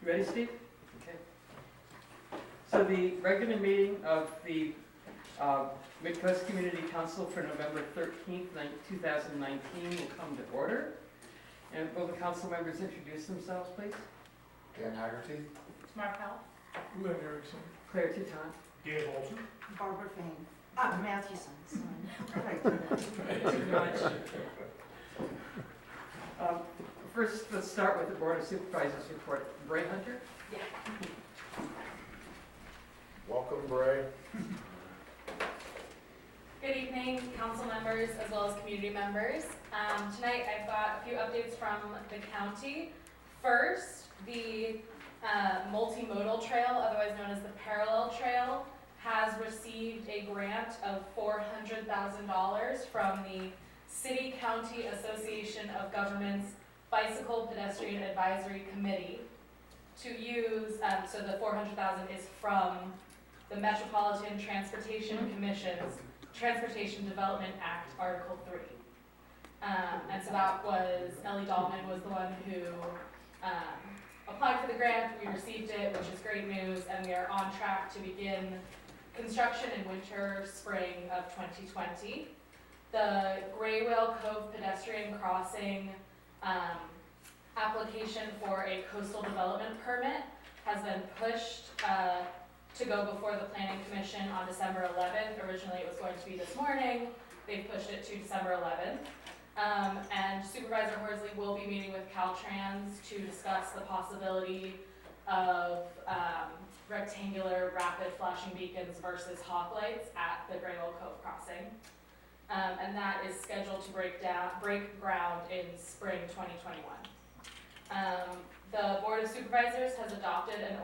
You ready, Steve? Okay. So the regular meeting of the Midcoast Community Council for November 13th, 2019 will come to order. And will the council members introduce themselves, please? Dan Haggerty. Mark Howell. Lynn Erickson. Claire Touton. Dave Olson. Barbara Fain. Mathewson, sorry. Thank you very much. First, let's start with the Board of Supervisors report. Bray Hunter? Yeah. Welcome, Bray. Good evening, council members as well as community members. Tonight I've got a few updates from the county. First, the multimodal trail, otherwise known as the Parallel Trail, has received a grant of $400,000 from the City County Association of Governments Bicycle Pedestrian Advisory Committee to use, so the $400,000 is from the Metropolitan Transportation Commission's Transportation Development Act, Article 3. And so that was, Ellie Dahlman was the one who applied for the grant. We received it, which is great news, and we are on track to begin construction in winter, spring of 2020. The Gray Whale Cove pedestrian crossing application for a coastal development permit has been pushed to go before the Planning Commission on December 11th. Originally it was going to be this morning. They've pushed it to December 11th. And Supervisor Horsley will be meeting with Caltrans to discuss the possibility of rectangular rapid flashing beacons versus hawk lights at the Gray Whale Cove crossing. And that is scheduled to break ground in spring 2021. The Board of Supervisors has adopted an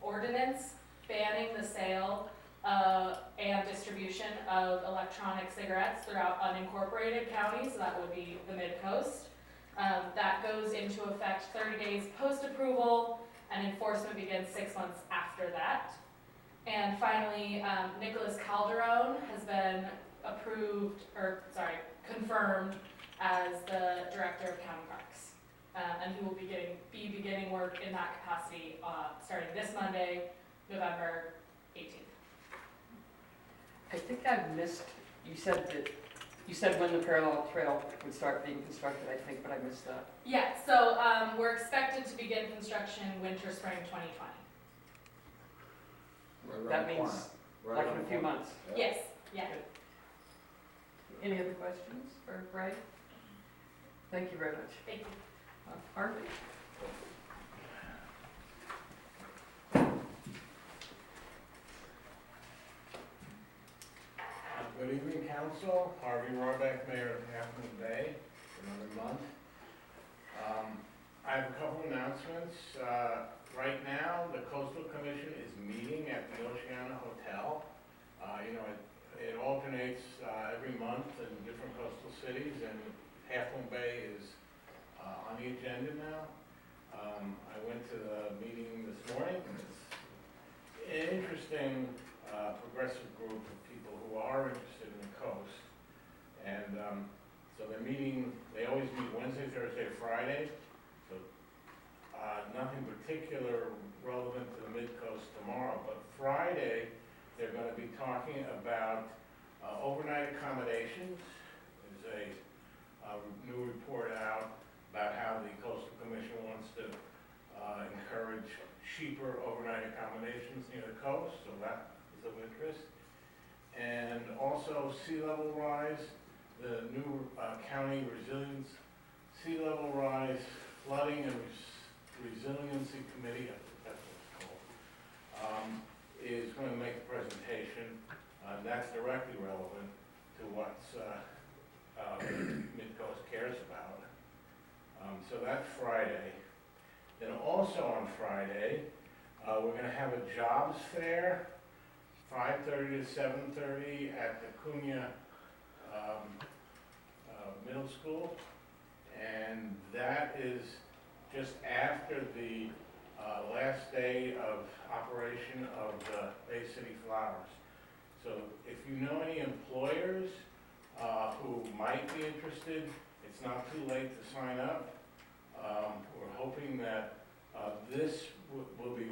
ordinance banning the sale and distribution of electronic cigarettes throughout unincorporated counties, so that would be the Midcoast. That goes into effect 30 days post-approval, and enforcement begins 6 months after that. And finally, Nicholas Calderon has been confirmed as the Director of County Parks. And he will be beginning work in that capacity starting this Monday, November 18th. I think I missed, you said when the parallel trail would start being constructed, I think, but I missed that. Yeah, so we're expected to begin construction winter, spring 2020. That means like in a few months. Yes, yeah. Any other questions for Bray? Thank you very much. Thank you. Harvey? Good evening, Council. Harvey Rohrbeck, Mayor of Half Moon Bay, for another month. I have a couple announcements. Right now, the Coastal Commission is meeting at the Oceana Hotel. It alternates every month in different coastal cities, and Half Moon Bay is on the agenda now. I went to the meeting this morning, and it's an interesting progressive group of people who are interested in the coast. And so they're meeting, they always meet Wednesday, Thursday, Friday. So nothing particular relevant to the Midcoast tomorrow, but Friday they're going to be talking about overnight accommodations. There's a new report out about how the Coastal Commission wants to encourage cheaper overnight accommodations near the coast, so that is of interest. And also sea level rise, the new county resilience, sea level rise, flooding and resiliency committee, I think that's what it's called, is going to make a presentation. That's directly relevant to what Midcoast cares about. So that's Friday. Then also on Friday, we're going to have a jobs fair, 5:30 to 7:30 at the Cunha Middle School. And that is just after the last day of operation of the Bay City Flowers. So if you know any employers who might be interested, it's not too late to sign up. We're hoping that this will be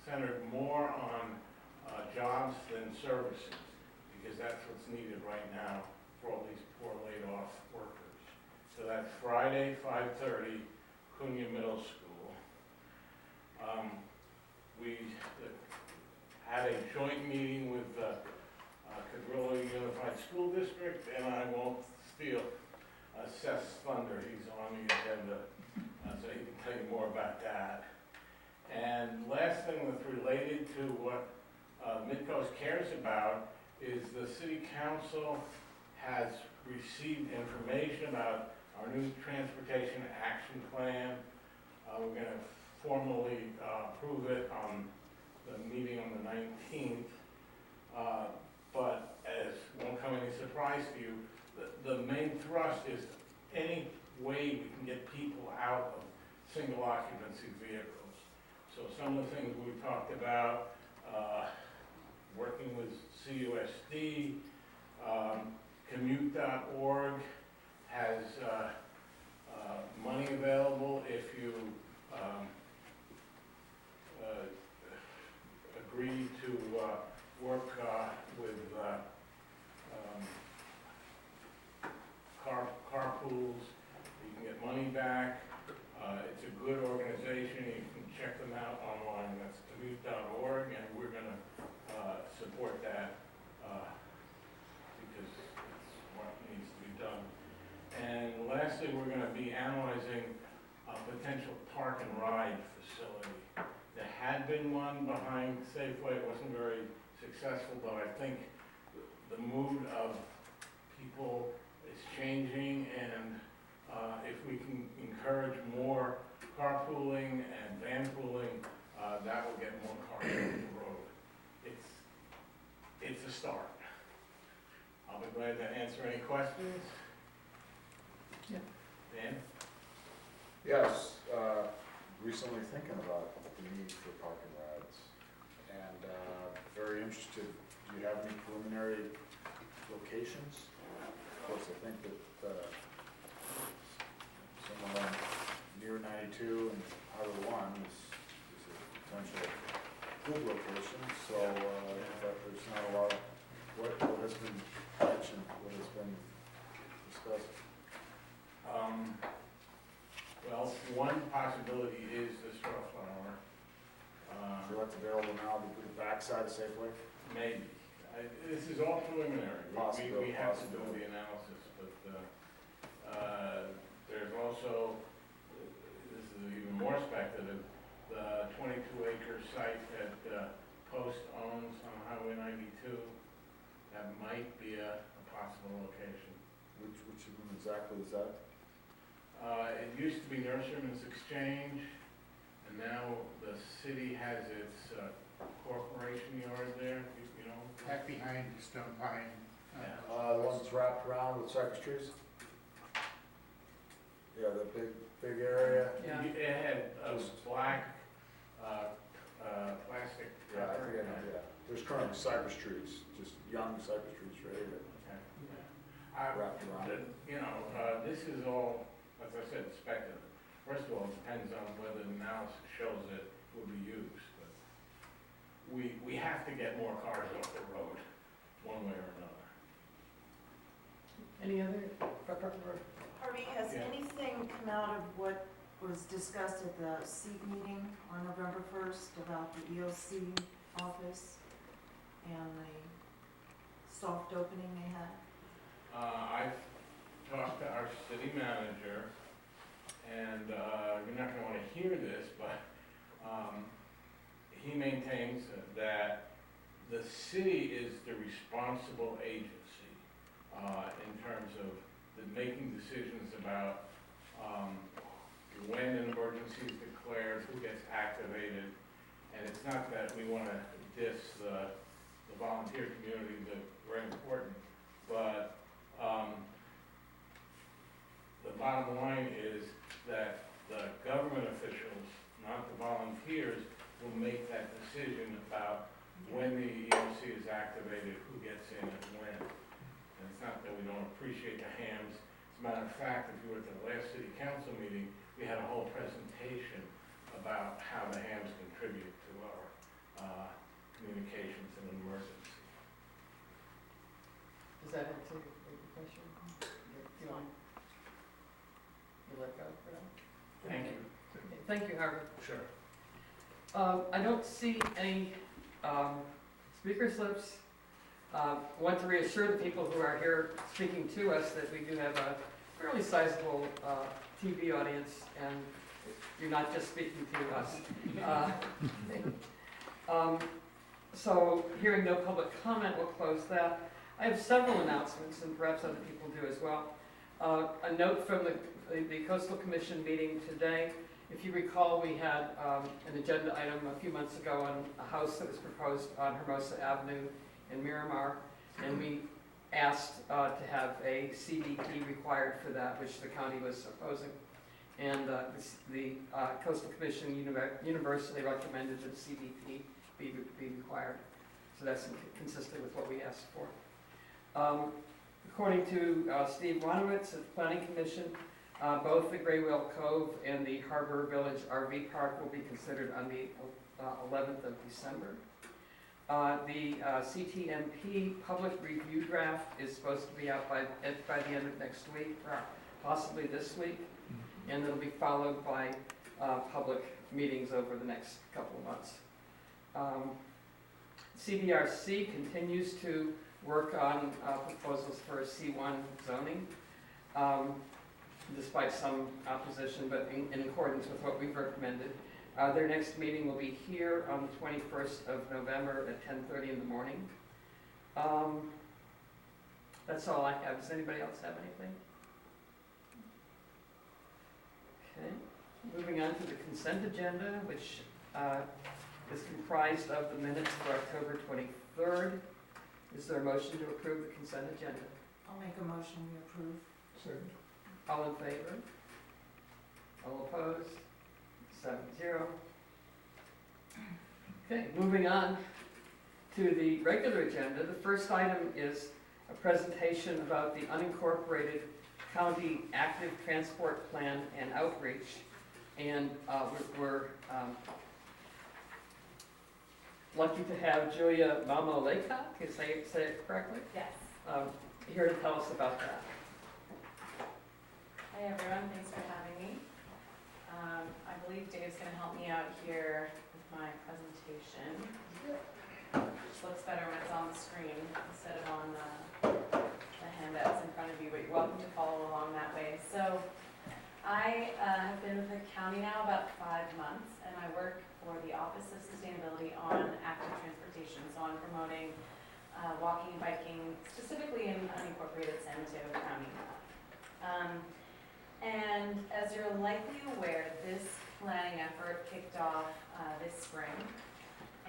centered more on jobs than services, because that's what's needed right now for all these poor laid-off workers. So that's Friday, 5:30, Cunha Middle School. We had a joint meeting with Cadrillo Unified School District, and I won't steal Seth's thunder. He's on the agenda, so he can tell you more about that. And last thing that's related to what Midcoast cares about is the City Council has received information about our new Transportation Action Plan. We're going to formally approve it on the meeting on the 19th. But as won't come any surprise to you, the main thrust is any way we can get people out of single occupancy vehicles. So some of the things we talked about, working with CUSD, Commute.org has money available if you agree to work with carpools. You can get money back. It's a good organization. You can check them out online. That's Commute.org, and we're going to support that because it's what needs to be done. And lastly, we're going to be analyzing a potential park and ride facility. There had been one behind Safeway. It wasn't very successful, but I think the mood of people is changing, and if we can encourage more carpooling and van pooling, that will get more cars on the road. It's a start. I'll be glad to answer any questions. Yeah. Dan? Yes, recently thinking about the need for parking rides, and very interested. Do you have any preliminary locations? Of course, I think that somewhere near 92 and Highway 1 is a potential good location, so but there's not a lot of what has been mentioned, what has been discussed. Well, one possibility is the straw flower. So that's available now, the backside of Safeway? Maybe. This is all preliminary. We have to do the analysis, but there's also, this is even more speculative, the 22-acre site that Post owns on Highway 92. That might be a possible location. Which one exactly is that? It used to be Nurseryman's Exchange, and now the city has its corporation yard there, you know. Back behind Stone Pine. Yeah. The one that's wrapped around with cypress trees? Yeah, the big area? Yeah. It had a black plastic Yeah, I cover. think I know, yeah. There's currently cypress trees, just young cypress trees ready to Okay. wrap around. You know, this is all, as I said, speculative. First of all, it depends on whether the analysis shows that it will be used. But we have to get more cars off the road, one way or another. Any other? Harvey, has Yeah. anything come out of what was discussed at the SEED meeting on November 1st about the EOC office and the soft opening they had? I've talked to our city manager, and you're not going to want to hear this, but he maintains that the city is the responsible agency in terms of making decisions about when an emergency is declared, who gets activated, and it's not that we want to diss the volunteer community, they're very important, but the bottom line is that the government officials, not the volunteers, will make that decision about when the EOC is activated, who gets in and when. And it's not that we don't appreciate the hams. As a matter of fact, if you were at the last city council meeting, we had a whole presentation about how the hams contribute to our communications in an emergency. Does that answer your question? Do you want to let go for now? Thank you. Okay, thank you, Harvey. Sure. I don't see any speaker slips. Want to reassure the people who are here speaking to us that we do have a fairly sizable TV audience, and you're not just speaking to us. So hearing no public comment, we'll close that. I have several announcements, and perhaps other people do as well. A note from the Coastal Commission meeting today. If you recall, we had an agenda item a few months ago on a house that was proposed on Hermosa Avenue in Miramar, and we asked to have a CDP required for that, which the county was opposing. And the Coastal Commission universally recommended that a CDP be required. So that's consistent with what we asked for. According to Steve Wanowitz at the Planning Commission, both the Gray Whale Cove and the Harbor Village RV Park will be considered on the 11th of December. The CTMP public review draft is supposed to be out by the end of next week, or possibly this week, and it'll be followed by public meetings over the next couple of months. CDRC continues to work on proposals for a C1 zoning, despite some opposition, but in accordance with what we've recommended. Their next meeting will be here on the 21st of November at 10:30 in the morning. That's all I have. Does anybody else have anything? Okay, moving on to the consent agenda, which is comprised of the minutes for October 23rd. Is there a motion to approve the consent agenda? I'll make a motion, we approve. Second. All in favor? All opposed? 7-0. Okay, moving on to the regular agenda. The first item is a presentation about the unincorporated county active transport plan and outreach. And we're lucky to have Julia Malmo-Laycock, can I say it correctly? Yes. Here to tell us about that. Hi everyone, thanks for having me. I believe Dave's going to help me out here with my presentation. Just looks better when it's on the screen instead of on the handouts in front of you, but you're welcome to follow along that way. So I have been with the county now about 5 months, and I work for the Office of Sustainability on active transportation. So I'm promoting walking and biking, specifically in unincorporated San Mateo County. And as you're likely aware, this planning effort kicked off this spring.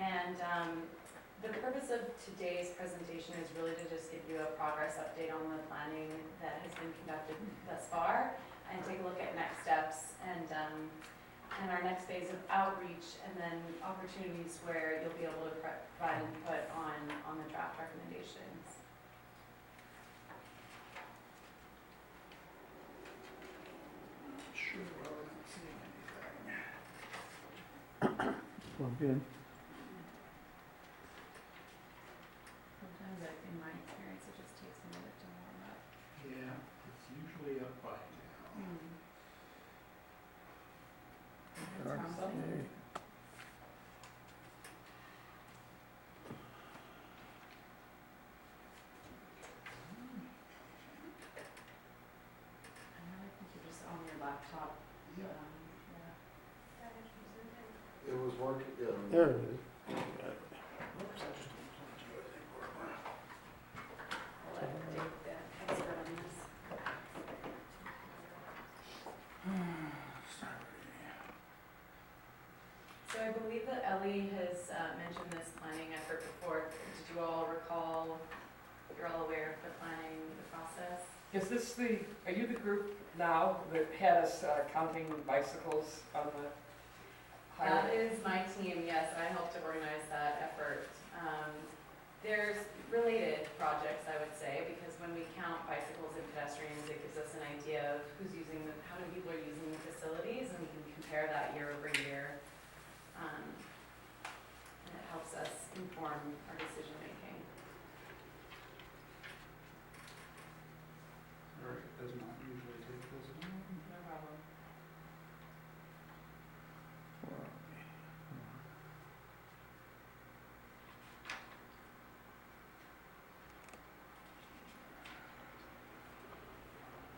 And the purpose of today's presentation is really to just give you a progress update on the planning that has been conducted thus far, and take a look at next steps and our next phase of outreach, and then opportunities where you'll be able to provide input on the draft recommendations. Sure, well, we're not seeing anything. Plugged in. Sometimes, in my experience, it just takes a minute to warm up. Yeah, it's usually up by now. That's promising. I know, I think you're just on your laptop. Yeah. It was working, There it is. Oops, I just didn't plug you, I think, Barbara. I'll let Dave, the expert on this. Sorry. So I believe that Ellie has mentioned this planning effort before. Did you all recall, you're all aware of the planning, the process? Is this are you the group now that has counting bicycles on the That highway? is my team, yes, I helped to organize that effort. There's related projects, I would say, because when we count bicycles and pedestrians, it gives us an idea of who's using how many people are using the facilities, and we can compare that year over year. And it helps us inform our decision making. Sorry, it does not usually take this long. No problem.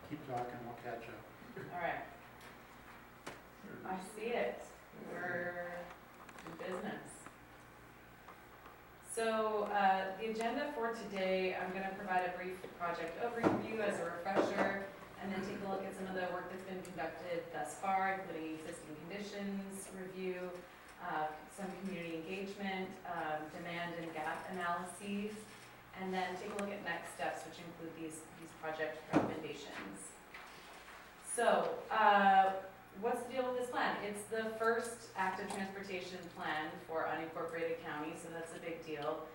Keep talking, I'll catch up. All right, I see it. We're in business. So the agenda for today, I'm going to provide a brief project overview as a refresher, and then take a look at some of the work that's been conducted thus far, including existing conditions review, some community engagement, demand and gap analyses, and then take a look at next steps, which include these project recommendations. So, what's the deal with this plan? It's the first active transportation plan for unincorporated counties, so that's a big deal.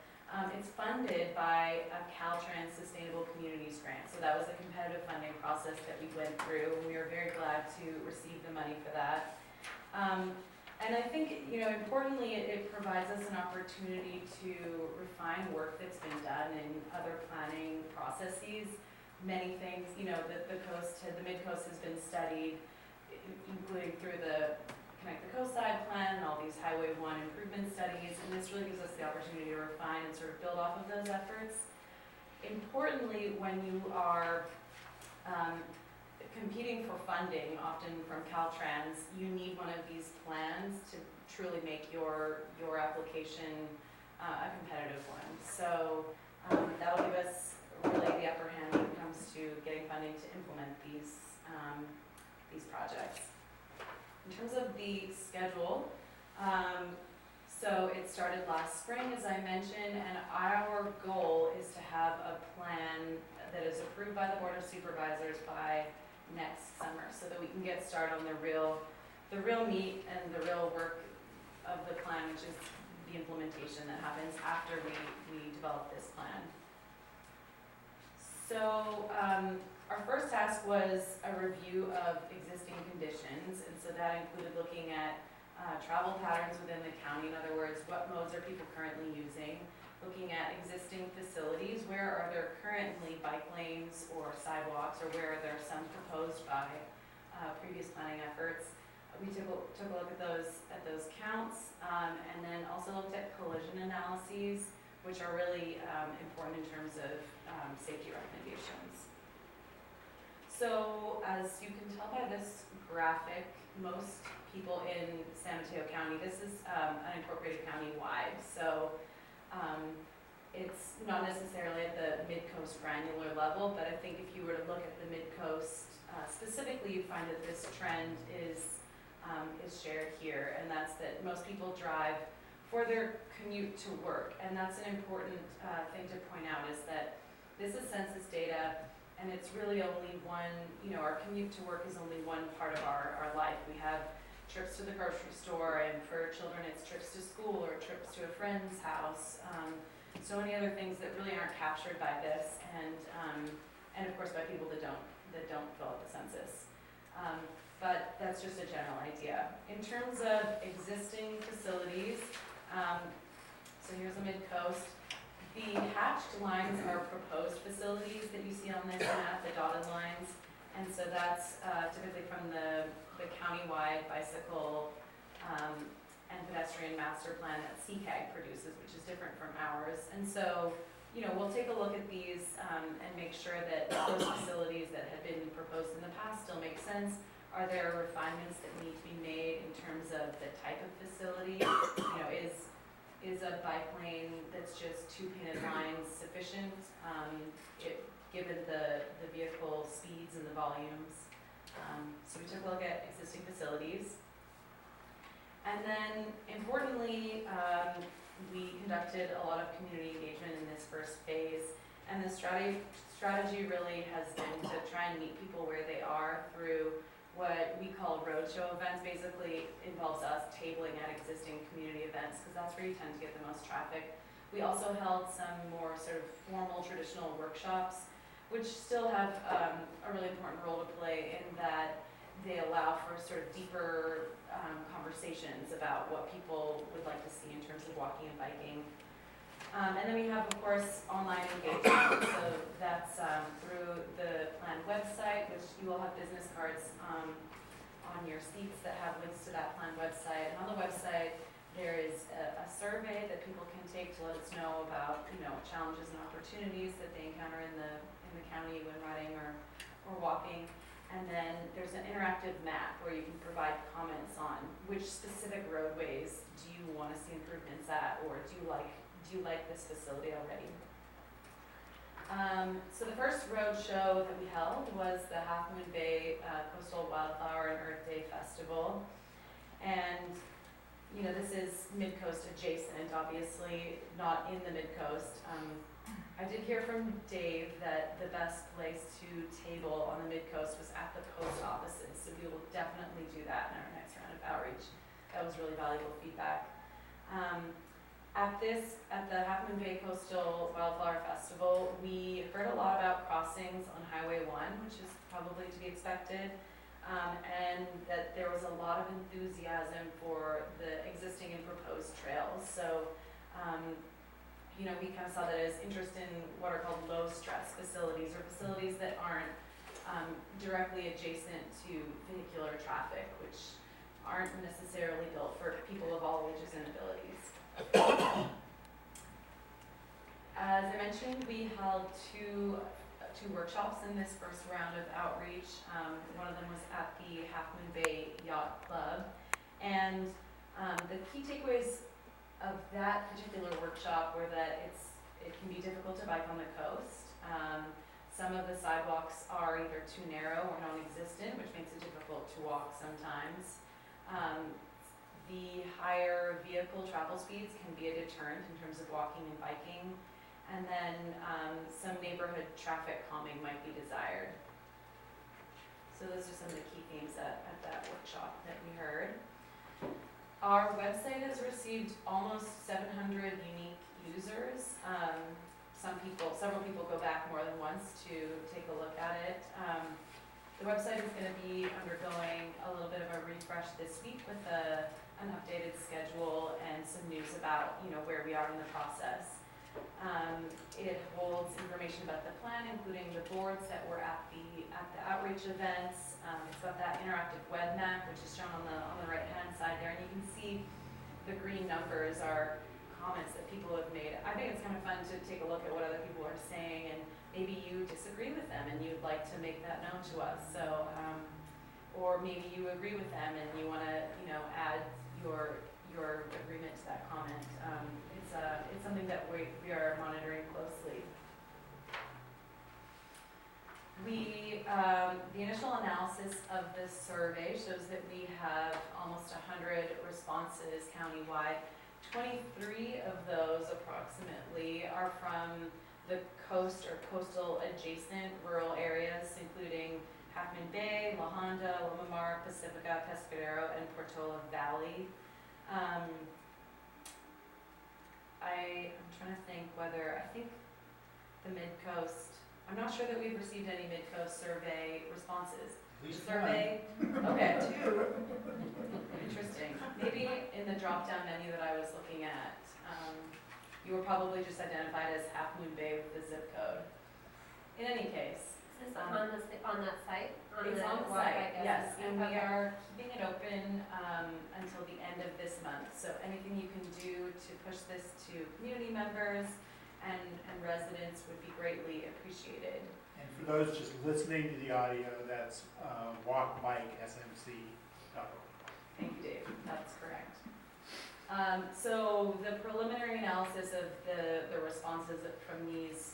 It's funded by a Caltrans Sustainable Communities grant, so that was a competitive funding process that we went through, and we are very glad to receive the money for that. And I think, importantly, it provides us an opportunity to refine work that's been done in other planning processes. Many things, the Midcoast has been studied, including through the Connect the Coast Side plan and all these Highway 1 improvement studies, and this really gives us the opportunity to refine and sort of build off of those efforts. Importantly, when you are competing for funding, often from Caltrans, you need one of these plans to truly make your application a competitive one. So that'll give us really the upper hand when it comes to getting funding to implement these projects. In terms of the schedule, so it started last spring, as I mentioned, and our goal is to have a plan that is approved by the Board of Supervisors by next summer, so that we can get started on the real meat and the real work of the plan, which is the implementation that happens after we develop this plan. So our first task was a review of existing conditions, and so that included looking at travel patterns within the county. In other words, what modes are people currently using? Looking at existing facilities, where are there currently bike lanes or sidewalks, or where are there some proposed by previous planning efforts? We took a look at those counts, and then also looked at collision analyses, which are really important in terms of safety recommendations. So as you can tell by this graphic, most people in San Mateo County, this is unincorporated county-wide, so it's not necessarily at the Midcoast granular level, but I think if you were to look at the Midcoast specifically, you find that this trend is shared here, and that's that most people drive for their commute to work, and that's an important thing to point out, is that this is census data, and it's really only one, our commute to work is only one part of our life. We have trips to the grocery store, and for children it's trips to school or trips to a friend's house. So many other things that really aren't captured by this, and of course by people that don't fill out the census. But that's just a general idea. In terms of existing facilities, so here's the Midcoast. The hatched lines are proposed facilities that you see on this map, the dotted lines, and so that's typically from the county-wide bicycle and pedestrian master plan that CCAG produces, which is different from ours. And so, we'll take a look at these and make sure that those facilities that have been proposed in the past still make sense. Are there refinements that need to be made in terms of the type of facility? Is a bike lane that's just two painted lines sufficient, given the vehicle speeds and the volumes? So we took a look at existing facilities. And then, importantly, we conducted a lot of community engagement in this first phase, and the strategy really has been to try and meet people where they are through what we call roadshow events. Basically involves us tabling at existing community events, because that's where you tend to get the most traffic. We also held some more sort of formal traditional workshops, which still have a really important role to play in that they allow for sort of deeper conversations about what people would like to see in terms of walking and biking. And then we have, of course, online engagement. So that's through the planned website, which you will have business cards on your seats that have links to that planned website. And on the website, there is a survey that people can take to let us know about, challenges and opportunities that they encounter in the county when riding or walking. And then there's an interactive map where you can provide comments on which specific roadways do you want to see improvements at, or do you like this facility already? So the first road show that we held was the Half Moon Bay Coastal Wildflower and Earth Day Festival. And this is Midcoast adjacent, obviously not in the Midcoast. I did hear from Dave that the best place to table on the Midcoast was at the post offices, so we will definitely do that in our next round of outreach. That was really valuable feedback. At the Half Moon Bay Coastal Wildflower Festival, we heard a lot about crossings on Highway 1, which is probably to be expected, and that there was a lot of enthusiasm for the existing and proposed trails. So, we kind of saw that as interest in what are called low-stress facilities, or facilities that aren't directly adjacent to vehicular traffic, which aren't necessarily built for people of all ages and abilities. As I mentioned, we held two workshops in this first round of outreach. One of them was at the Half Moon Bay Yacht Club, and the key takeaways of that particular workshop were that it can be difficult to bike on the coast. Some of the sidewalks are either too narrow or non-existent, which makes it difficult to walk sometimes. The higher vehicle travel speeds can be a deterrent in terms of walking and biking. And then some neighborhood traffic calming might be desired. So those are some of the key themes at that workshop that we heard. Our website has received almost 700 unique users. Several people go back more than once to take a look at it. The website is going to be undergoing a little bit of a refresh this week with an updated schedule and some news about where we are in the process. It holds information about the plan, including the boards that were at the outreach events. It's got that interactive web map, which is shown on the right-hand side there, and you can see the green numbers are comments that people have made. I think it's kind of fun to take a look at what other people are saying, and maybe you disagree with them and you'd like to make that known to us. So, or maybe you agree with them and you want to, add your agreement to that comment. It's something that we are monitoring closely. The initial analysis of this survey shows that we have almost 100 responses countywide. 23 of those approximately are from the coast or coastal adjacent rural areas, including Half Moon Bay, La Honda, Loma Mar, Pacifica, Pescadero, and Portola Valley. I'm trying to think I think the Midcoast, I'm not sure that we've received any Midcoast survey responses. At least The survey, okay, Two. interesting. Maybe in the drop-down menu that I was looking at, you were probably just identified as Half Moon Bay with the zip code. In any case. Is this on that site? It's on the site, yes, and we are keeping it open until the end of this month. So anything you can do to push this to community members and residents would be greatly appreciated. And for those just listening to the audio, that's walkbikesmc.org. Thank you, Dave, that's correct. So the preliminary analysis of the responses from these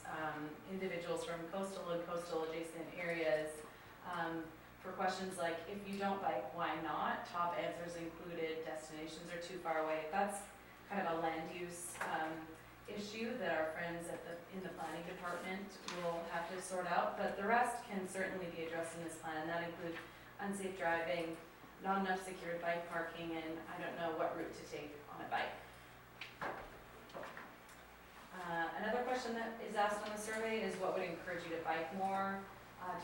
individuals from coastal and coastal adjacent areas for questions like, if you don't bike, why not? Top answers included destinations are too far away. That's kind of a land use issue that our friends in the planning department will have to sort out, but the rest can certainly be addressed in this plan, and that includes unsafe driving, not enough secured bike parking, and I don't know what route to take on a bike. Another question that is asked on the survey is what would encourage you to bike more?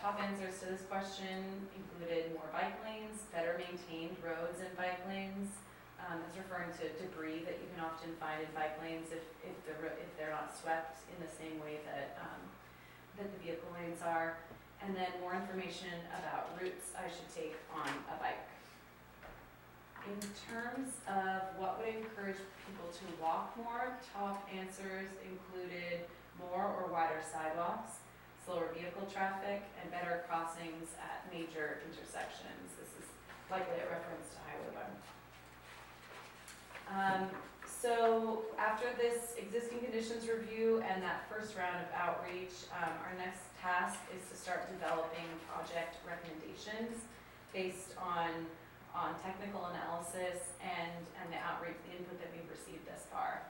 Top answers to this question included more bike lanes, better maintained roads and bike lanes. It's referring to debris that you can often find in bike lanes if they're not swept in the same way that the vehicle lanes are. And then more information about routes I should take on a bike. In terms of what would encourage people to walk more, top answers included more or wider sidewalks, slower vehicle traffic, and better crossings at major intersections. This is likely a reference to Highway 1. So after this existing conditions review and that first round of outreach, our next task is to start developing project recommendations based on technical analysis and the outreach, the input that we've received thus far.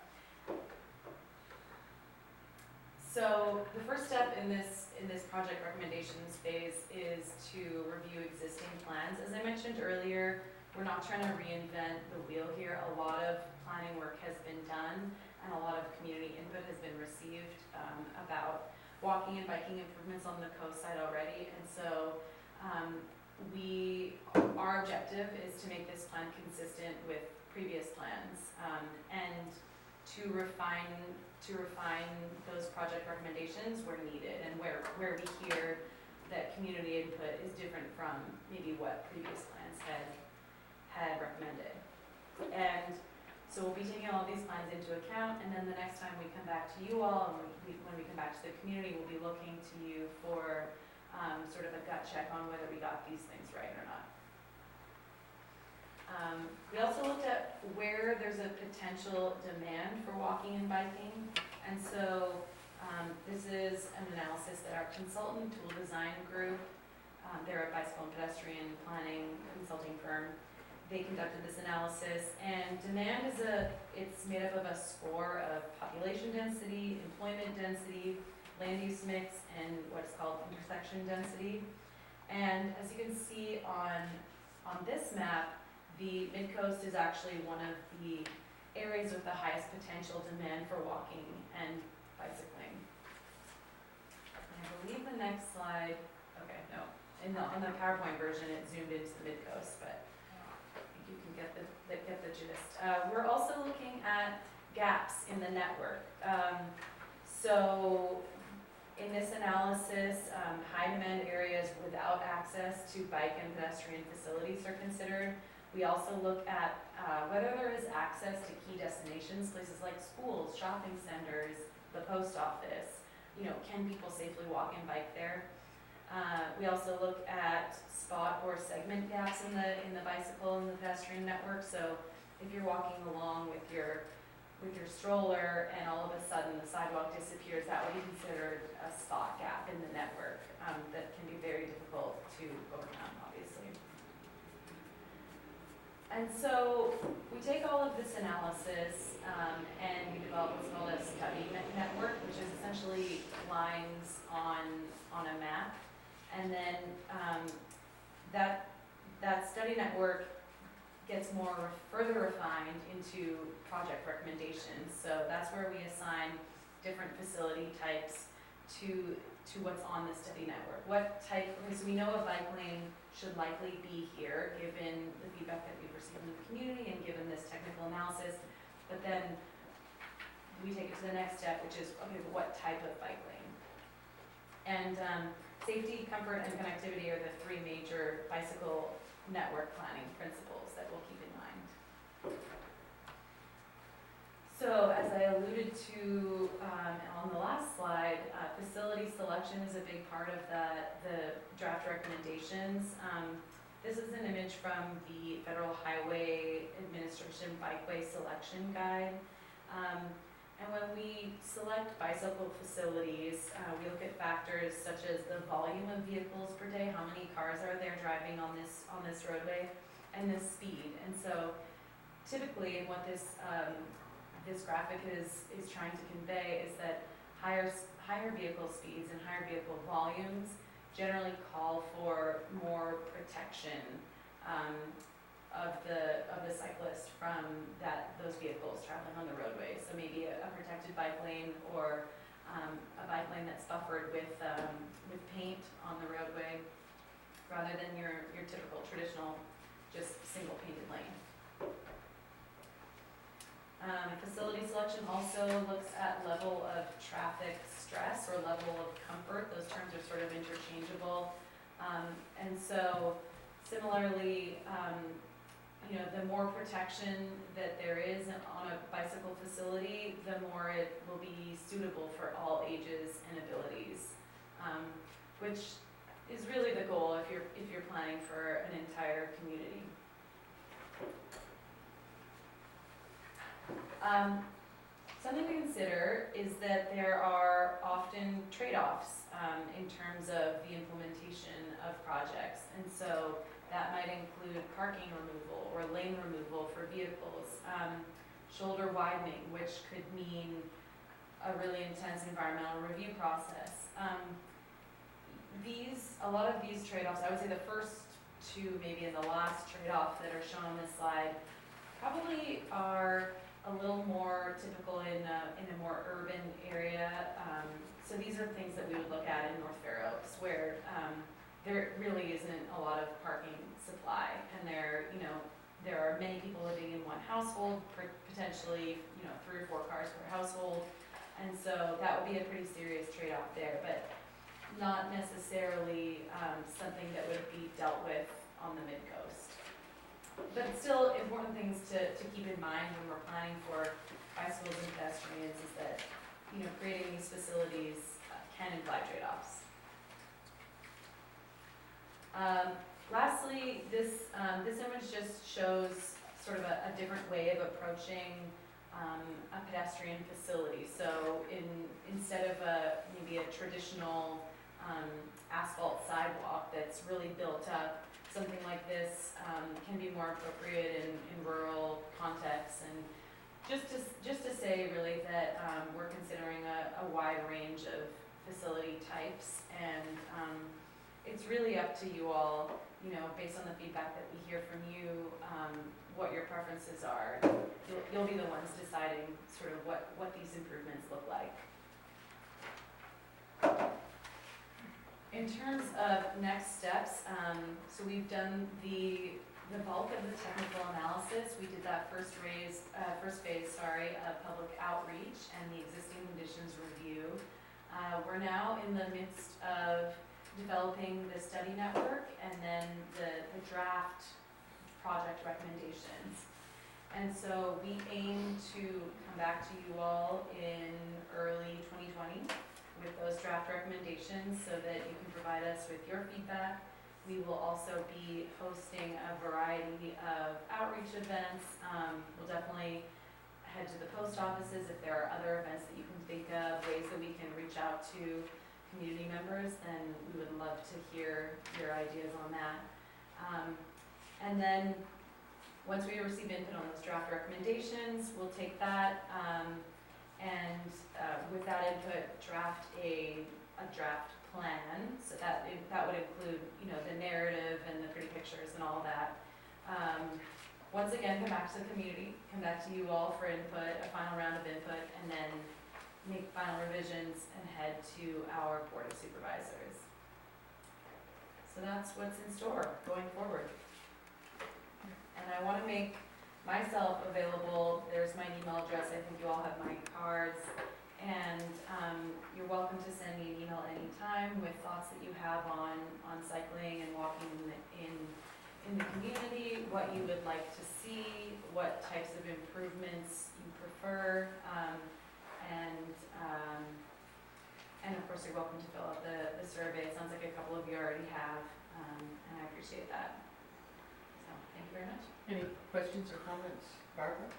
So the first step in this project recommendations phase is to review existing plans. As I mentioned earlier, we're not trying to reinvent the wheel here. A lot of planning work has been done and a lot of community input has been received about walking and biking improvements on the coast side already. And so our objective is to make this plan consistent with previous plans and to refine those project recommendations where needed and where we hear that community input is different from maybe what previous plans had recommended. And so we'll be taking all these plans into account, and then the next time we come back to you all, and when we come back to the community, we'll be looking to you for sort of a gut check on whether we got these things right or not. We also looked at where there's a potential demand for walking and biking, and so this is an analysis that our consultant tool design group, they're a bicycle and pedestrian planning consulting firm, they conducted this analysis, and demand it's made up of a score of population density, employment density, land use mix, and what's called intersection density. And as you can see on this map, the Midcoast is actually one of the areas with the highest potential demand for walking and bicycling. And I believe the next slide, okay, no, in the PowerPoint version it zoomed into the Midcoast, but I think you can get the gist. We're also looking at gaps in the network. So in this analysis, high demand areas without access to bike and pedestrian facilities are considered. We also look at whether there is access to key destinations, places like schools, shopping centers, the post office. Can people safely walk and bike there? We also look at spot or segment gaps in the bicycle and the pedestrian network. So if you're walking along with your stroller and all of a sudden the sidewalk disappears, that would be considered a spot gap in the network that can be very difficult to overcome, obviously. And so we take all of this analysis and we develop what's called a study network, which is essentially lines on a map. And then that study network gets further refined into project recommendations. So that's where we assign different facility types to what's on the study network. So we know a bike lane should likely be here, given the feedback that we've received from the community and given this technical analysis. But then we take it to the next step, which is, okay, but what type of bike lane? And safety, comfort, and connectivity are the three major bicycle network planning principles that we'll keep in mind. So as I alluded to on the last slide, facility selection is a big part of the draft recommendations. This is an image from the Federal Highway Administration Bikeway Selection Guide. And when we select bicycle facilities, we look at factors such as the volume of vehicles per day, how many cars are there driving on this roadway, and the speed. And so typically what this graphic is trying to convey is that higher vehicle speeds and higher vehicle volumes generally call for more protection of the cyclist from those vehicles traveling on the roadway. So maybe a protected bike lane or a bike lane that's buffered with paint on the roadway, rather than your typical traditional, just single painted lane. Facility selection also looks at level of traffic stress or level of comfort. Those terms are sort of interchangeable. And so similarly, the more protection that there is on a bicycle facility, the more it will be suitable for all ages and abilities, which is really the goal if you're planning for an entire community. Something to consider is that there are often trade-offs in terms of the implementation of projects, and so that might include parking removal or lane removal for vehicles, shoulder widening, which could mean a really intense environmental review process. A lot of these trade-offs, I would say the first two, maybe in the last trade-off that are shown on this slide, probably are a little more typical in a more urban area. So these are things that we would look at in North Fair Oaks, where there really isn't a lot of parking supply, and there are many people living in one household, potentially 3 or 4 cars per household, and so that would be a pretty serious trade-off there, but not necessarily something that would be dealt with on the Midcoast. But still important things to keep in mind when we're planning for bicycles and pedestrians is that creating these facilities can imply trade-offs. Lastly, this image just shows sort of a different way of approaching a pedestrian facility. So instead of maybe a traditional asphalt sidewalk that's really built up, something like this can be more appropriate in rural contexts. And just to say really that we're considering a wide range of facility types, and it's really up to you all, based on the feedback that we hear from you, what your preferences are. You'll be the ones deciding sort of what these improvements look like. In terms of next steps, so we've done the bulk of the technical analysis. We did that first phase of public outreach and the existing conditions review. We're now in the midst of developing the study network and then the draft project recommendations. And so we aim to come back to you all in early 2020 with those draft recommendations so that you can provide us with your feedback. We will also be hosting a variety of outreach events. We'll definitely head to the post offices if there are other events that you can think of, ways that we can reach out to community members, then we would love to hear your ideas on that. And then once we receive input on those draft recommendations, we'll take that and with that input, draft a draft plan. So that would include, the narrative and the pretty pictures and all that. Once again, come back to the community, come back to you all for input, a final round of input, and then make final revisions and head to our Board of Supervisors. So that's what's in store going forward. And I want to make myself available. There's my email address. I think you all have my cards. And you're welcome to send me an email anytime with thoughts that you have on cycling and walking in the community, what you would like to see, what types of improvements you prefer, and of course you're welcome to fill out the survey. It sounds like a couple of you already have, and I appreciate that. So thank you very much. Any questions or comments, Barbara?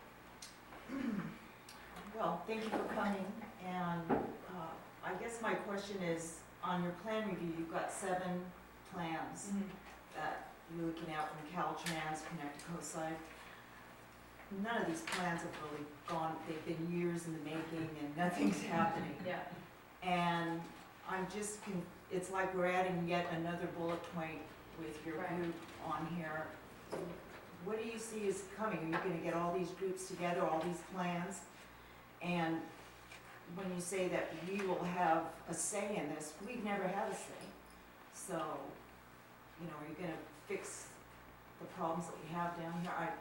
Well, thank you for coming, and I guess my question is, on your plan review, you've got 7 plans that you're looking at from Caltrans, Connect to Coastside. None of these plans have really gone, they've been years in the making and nothing's happening. Yeah. And I'm just, it's like we're adding yet another bullet point with your Right. group on here. What do you see is coming? Are you gonna get all these groups together, all these plans? And when you say that we will have a say in this, we've never had a say. So, you know, are you gonna fix the problems that we have down here? That's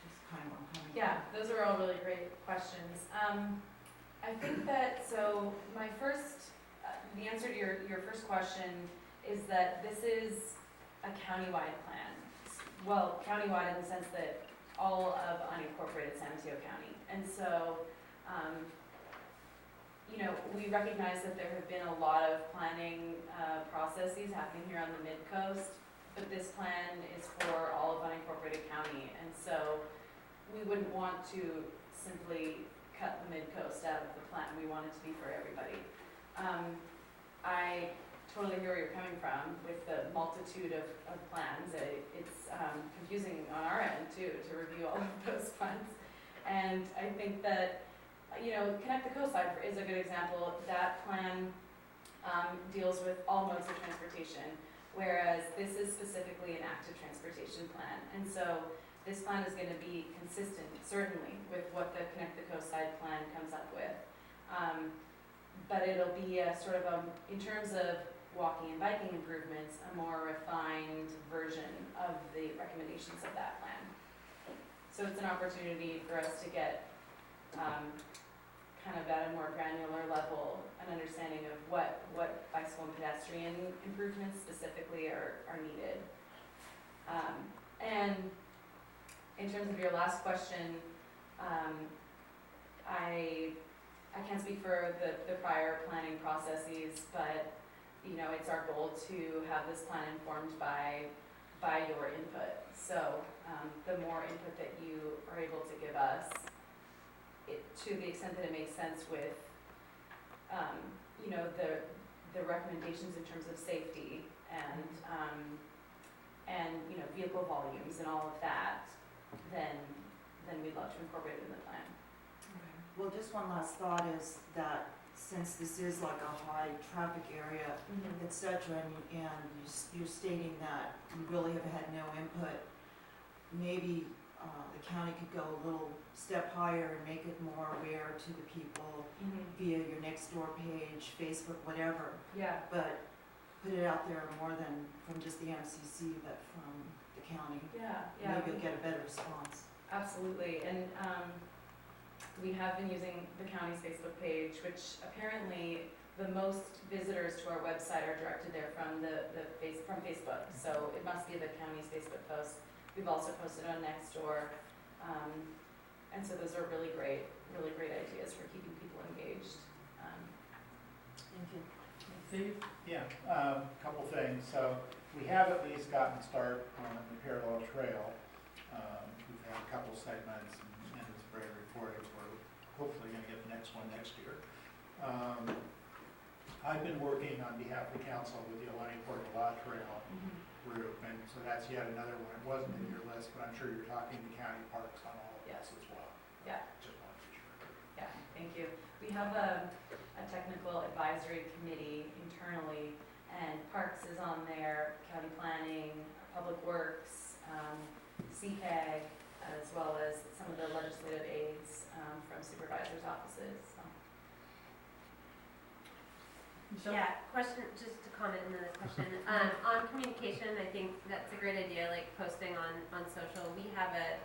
just kind of what I'm coming from. Yeah, those are all really great questions. I think that, so my first, the answer to your first question is that this is a countywide plan. Well, countywide in the sense that all of unincorporated San Mateo County. And so, you know, we recognize that there have been a lot of planning processes happening here on the Midcoast, but this plan is for all of unincorporated county. And so we wouldn't want to simply cut the Midcoast out of the plan. We want it to be for everybody. I totally hear where you're coming from with the multitude of plans. It's confusing on our end too, to review all of those plans. And I think that, you know, Connect the Coastline is a good example. That plan deals with all modes of transportation, whereas this is specifically an active transportation plan. And so this plan is going to be consistent, certainly, with what the Connect the Coastside plan comes up with. But it'll be a sort of in terms of walking and biking improvements, a more refined version of the recommendations of that plan. So it's an opportunity for us to get kind of at a more granular level an understanding of what bicycle and pedestrian improvements specifically are needed. And in terms of your last question, I can't speak for the prior planning processes, but you know, it's our goal to have this plan informed by your input. So the more input that you are able to give us, to the extent that it makes sense with, you know, the recommendations in terms of safety and you know, vehicle volumes and all of that, then we'd love to incorporate it in the plan. Well, just one last thought is that since this is like a high traffic area, et cetera, and you're stating that you really have had no input, maybe the county could go a little step higher and make it more aware to the people via your next door page, Facebook, whatever. Yeah. But put it out there more than from just the MCC, but from the county. Yeah. Maybe you'll get a better response. Absolutely, and we have been using the county's Facebook page, which apparently the most visitors to our website are directed there from from Facebook. So it must be the county's Facebook post. We've also posted on Nextdoor, and so those are really great ideas for keeping people engaged. Thank you. Steve? Yeah, couple things. So we have at least gotten a start on the parallel trail. We've had a couple segments and it's very reported. We're hopefully going to get the next one next year. I've been working on behalf of the council with the Alani Port Law Trail group, and so that's yet another one. It wasn't in your list, but I'm sure you're talking to county parks on all of this as well. Yeah. Just want to be sure. Yeah, thank you. We have a technical advisory committee internally, and Parks is on there, county planning, public works, CCAG, as well as some of the legislative aides from supervisors' offices. So. Michelle? Yeah, question, just to comment on the question. On communication, I think that's a great idea, like posting on social. We have a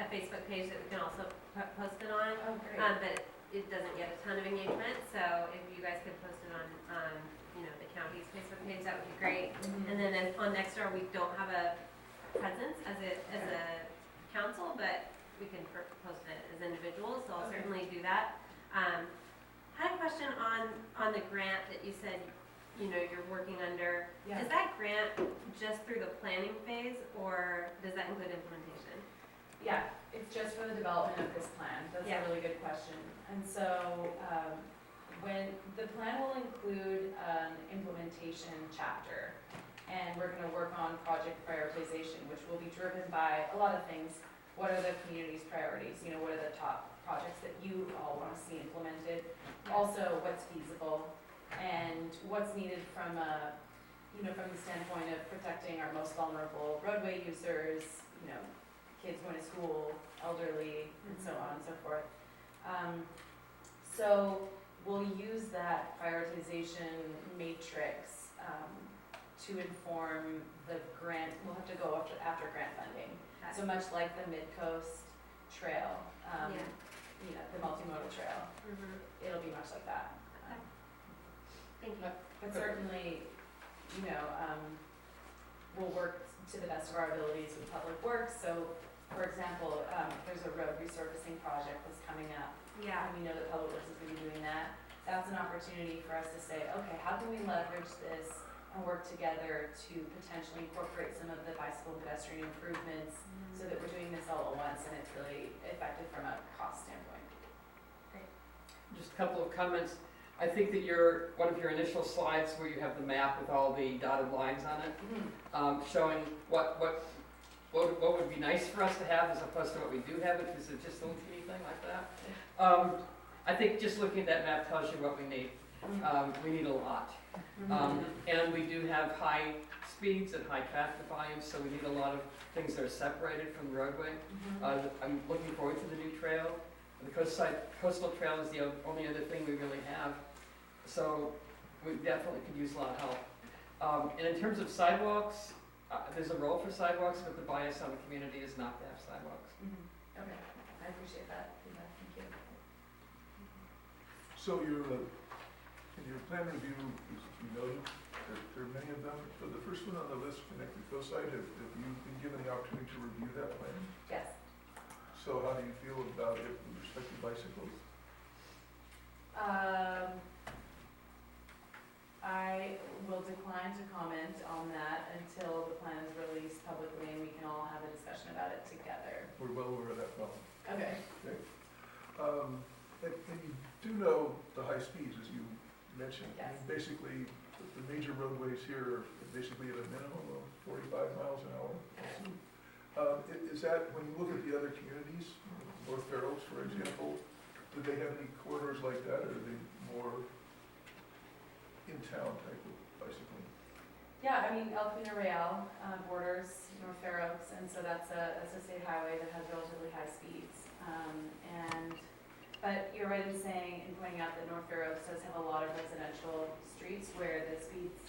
Facebook page that we can also post it on, Oh, great. but it doesn't get a ton of engagement, so if you guys could post it on you know, the county's Facebook page, that would be great. And then on Nextdoor, we don't have a presence as a council, but we can post it as individuals, so I'll certainly do that. Had a question on the grant that you said, you know, you're working under. Yeah. Is that grant just through the planning phase, or does that include implementation? Yeah, it's just for the development of this plan. That's Yeah. a really good question. And so, when the plan will include an implementation chapter, and we're going to work on project prioritization, which will be driven by a lot of things. What are the community's priorities? You know, what are the top projects that you all want to see implemented? Also, what's feasible and what's needed from a, you know, from the standpoint of protecting our most vulnerable roadway users, you know, kids going to school, elderly, and so on and so forth. So we'll use that prioritization matrix to inform the grant, we'll have to go after grant funding. So much like the Midcoast trail, Yeah. you know, the multimodal trail, it'll be much like that. Thank you. But certainly, you know, we'll work to the best of our abilities with Public Works. So, for example, there's a road resurfacing project that's coming up. Yeah. And we know that Public Works is gonna be doing that. That's an opportunity for us to say, okay, how can we leverage this and work together to potentially incorporate some of the bicycle and pedestrian improvements so that we're doing this all at once and it's really effective from a cost standpoint. Just a couple of comments. I think that one of your initial slides where you have the map with all the dotted lines on it, showing what would be nice for us to have as opposed to what we do have, because it's just a little teeny thing like that. I think just looking at that map tells you what we need. We need a lot. And we do have high speeds and high traffic volumes, so we need a lot of things that are separated from the roadway. I'm looking forward to the new trail. The coastal trail is the only other thing we really have, so we definitely could use a lot of help. And in terms of sidewalks, there's a role for sidewalks, but the bias on the community is not to have sidewalks. Okay, I appreciate that feedback, thank you. So in your plan review, you noted that there are many of them. So the first one on the list, Connected Coastside, have you been given the opportunity to review that plan? Yes. So how do you feel about it with respect to bicycles? I will decline to comment on that until the plan is released publicly and we can all have a discussion about it together. We're well aware of that problem. Okay. And you do know the high speeds, as you mentioned. I Yes. mean, basically, the major roadways here are basically at a minimum of 45 miles an hour. Is that, when you look at the other communities, North Fairhope, for example, do they have any corridors like that, or are they more in-town type of bicycling? Yeah, I mean, El Camino Real borders North Fair Oaks, and so that's a state highway that has relatively high speeds. But you're right in saying, in pointing out that North Fair Oaks does have a lot of residential streets where the speeds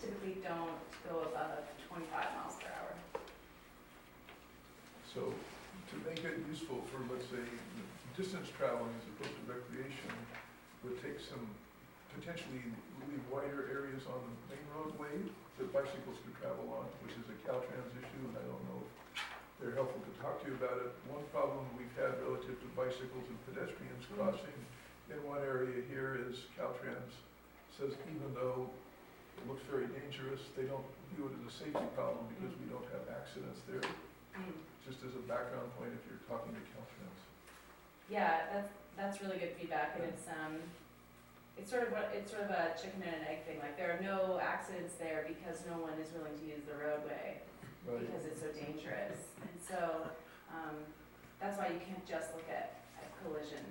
typically don't go above 25 miles per hour. So to make it useful for, let's say, distance traveling as opposed to recreation, would take some potentially really wider areas on the main roadway that bicycles could travel on, which is a Caltrans issue, and I don't know if they're helpful to talk to you about it. One problem we've had relative to bicycles and pedestrians crossing in one area here is Caltrans says even though it looks very dangerous, they don't view it as a safety problem because we don't have accidents there. Just as a background point, if you're talking to Caltrans. Yeah, that's really good feedback, and it's sort of a chicken and an egg thing. Like, there are no accidents there because no one is willing to use the roadway because it's so dangerous. And so that's why you can't just look at collision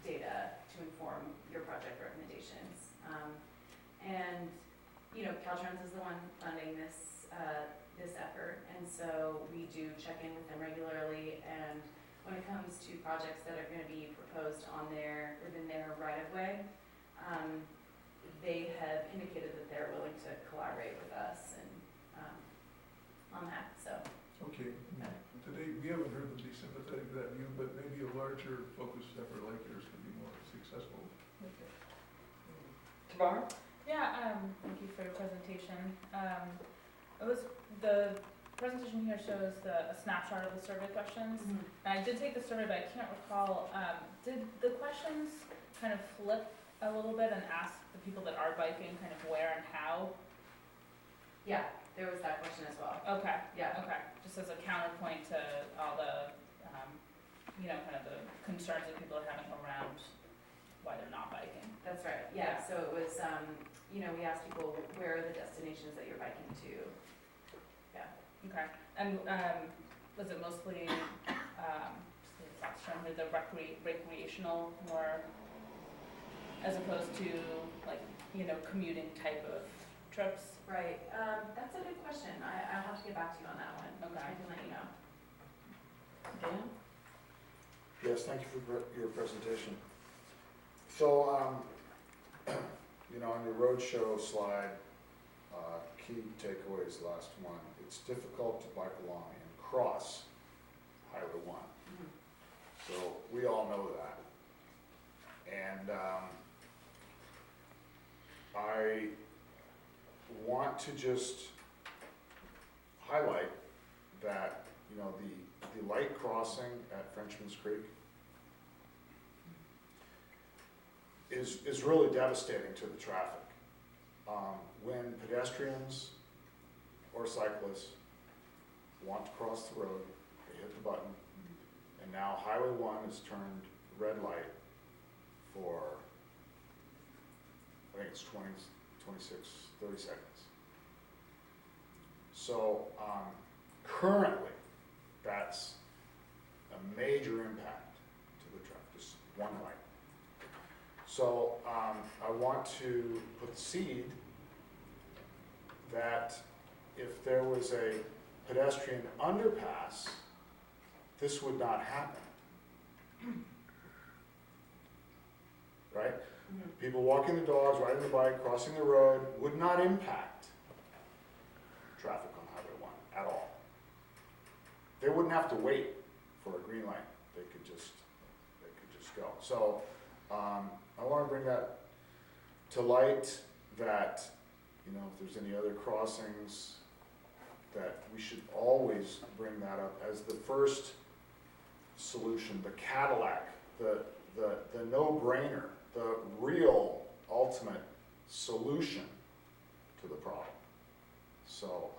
data to inform your project recommendations. And you know, Caltrans is the one funding this effort, and so we do check in with them regularly. And when it comes to projects that are going to be proposed within their right of way, they have indicated that they're willing to collaborate with us and on that. So Okay. Today, we haven't heard them be sympathetic to that view, but maybe a larger focused effort like yours could be more successful. Tomorrow? Yeah, thank you for your presentation. The presentation here shows a snapshot of the survey questions. And I did take the survey, but I can't recall, did the questions kind of flip a little bit and ask the people that are biking kind of where and how? yeah, there was that question as well. Okay, Yeah. okay, just as a counterpoint to all the, kind of the concerns that people are having around why they're not biking. That's right. Yeah. So it was, we asked people, where are the destinations that you're biking to? Yeah. Okay, and was it mostly, the recreational more, as opposed to like, commuting type of trips? Right. That's a good question. I'll have to get back to you on that one. Okay. I can let you know. Dan? Yes, thank you for your presentation. So, you know, on your roadshow slide, key takeaways, last one, it's difficult to bike along and cross Highway 1. So we all know that. And I want to just highlight that, you know, the light crossing at Frenchman's Creek is really devastating to the traffic. When pedestrians or cyclists want to cross the road, they hit the button, and now Highway 1 is turned red light for, I think it's 20, 26, 30 seconds. So currently, that's a major impact to the traffic, just one light. So I want to put the seed that if there was a pedestrian underpass, this would not happen. Right? People walking their dogs, riding the bike, crossing the road would not impact traffic on Highway 1 at all. They wouldn't have to wait for a green light. They could just go. So I want to bring that to light, that, you know, if there's any other crossings, that we should always bring that up as the first solution, the Cadillac, the no-brainer, the real ultimate solution to the problem. So,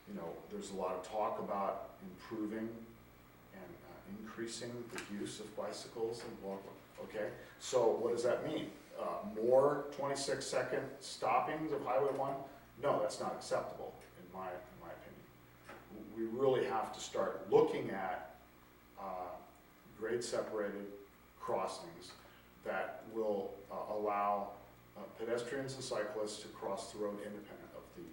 you know, there's a lot of talk about improving and increasing the use of bicycles and blah, blah. Okay, so what does that mean? More 26-second stoppings of Highway 1? No, that's not acceptable in my opinion. We really have to start looking at grade-separated crossings that will allow pedestrians and cyclists to cross the road independent of the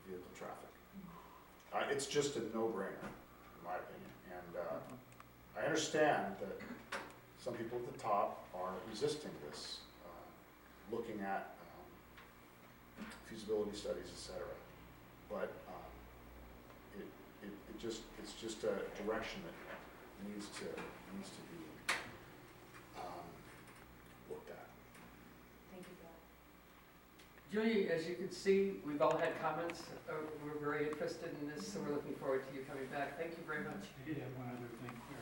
vehicle traffic. It's just a no-brainer, in my opinion. And I understand that some people at the top are resisting this, looking at feasibility studies, etc. But it's just a direction that needs to be looked at. Thank you for that. Julie, as you can see, we've all had comments. We're very interested in this, so we're looking forward to you coming back. Thank you very much. I did have one other thing here.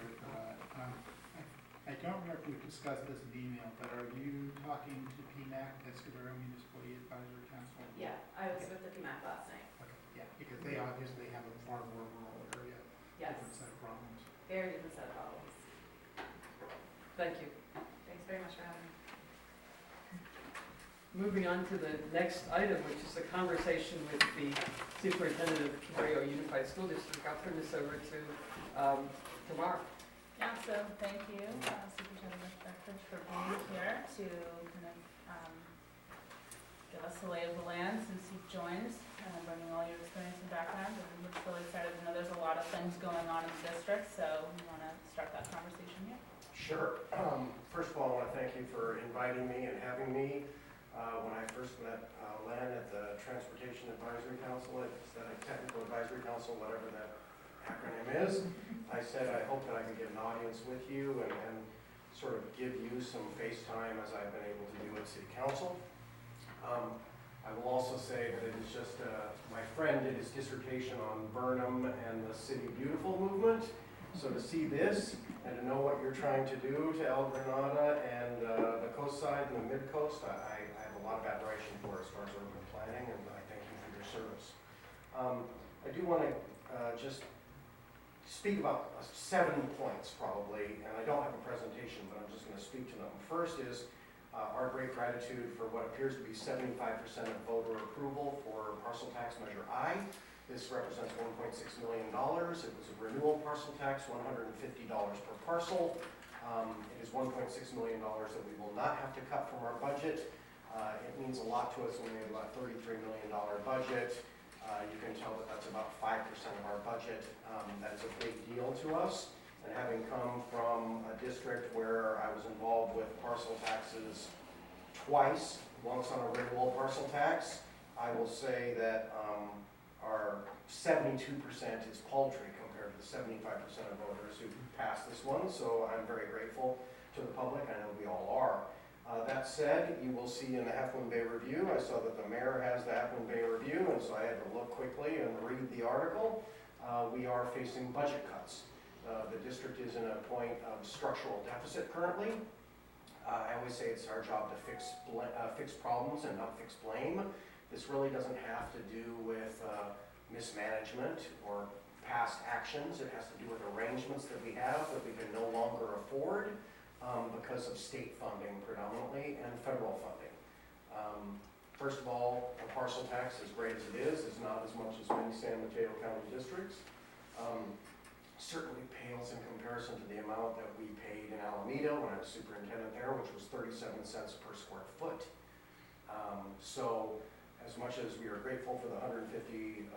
I don't remember if we discussed this in email, but are you talking to PMAC, Escudero Municipal Advisory Council? Yeah, I was with the PMAC last night. Okay, yeah, because they obviously have a far more rural area, Yes, different set of problems. very different set of problems. Thank you. Thanks very much for having me. Moving on to the next item, which is the conversation with the superintendent of Cambrio Unified School District. I'll turn this over to Mark. Yeah, so thank you, Superintendent Beckridge, for being here to kind of give us the lay of the land since you've joined, bringing all your experience and background. And we're really excited to know there's a lot of things going on in the district, so we want to start that conversation here. Sure. First of all, I want to thank you for inviting me and having me. When I first met Len at the Transportation Advisory Council, Aesthetic Technical Advisory Council, whatever that acronym is, I said I hope that I can get an audience with you and sort of give you some face time as I've been able to do at City Council. I will also say that it is just, my friend did his dissertation on Burnham and the City Beautiful movement. So to see this and to know what you're trying to do to El Granada and the coast side and the mid-coast, I have a lot of admiration for as far as urban planning, and I thank you for your service. I do want to just speak about 7 points probably, and I don't have a presentation, but I'm just going to speak to them. First is our great gratitude for what appears to be 75% of voter approval for parcel tax measure I. This represents $1.6 million. It was a renewal parcel tax, $150 per parcel. It is $1.6 million that we will not have to cut from our budget. It means a lot to us when we have about a $33 million budget. You can tell that that's about 5% of our budget. That's a big deal to us. And having come from a district where I was involved with parcel taxes twice, once on a renewal parcel tax, I will say that our 72% is paltry compared to the 75% of voters who passed this one, so I'm very grateful to the public. I know we all are. That said, you will see in the Half Moon Bay Review, I saw that the mayor has the Half Moon Bay Review, and so I had to look quickly and read the article. We are facing budget cuts. The district is in a point of structural deficit currently. I always say it's our job to fix problems and not fix blame. This really doesn't have to do with mismanagement or past actions. It has to do with arrangements that we have that we can no longer afford because of state funding predominantly and federal funding. First of all, a parcel tax, as great as it is not as much as many San Mateo County districts. Certainly pales in comparison to the amount that we paid in Alameda when I was superintendent there, which was 37 cents per square foot. So as much as we are grateful for the 150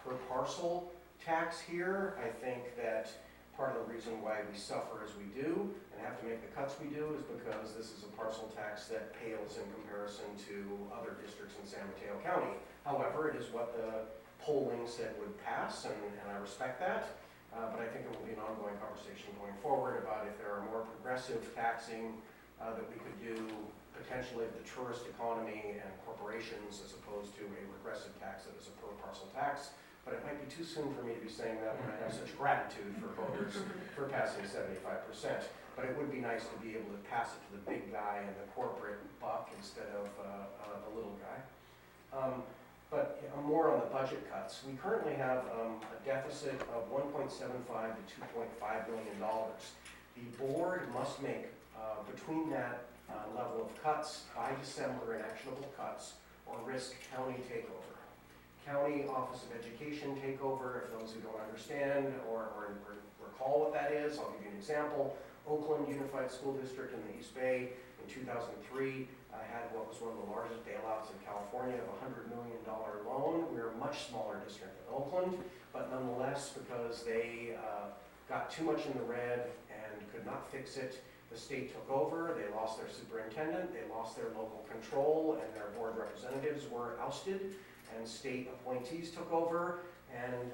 per parcel tax here, I think that part of the reason why we suffer as we do and have to make the cuts we do is because this is a parcel tax that pales in comparison to other districts in San Mateo County. However, it is what the polling said would pass, and I respect that. But I think it will be an ongoing conversation going forward about if there are more progressive taxing that we could do potentially of the tourist economy and corporations as opposed to a regressive tax that is a per parcel tax. But it might be too soon for me to be saying that when I have such gratitude for voters for passing 75%. But it would be nice to be able to pass it to the big guy and the corporate buck instead of the little guy. But more on the budget cuts. We currently have a deficit of $1.75 to $2.5 million. The board must make between that level of cuts by December, inactionable cuts, or risk county takeover. County Office of Education takeover, if those who don't understand or recall what that is, I'll give you an example. Oakland Unified School District in the East Bay in 2003 had what was one of the largest bailouts in California of a $100 million loan. We're a much smaller district than Oakland, but nonetheless, because they got too much in the red and could not fix it, the state took over. They lost their superintendent, they lost their local control, and their board representatives were ousted, and state appointees took over, and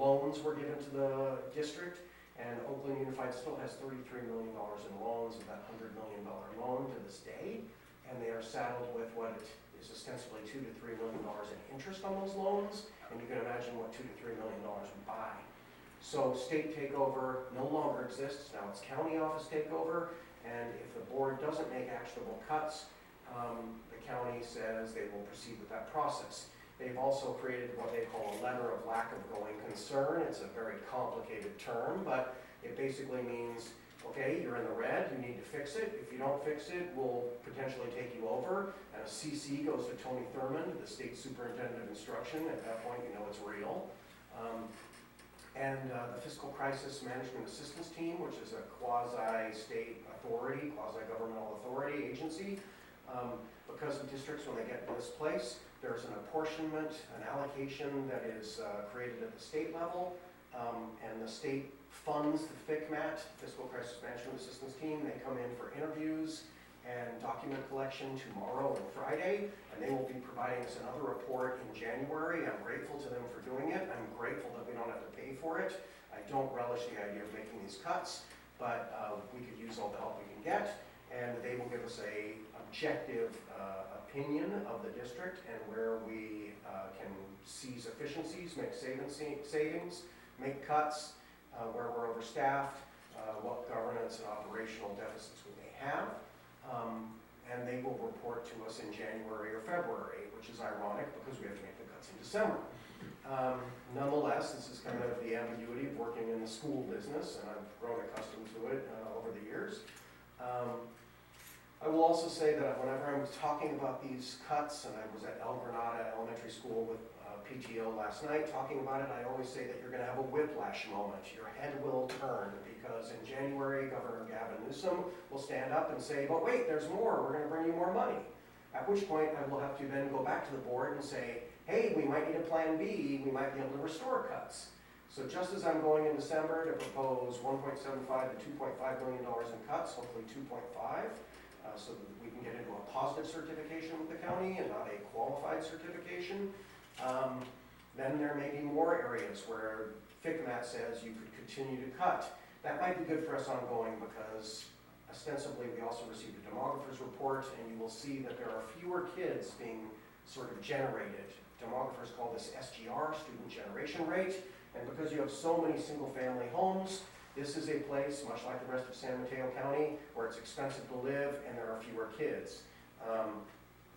loans were given to the district. And Oakland Unified still has $33 million in loans of that $100 million loan to this day. And they are saddled with what is ostensibly $2 to $3 million in interest on those loans. And you can imagine what $2 to $3 million would buy. So state takeover no longer exists. Now it's county office takeover. And if the board doesn't make actionable cuts, the county says they will proceed with that process. They've also created what they call a letter of lack of going concern. It's a very complicated term, but it basically means, okay, you're in the red, you need to fix it. If you don't fix it, we'll potentially take you over. And a CC goes to Tony Thurmond, the state superintendent of instruction. At that point, you know it's real. And the Fiscal Crisis Management Assistance Team, which is a quasi-state authority, quasi-governmental authority agency, because of districts, when they get to this place, there's an apportionment, an allocation that is created at the state level, and the state funds the FCMAT, Fiscal Crisis Management Assistance Team. They come in for interviews and document collection tomorrow and Friday, and they will be providing us another report in January. I'm grateful to them for doing it. I'm grateful that we don't have to pay for it. I don't relish the idea of making these cuts, but we could use all the help we can get, and they will give us a objective opinion of the district and where we can seize efficiencies, make savings, make cuts, where we're overstaffed, what governance and operational deficits we may have. And they will report to us in January or February, which is ironic because we have to make the cuts in December. Nonetheless, this is kind of the ambiguity of working in the school business, and I've grown accustomed to it over the years. I will also say that whenever I'm talking about these cuts, and I was at El Granada Elementary School with PTO last night talking about it, I always say that you're going to have a whiplash moment. Your head will turn because in January, Governor Gavin Newsom will stand up and say, but wait, there's more. We're going to bring you more money. At which point I will have to then go back to the board and say, hey, we might need a plan B. We might be able to restore cuts. So just as I'm going in December to propose 1.75 to 2.5 million dollars in cuts, hopefully 2.5, so that we can get into a positive certification with the county and not a qualified certification. Then there may be more areas where FCMAT says you could continue to cut. That might be good for us ongoing because ostensibly we also received a demographer's report, and you will see that there are fewer kids being sort of generated. Demographers call this SGR, student generation rate, and because you have so many single-family homes, this is a place, much like the rest of San Mateo County, where it's expensive to live and there are fewer kids.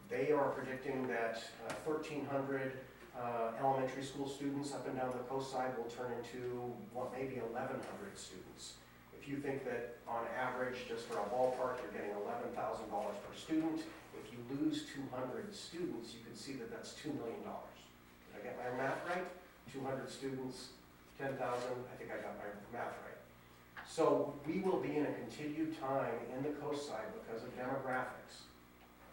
They are predicting that 1,300 elementary school students up and down the coast side will turn into maybe 1,100 students. If you think that on average, just for a ballpark, you're getting $11,000 per student, if you lose 200 students, you can see that that's $2 million. Did I get my math right? 200 students, 10,000, I think I got my math right. So we will be in a continued time in the coast side because of demographics,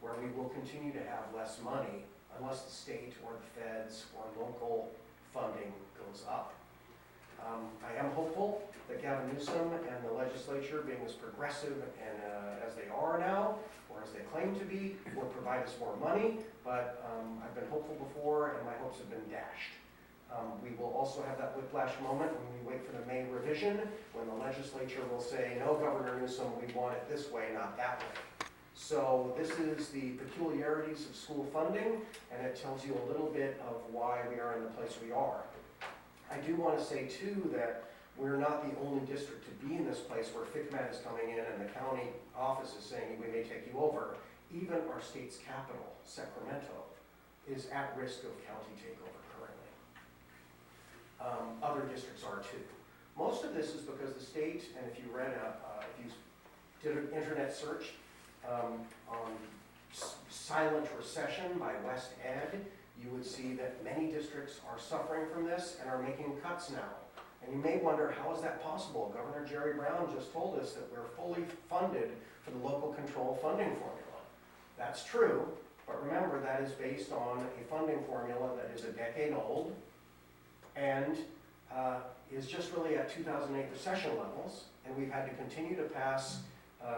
where we will continue to have less money unless the state or the feds or local funding goes up. I am hopeful that Gavin Newsom and the legislature, being as progressive and as they are now, or as they claim to be, will provide us more money, but I've been hopeful before and my hopes have been dashed. We will also have that whiplash moment when we wait for the May revision, when the legislature will say, no, Governor Newsom, we want it this way, not that way. So this is the peculiarities of school funding, and it tells you a little bit of why we are in the place we are. I do want to say too that we're not the only district to be in this place where FCMAT is coming in and the county office is saying we may take you over. Even our state's capital, Sacramento, is at risk of county takeover currently. Other districts are too. Most of this is because the state, and if you did an internet search on silent recession by West Ed, you would see that many districts are suffering from this and are making cuts now. And you may wonder, how is that possible? Governor Jerry Brown just told us that we're fully funded for the local control funding formula. That's true, but remember that is based on a funding formula that is a decade old and is just really at 2008 recession levels, and we've had to continue to pass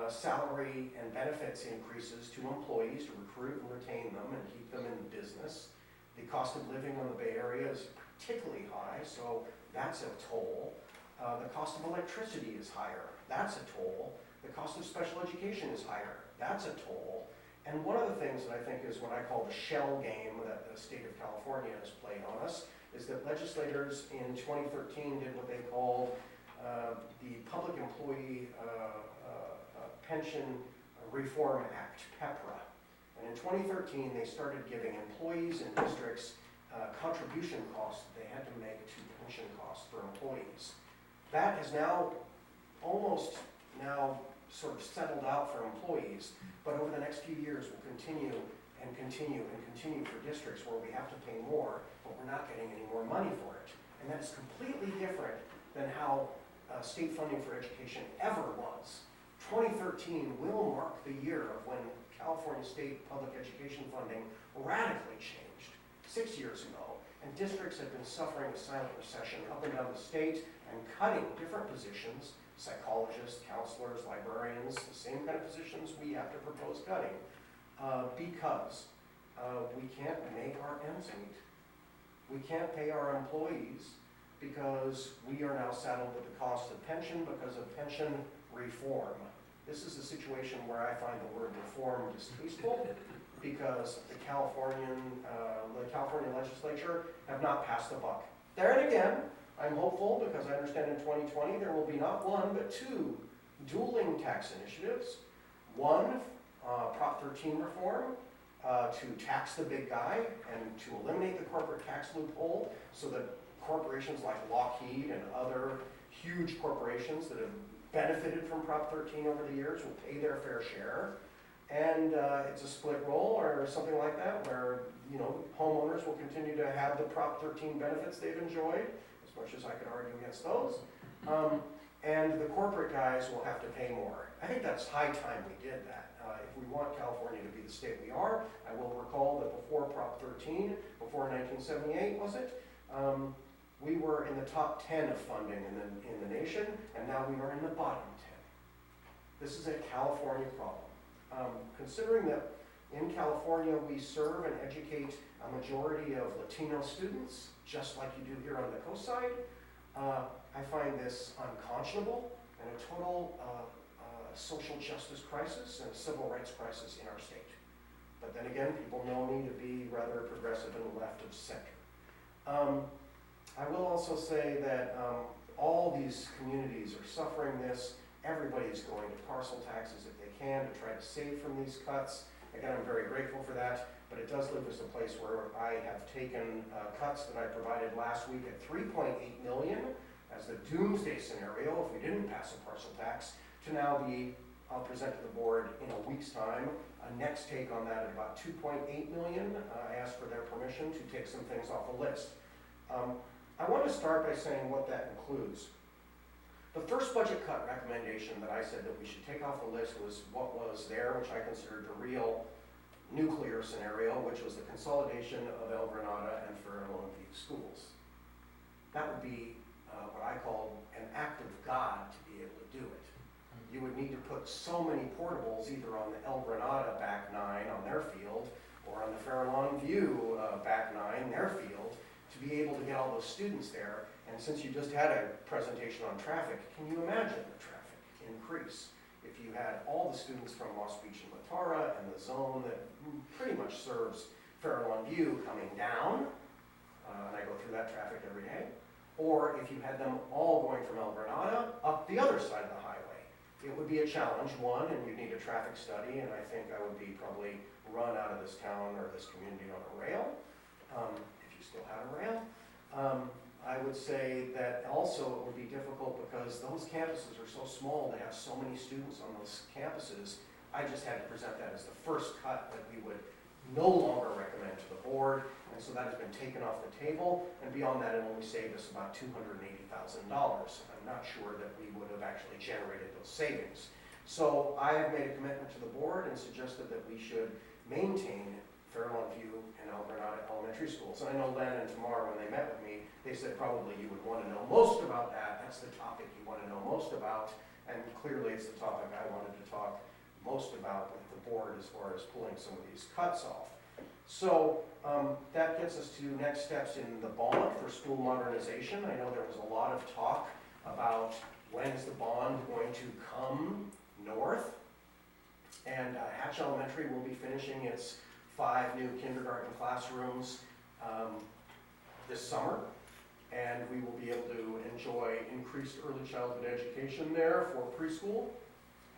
salary and benefits increases to employees to recruit and retain them and keep them in business. The cost of living on the Bay Area is particularly high, so that's a toll. The cost of electricity is higher, that's a toll. The cost of special education is higher, that's a toll. And one of the things that I think is what I call the shell game that the state of California has played on us is that legislators in 2013 did what they called the Public Employee Pension Reform Act, PEPRA. And in 2013, they started giving employees in districts contribution costs that they had to make to pension costs for employees. That is now almost sort of settled out for employees, but over the next few years will continue and continue and continue for districts where we have to pay more, but we're not getting any more money for it. And that is completely different than how state funding for education ever was. 2013 will mark the year of when California state public education funding radically changed 6 years ago, and districts have been suffering a silent recession up and down the state and cutting different positions, psychologists, counselors, librarians, the same kind of positions we have to propose cutting, because we can't make our ends meet. We can't pay our employees because we are now saddled with the cost of pension because of pension reform. This is a situation where I find the word reform distasteful because the California legislature have not passed the buck. There and again, I'm hopeful because I understand in 2020 there will be not one but two dueling tax initiatives. One, Prop 13 reform, to tax the big guy and to eliminate the corporate tax loophole so that corporations like Lockheed and other huge corporations that have benefited from Prop 13 over the years will pay their fair share. And it's a split roll or something like that where, homeowners will continue to have the Prop 13 benefits they've enjoyed, as much as I could argue against those. And the corporate guys will have to pay more. I think that's high time we did that. If we want California to be the state we are, I will recall that before Prop 13, before 1978 was it, we were in the top 10 of funding in the nation, and now we are in the bottom 10. This is a California problem. Considering that in California we serve and educate a majority of Latino students, just like you do here on the coast side, I find this unconscionable and a total social justice crisis and a civil rights crisis in our state. But then again, people know me to be rather progressive and left of center. I will also say that all these communities are suffering this. Everybody's going to parcel taxes if they can to try to save from these cuts. Again, I'm very grateful for that, but it does leave us a place where I have taken cuts that I provided last week at $3.8 million as the doomsday scenario if we didn't pass a parcel tax, to now be, I'll present to the board in a week's time, a next take on that at about $2.8 million. I asked for their permission to take some things off the list. I want to start by saying what that includes. The first budget cut recommendation that I said that we should take off the list was what was there, which I considered the real nuclear scenario, which was the consolidation of El Granada and Fairlawn View schools. That would be what I call an act of God to be able to do it. You would need to put so many portables either on the El Granada back nine on their field or on the Fairlawn View back nine, their field, to be able to get all those students there. And since you just had a presentation on traffic, can you imagine the traffic increase if you had all the students from Moss Beach and Latara and the zone that pretty much serves Fairlawn View coming down, and I go through that traffic every day, or if you had them all going from El Granada up the other side of the highway. It would be a challenge, one, and you'd need a traffic study, and I think I would be probably run out of this town or this community on a rail, if you still had a rail. I would say that also it would be difficult because those campuses are so small, they have so many students on those campuses. I just had to present that as the first cut that we would no longer recommend to the board, and so that has been taken off the table, and beyond that it only saved us about $280,000. I'm not sure that we would have actually generated those savings. So I have made a commitment to the board and suggested that we should maintain Fairlawn View and El Granada elementary schools. And I know Len and Tamar, when they met with me, they said probably you would want to know most about that. That's the topic you want to know most about, and clearly it's the topic I wanted to talk most about with the board as far as pulling some of these cuts off. So that gets us to next steps in the bond for school modernization. I know there was a lot of talk about when is the bond going to come north, and Hatch Elementary will be finishing its 5 new kindergarten classrooms this summer, and we will be able to enjoy increased early childhood education there for preschool,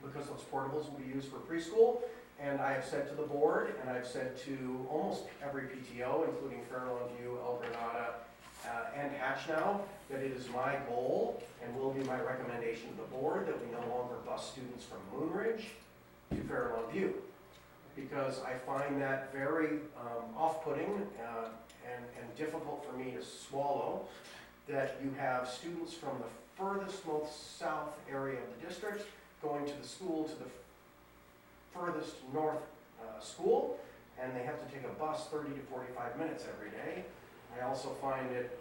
because those portables will be used for preschool. And I have said to the board, and I've said to almost every PTO, including Fairlawn View, El Granada, and Hatch now, that it is my goal and will be my recommendation to the board that we no longer bus students from Moonridge to Fairlawn View, because I find that very off-putting and difficult for me to swallow, that you have students from the furthest most south area of the district going to the school to the furthest north school, and they have to take a bus 30 to 45 minutes every day. I also find it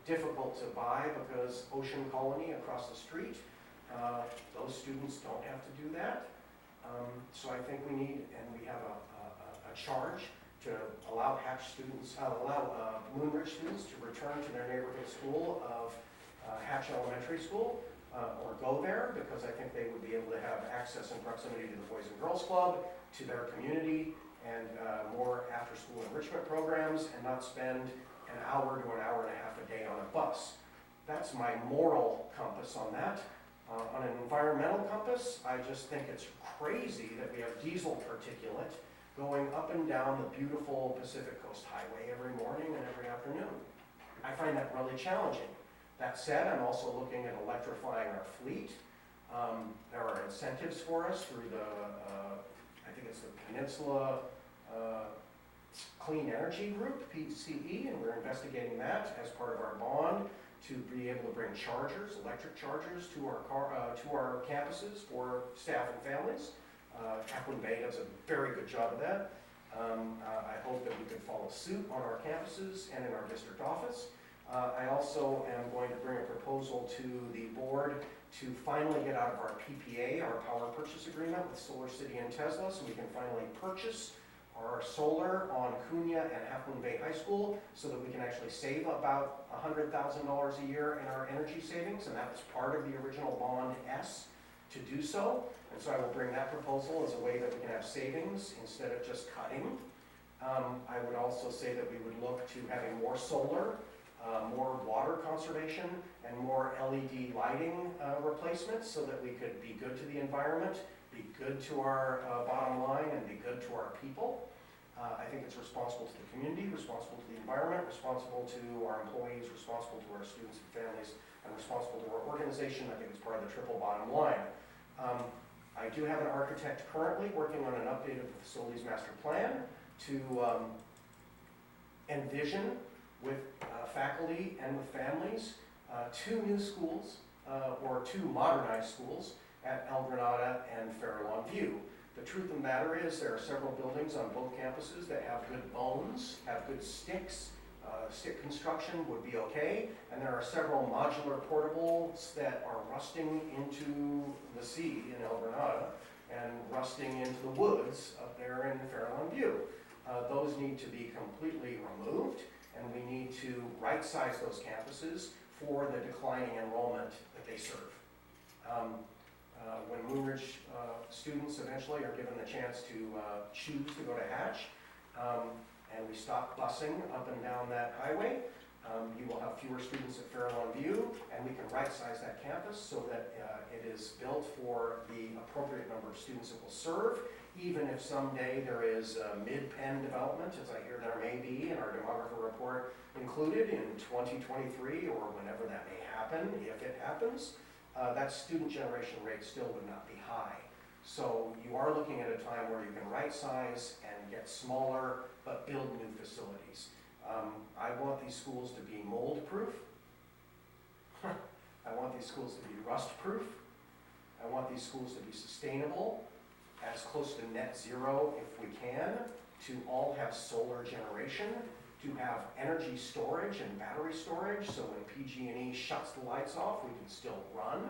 difficult to buy because Ocean Colony across the street, those students don't have to do that. So I think we need, and we have a charge to allow Hatch students, allow Moonridge students to return to their neighborhood school of Hatch Elementary School, or go there, because I think they would be able to have access and proximity to the Boys and Girls Club, to their community, and more after-school enrichment programs, and not spend an hour to an hour and a half a day on a bus. That's my moral compass on that. On an environmental compass, I just think it's crazy that we have diesel particulate going up and down the beautiful Pacific Coast Highway every morning and every afternoon. I find that really challenging. That said, I'm also looking at electrifying our fleet. There are incentives for us through the, I think it's the Peninsula Clean Energy Group, PCE, and we're investigating that as part of our bond to be able to bring chargers, electric chargers, to our campuses for staff and families. Kaplan Bay does a very good job of that. I hope that we can follow suit on our campuses and in our district office. I also am going to bring a proposal to the board to finally get out of our PPA, our power purchase agreement with Solar City and Tesla, so we can finally purchase our solar on Cunha and Half Moon Bay High School so that we can actually save about $100,000 a year in our energy savings, and that was part of the original bond S to do so. And so I will bring that proposal as a way that we can have savings instead of just cutting. I would also say that we would look to having more solar, more water conservation, and more LED lighting replacements so that we could be good to the environment, be good to our bottom line, and be good to our people. I think it's responsible to the community, responsible to the environment, responsible to our employees, responsible to our students and families, and responsible to our organization. I think it's part of the triple bottom line. I do have an architect currently working on an update of the facilities master plan to envision with faculty and with families 2 new schools or 2 modernized schools at El Granada and Farallon View. The truth of the matter is there are several buildings on both campuses that have good bones, have good sticks. Stick construction would be okay, and there are several modular portables that are rusting into the sea in El Granada and rusting into the woods up there in Farallon View. Those need to be completely removed, and we need to right-size those campuses for the declining enrollment that they serve. When Moonridge students eventually are given the chance to choose to go to Hatch, and we stop busing up and down that highway, you will have fewer students at Farallon View, and we can right-size that campus so that it is built for the appropriate number of students it will serve, even if someday there is mid-pen development, as I hear there may be in our demographer report included in 2023 or whenever that may happen, if it happens, that student generation rate still would not be high. So you are looking at a time where you can right-size and get smaller, but build new facilities. I want these schools to be mold-proof. I want these schools to be rust-proof. I want these schools to be sustainable, as close to net zero if we can, to all have solar generation, to have energy storage and battery storage, so when PG&E shuts the lights off, we can still run.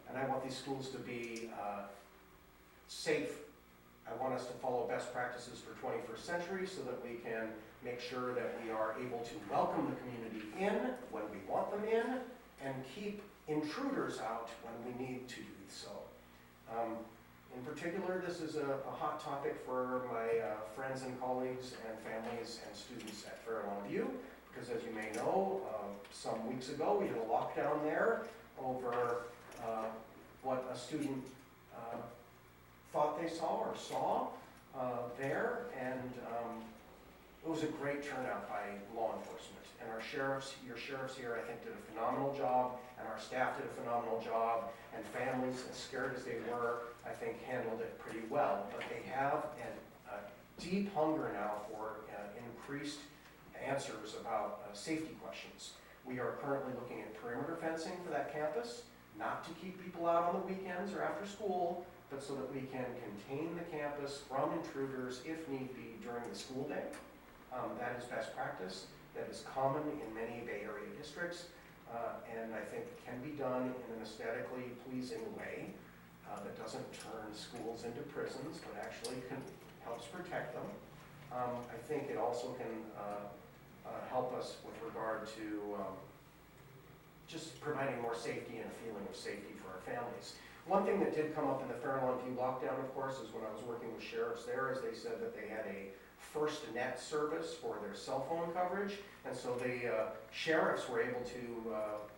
And I want these schools to be safe. I want us to follow best practices for 21st century so that we can make sure that we are able to welcome the community in when we want them in and keep intruders out when we need to do so. In particular, this is a hot topic for my friends and colleagues and families and students at Farallon View, because as you may know, some weeks ago we had a lockdown there over what a student thought they saw or saw there, and it was a great turnout by law enforcement. And our sheriffs, your sheriffs here, I think did a phenomenal job, and our staff did a phenomenal job, and families, as scared as they were, I think handled it pretty well. But they have a deep hunger now for increased answers about safety questions. We are currently looking at perimeter fencing for that campus, not to keep people out on the weekends or after school, but so that we can contain the campus from intruders if need be during the school day. That is best practice. That is common in many Bay Area districts, and I think can be done in an aesthetically pleasing way that doesn't turn schools into prisons, but actually helps protect them. I think it also can help us with regard to just providing more safety and a feeling of safety for our families. One thing that did come up in the Farallon View lockdown, of course, is when I was working with sheriffs there, is they said that they had a first net service for their cell phone coverage, and so the sheriffs were able to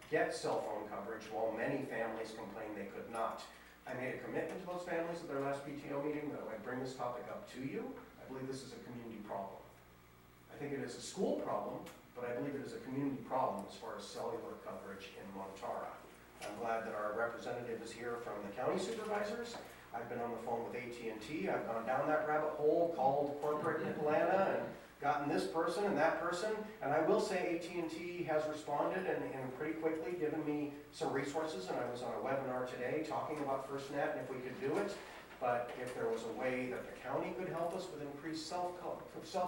get cell phone coverage while many families complained they could not. I made a commitment to those families at their last PTO meeting that I'd bring this topic up to you. I believe this is a community problem. I think it is a school problem, but I believe it is a community problem as far as cellular coverage in Montara. I'm glad that our representative is here from the county supervisors. I've been on the phone with AT&T. I've gone down that rabbit hole, called corporate Atlanta, and gotten this person and that person. And I will say AT&T has responded and pretty quickly given me some resources. And I was on a webinar today talking about FirstNet and if we could do it. But if there was a way that the county could help us with increased cell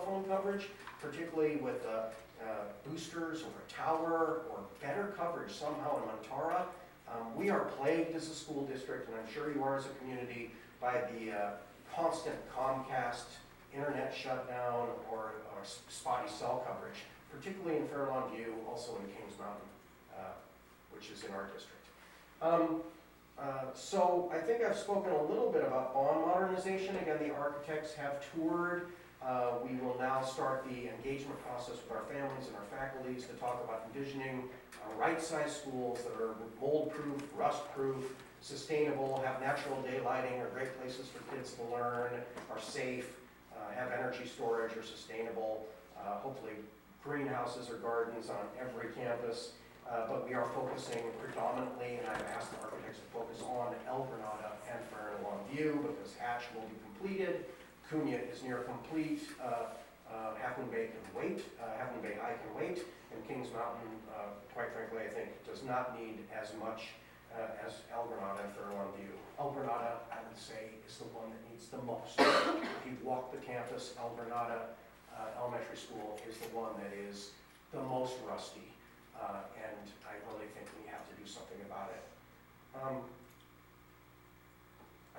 phone coverage, particularly with boosters or a tower or better coverage somehow in Montara. We are plagued as a school district, and I'm sure you are as a community, by the constant Comcast internet shutdown or spotty cell coverage, particularly in Fair Lawn View, also in Kings Mountain, which is in our district. So I think I've spoken a little bit about bond modernization. Again, the architects have toured. We will now start the engagement process with our families and our faculties to talk about envisioning right-sized schools that are mold-proof, rust-proof, sustainable, have natural daylighting, are great places for kids to learn, are safe, have energy storage, are sustainable, hopefully greenhouses or gardens on every campus. But we are focusing predominantly, and I've asked the architects to focus on El Granada and Fair Lawn View because Hatch will be completed. Commute is near complete. Half Moon Bay can wait. Half Moon Bay High can wait. And Kings Mountain, quite frankly, I think does not need as much as El Granada and Fair Lawn View. El Granada, I would say, is the one that needs the most. If you walk the campus, El Granada Elementary School is the one that is the most rusty. And I really think we have to do something about it.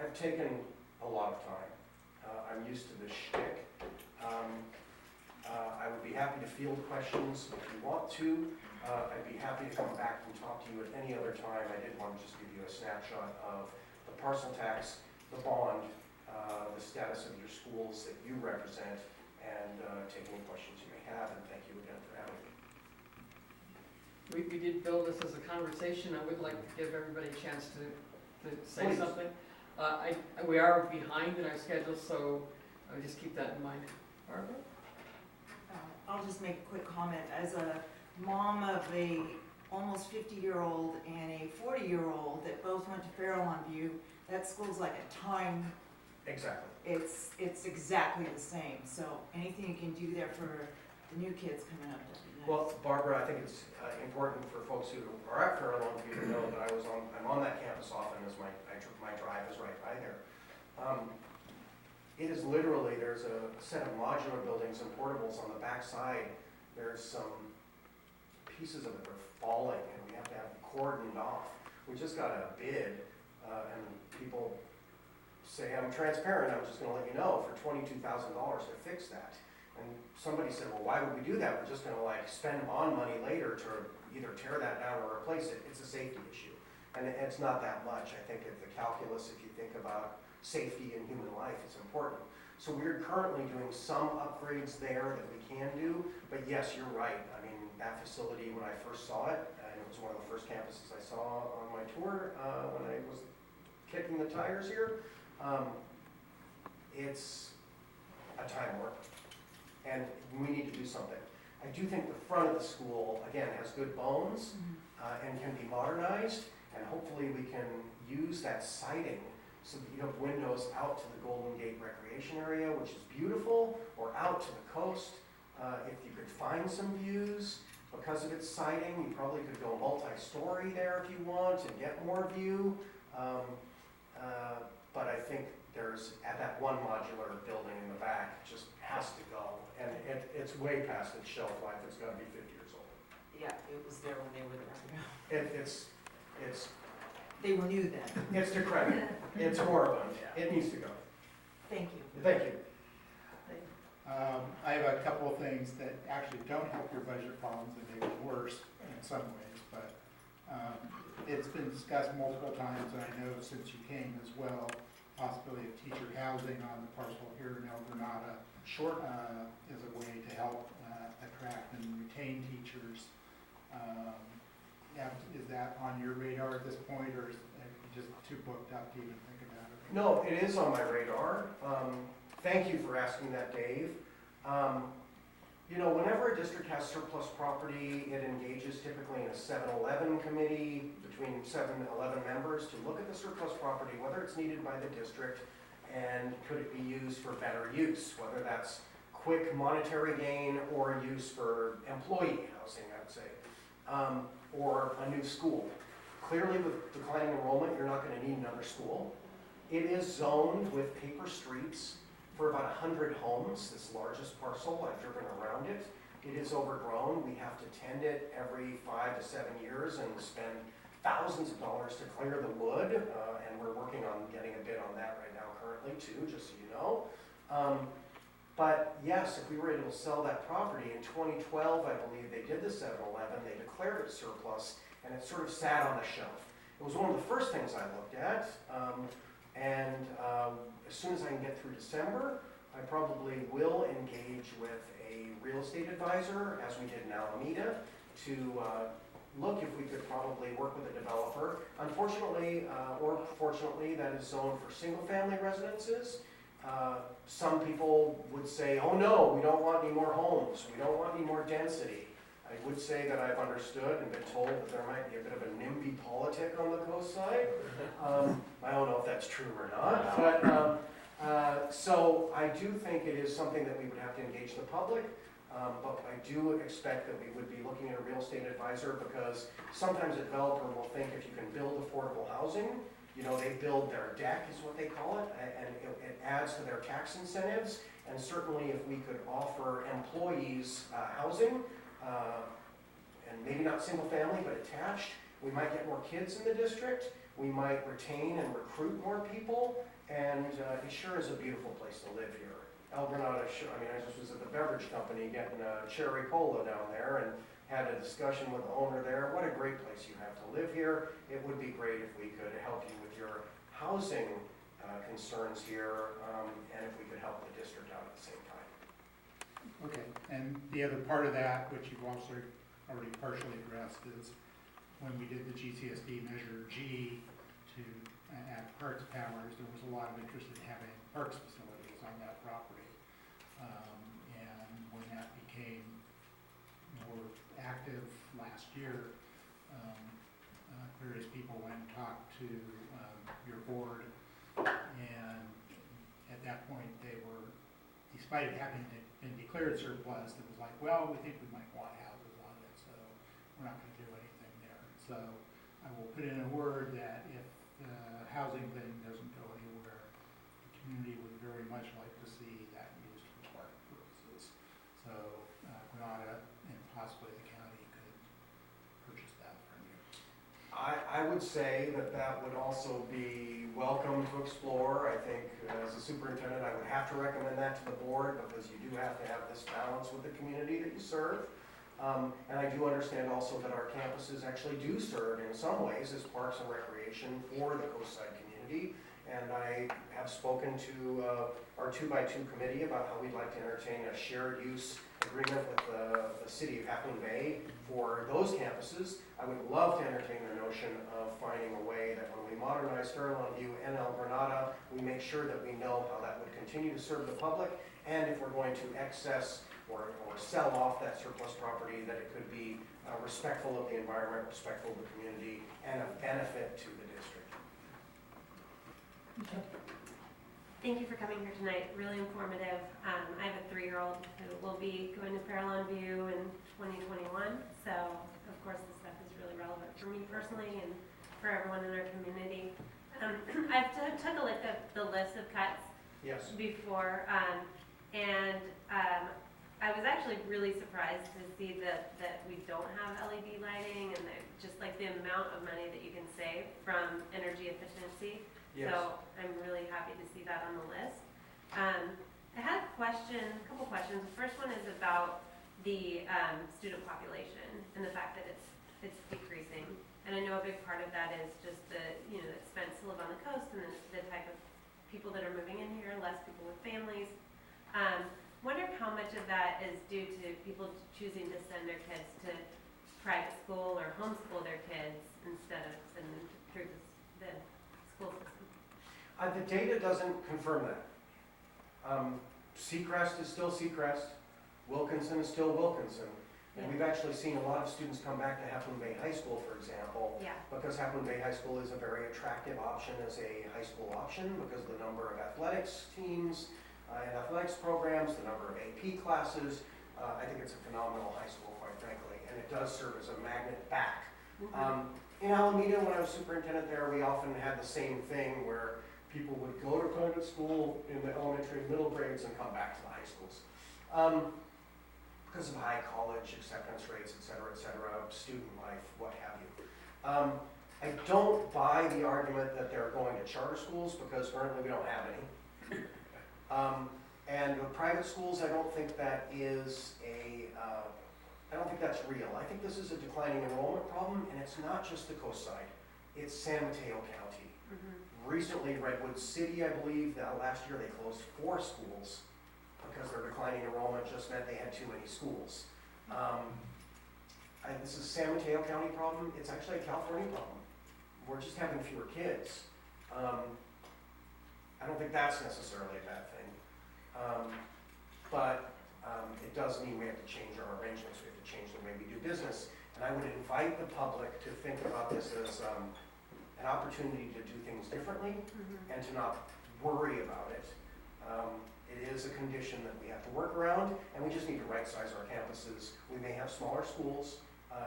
I've taken a lot of time. I'm used to this shtick. I would be happy to field questions if you want to. I'd be happy to come back and talk to you at any other time. I did want to just give you a snapshot of the parcel tax, the bond, the status of your schools that you represent, and take any questions you may have. And thank you again for having me. We did build this as a conversation. I would like to give everybody a chance to say Please. something. We are behind in our schedule, so just keep that in mind. Barbara? I'll just make a quick comment. As a mom of a almost 50-year-old and a 40-year-old that both went to Fair Lawn View, that school's like a time. Exactly. It's exactly the same. So anything you can do there for the new kids coming up would be nice. Well, Barbara, I think it's important for folks who are at Fair Lawn View to know that I'm on that campus often as my drive is right by there. It is literally, there's a set of modular buildings and portables on the back side. There's some pieces of it that are falling and we have to have them cordoned off. We just got a bid and people say, I'm transparent, I'm just gonna let you know, for $22,000 to fix that. And somebody said, well, why would we do that? We're just gonna like spend bond money later to either tear that down or replace it. It's a safety issue. And it's not that much. I think that the calculus, if you think about safety in human life, is important. So we're currently doing some upgrades there that we can do, but yes, you're right. I mean, that facility, when I first saw it, and it was one of the first campuses I saw on my tour when I was kicking the tires here, it's a time warp, and we need to do something. I do think the front of the school, again, has good bones and can be modernized, and hopefully we can use that siding so that you have windows out to the Golden Gate Recreation Area, which is beautiful, or out to the coast. If you could find some views, because of its siding, you probably could go multi-story there if you want and get more view. But I think there's, at that one modular building in the back, just has to go. And it's way past its shelf life. It's got to be 50 years old. Yeah, it was there when they were there. They were new then. It's decrepit. It's moribund. It needs to go. Thank you. Thank you. I have a couple of things that actually don't help your budget problems and make it worse in some ways, but it's been discussed multiple times, and I know since you came as well, possibility of teacher housing on the parcel here in El Granada. Sure. Is a way to help attract and retain teachers. Is that on your radar at this point, or is it just too booked up to even think about it? No, it is on my radar. Thank you for asking that, Dave. You know, whenever a district has surplus property, it engages typically in a 7-Eleven committee between 7-Eleven members to look at the surplus property, whether it's needed by the district, and could it be used for better use, whether that's quick monetary gain or use for employee housing, I would say, or a new school. Clearly, with declining enrollment, you're not going to need another school. It is zoned with paper streets for about 100 homes, this largest parcel. I've driven around it. It is overgrown. We have to tend it every 5 to 7 years and spend thousands of dollars to clear the wood, and we're working on getting a bid on that right now currently too, just so you know. But yes, if we were able to sell that property in 2012, I believe they did the 7-Eleven, they declared it surplus, and it sort of sat on the shelf. It was one of the first things I looked at, and as soon as I can get through December, I probably will engage with a real estate advisor, as we did in Alameda, to look if we could probably work with a developer. Unfortunately, or fortunately, that is zoned for single-family residences. Some people would say, oh no, we don't want any more homes, we don't want any more density. I would say that I've understood and been told that there might be a bit of a NIMBY politic on the coast side. I don't know if that's true or not, but so I do think it is something that we would have to engage the public. But I do expect that we would be looking at a real estate advisor, because sometimes a developer will think if you can build affordable housing, you know, they build their deck is what they call it, and it adds to their tax incentives. And certainly if we could offer employees housing, and maybe not single family, but attached, we might get more kids in the district, we might retain and recruit more people, and it sure is a beautiful place to live here. El Granada, I mean, I just was at the beverage company getting a cherry cola down there and had a discussion with the owner there. What a great place you have to live here. It would be great if we could help you with your housing concerns here, and if we could help the district out at the same time. Okay, and the other part of that, which you've also already partially addressed, is when we did the GCSD Measure G to add parks powers, there was a lot of interest in having parks facilities on that property. And when that became more active last year, various people went and talked to your board, and at that point they were, despite it having been declared surplus, it was like, well, we think we might want houses on it, so we're not going to do anything there. So I will put in a word that if the housing thing doesn't go anywhere, the community would very much like to see that used for park purposes. So Granada and possibly the county could purchase that from you. I would say that that would also be welcome to explore. I think as a superintendent, I would have to recommend that to the board, because you do have to have this balance with the community that you serve. And I do understand also that our campuses actually do serve in some ways as parks and recreation for the coastside community. And I have spoken to our 2x2 committee about how we'd like to entertain a shared use agreement with the city of Half Moon Bay for those campuses. I would love to entertain the notion of finding a way that when we modernize Fairlawn View and El Granada, we make sure that we know how that would continue to serve the public, and if we're going to excess or sell off that surplus property, that it could be respectful of the environment, respectful of the community, and a benefit to the district. Thank you for coming here tonight, really informative. I have a 3-year-old who will be going to Fairlawn View in 2021, so of course this stuff is really relevant for me personally and for everyone in our community. I've took a look at the list of cuts Yes. before, and I was actually really surprised to see that we don't have LED lighting, and just like the amount of money that you can save from energy efficiency. Yes. So I'm really happy to see that on the list. I had a couple questions. The first one is about the student population and the fact that it's decreasing. And I know a big part of that is just the expense to live on the coast and the type of people that are moving in here, less people with families. Wonder how much of that is due to people choosing to send their kids to private school or homeschool their kids instead of sending them through the school system. The data doesn't confirm that. Seacrest is still Seacrest. Wilkinson is still Wilkinson. And we've actually seen a lot of students come back to Half Moon Bay High School, for example, because Half Moon Bay High School is a very attractive option as a high school option because of the number of athletics teams and athletics programs, the number of AP classes. I think it's a phenomenal high school, quite frankly, and it does serve as a magnet back. In Alameda, when I was superintendent there, we often had the same thing where people would go to private school in the elementary and middle grades and come back to the high schools. because of high college acceptance rates, et cetera, student life, what have you. I don't buy the argument that they're going to charter schools because currently we don't have any. And with private schools, I don't think that is I don't think that's real. I think this is a declining enrollment problem, and it's not just the coast side. It's San Mateo County. Recently, Redwood City, I believe, last year they closed 4 schools because their declining enrollment just meant they had too many schools. This is a San Mateo County problem. It's actually a California problem. We're just having fewer kids. I don't think that's necessarily a bad thing. But it does mean we have to change our arrangements. We have to change the way we do business. And I would invite the public to think about this as an opportunity to do things differently and to not worry about it. It is a condition that we have to work around, and we just need to right-size our campuses. We may have smaller schools.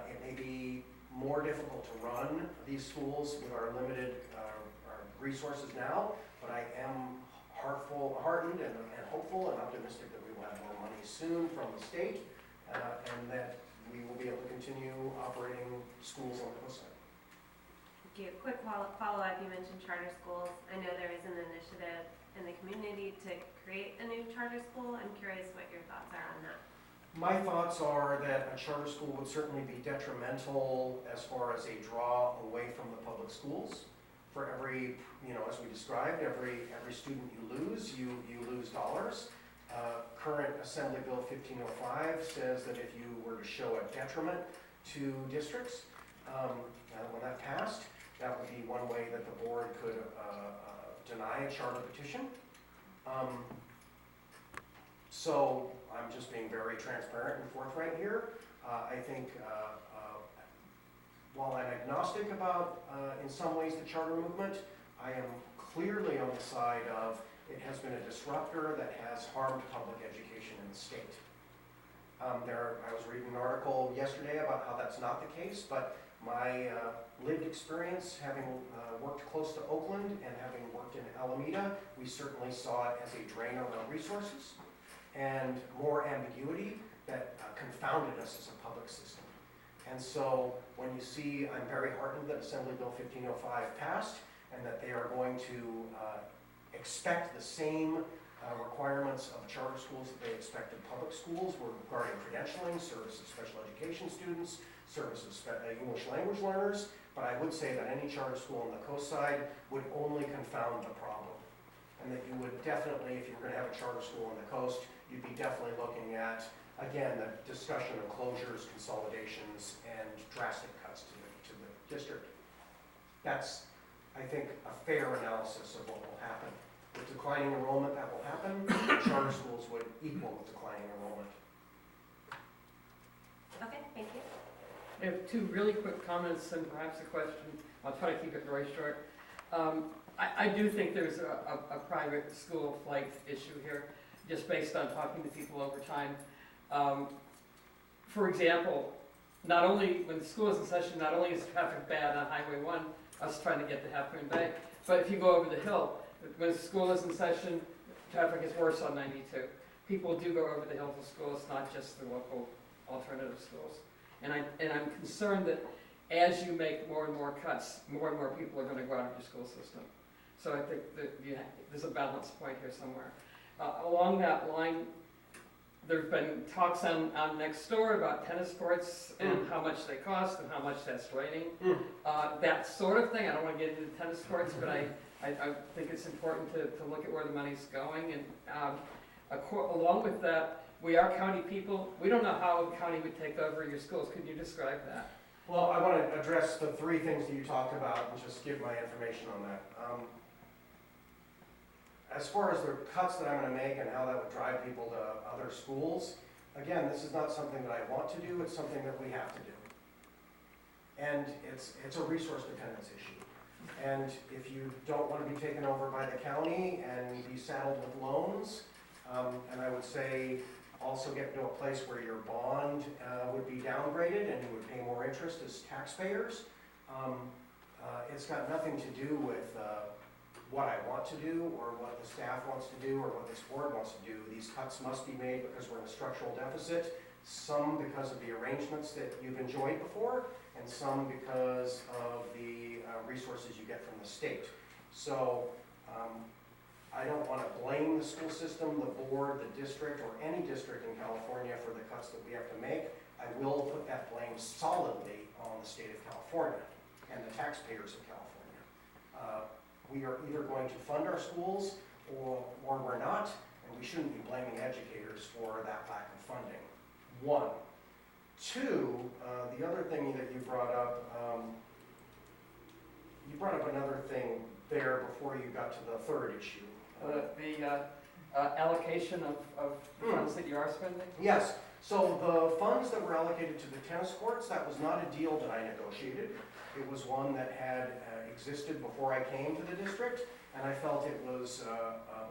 It may be more difficult to run these schools with our limited our resources now, but I am heartened and hopeful and optimistic that we will have more money soon from the state, and that we will be able to continue operating schools on the coast side. Okay, a quick follow-up, you mentioned charter schools. I know there is an initiative in the community to create a new charter school. I'm curious what your thoughts are on that. My thoughts are that a charter school would certainly be detrimental as far as a draw away from the public schools. For every, as we described, every student you lose dollars. Current Assembly Bill 1505 says that if you were to show a detriment to districts, when that passed, that would be one way that the board could deny a charter petition. So I'm just being very transparent and forthright here. I think while I'm agnostic about, in some ways, the charter movement, I am clearly on the side of it has been a disruptor that has harmed public education in the state. I was reading an article yesterday about how that's not the case, but my lived experience, having worked close to Oakland and having worked in Alameda, we certainly saw it as a drain on our resources and more ambiguity that confounded us as a public system. And so when you see, I'm very heartened that Assembly Bill 1505 passed and that they are going to expect the same requirements of charter schools that they expect in public schools regarding credentialing, service of special education students, service of English language learners. But I would say that any charter school on the coast side would only confound the problem. And that you would definitely, if you were going to have a charter school on the coast, you'd be definitely looking at, again, the discussion of closures, consolidations, and drastic cuts to the district. That's, I think, a fair analysis of what will happen. With declining enrollment, that will happen. Charter schools would equal with declining enrollment. Okay, thank you. I have 2 really quick comments and perhaps a question. I'll try to keep it very short. I do think there's a private school flight issue here, just based on talking to people over time. For example, not only when the school is in session, not only is traffic bad on Highway 1, us trying to get to Half Moon Bay, but if you go over the hill, when school is in session, traffic is worse on 92. People do go over the hill to school. It's not just the local alternative schools. And I'm concerned that as you make more and more cuts, more and more people are going to go out of your school system. So I think that there's a balance point here somewhere. Along that line, there have been talks on next door about tennis courts and how much they cost and how much that's draining. That sort of thing. I don't want to get into tennis courts, but I think it's important to look at where the money's going. And along with that, we are county people. We don't know how a county would take over your schools. Could you describe that? Well, I want to address the 3 things that you talked about and just give my information on that. As far as the cuts that I'm going to make and how that would drive people to other schools, again, this is not something that I want to do. It's something that we have to do. And it's a resource dependence issue. And if you don't want to be taken over by the county and be saddled with loans, and I would say also get to a place where your bond would be downgraded and you would pay more interest as taxpayers, it's got nothing to do with what I want to do or what the staff wants to do or what this board wants to do. These cuts must be made because we're in a structural deficit. some because of the arrangements that you've enjoyed before, and some because of the resources you get from the state. So I don't want to blame the school system, the board, the district, or any district in California for the cuts that we have to make. I will put that blame solidly on the state of California and the taxpayers of California. We are either going to fund our schools or we're not, and we shouldn't be blaming educators for that lack of funding. One. Two, the other thing that you brought up another thing there before you got to the third issue. The allocation of the funds that you are spending? Yes, so the funds that were allocated to the tennis courts, that was not a deal that I negotiated. It was one that had existed before I came to the district, and I felt it was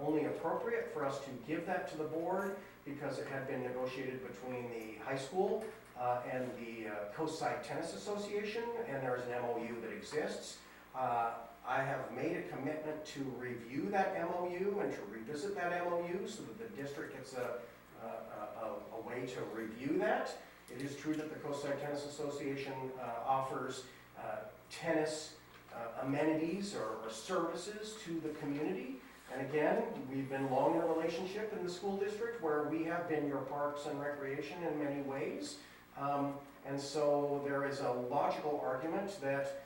only appropriate for us to give that to the board because it had been negotiated between the high school and the Coastside Tennis Association, and there's an MOU that exists. I have made a commitment to review that MOU and to revisit that MOU so that the district gets a way to review that. It is true that the Coastside Tennis Association offers tennis amenities or services to the community. And again, we've been long in a relationship in the school district where we have been your parks and recreation in many ways. And so there is a logical argument that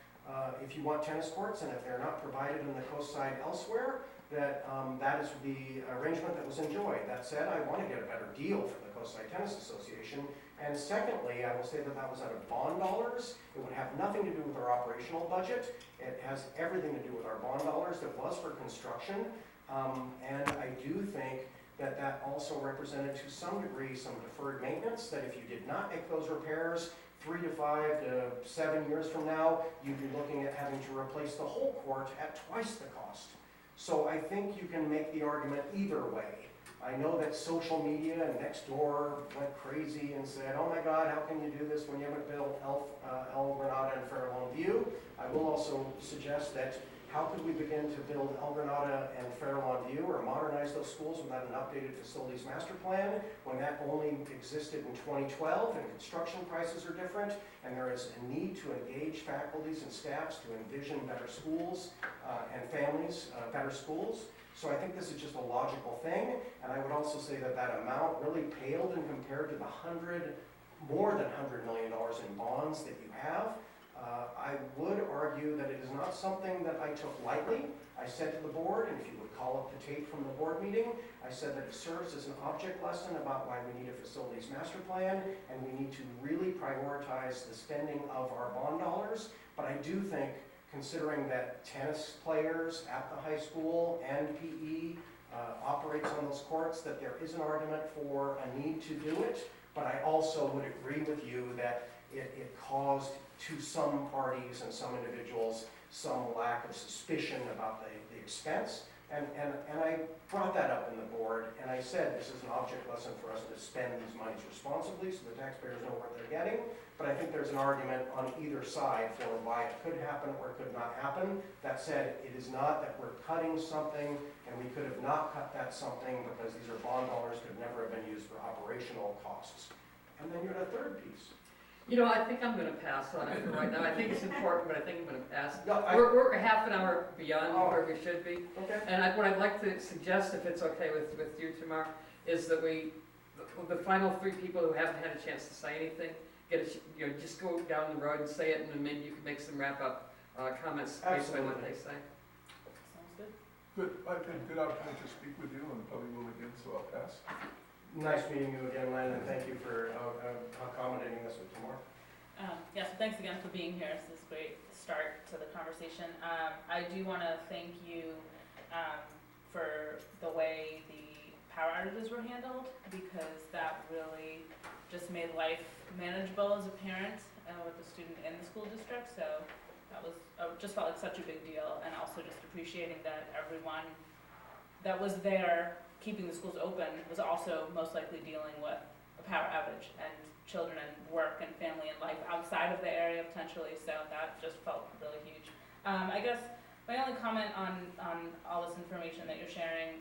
if you want tennis courts and if they're not provided in the coast side elsewhere, that that is the arrangement that was enjoyed. That said, I want to get a better deal from the Coastside Tennis Association. And secondly, I will say that that was out of bond dollars. It would have nothing to do with our operational budget. It has everything to do with our bond dollars that was for construction. And I do think that that also represented to some degree some deferred maintenance, that if you did not make those repairs, 3 to 5 to 7 years from now, you'd be looking at having to replace the whole court at twice the cost. So I think you can make the argument either way. I know that social media and Nextdoor went crazy and said, oh my God, how can you do this when you haven't built El Granada and Fair Lawn View? I will also suggest that how could we begin to build El Granada and Fair Lawn View or modernize those schools without an updated facilities master plan when that only existed in 2012 and construction prices are different and there is a need to engage faculties and staffs to envision better schools and families better schools. So I think this is just a logical thing, and I would also say that that amount really paled in compared to the more than $100 million in bonds that you have. I would argue that it is not something that I took lightly. I said to the board, and if you would call up the tape from the board meeting, I said that it serves as an object lesson about why we need a facilities master plan, and we need to really prioritize the spending of our bond dollars. But I do think, considering that tennis players at the high school and PE operates on those courts, that there is an argument for a need to do it. But I also would agree with you that it caused to some parties and some individuals some lack of suspicion about the expense. And I brought that up in the board, and I said this is an object lesson for us to spend these monies responsibly so the taxpayers know what they're getting. But I think there's an argument on either side for why it could happen or could not happen. That said, it is not that we're cutting something and we could have not cut that something because these are bond dollars could never have been used for operational costs. And then you had a third piece. You know, I think I'm going to pass on it for right now. I think it's important, but I think I'm going to pass. No, We're a half an hour beyond where we should be. Okay. And what I'd like to suggest, if it's okay with you, Tamar, is that the final 3 people who haven't had a chance to say anything, just go down the road and say it, and then maybe you can make some wrap-up comments based on what they say. Sounds good. Good, I've had a good opportunity to speak with you and probably will again, so I'll pass. Nice meeting you again, Len, and thank you for accommodating us with tomorrow. Yes, thanks again for being here. This is a great start to the conversation. I do want to thank you for the way the power outages were handled, because that really just made life manageable as a parent with a student in the school district. So that was just felt like such a big deal, and also just appreciating that everyone that was there keeping the schools open was also most likely dealing with a power outage and children and work and family and life outside of the area potentially, so that just felt really huge. I guess my only comment on all this information that you're sharing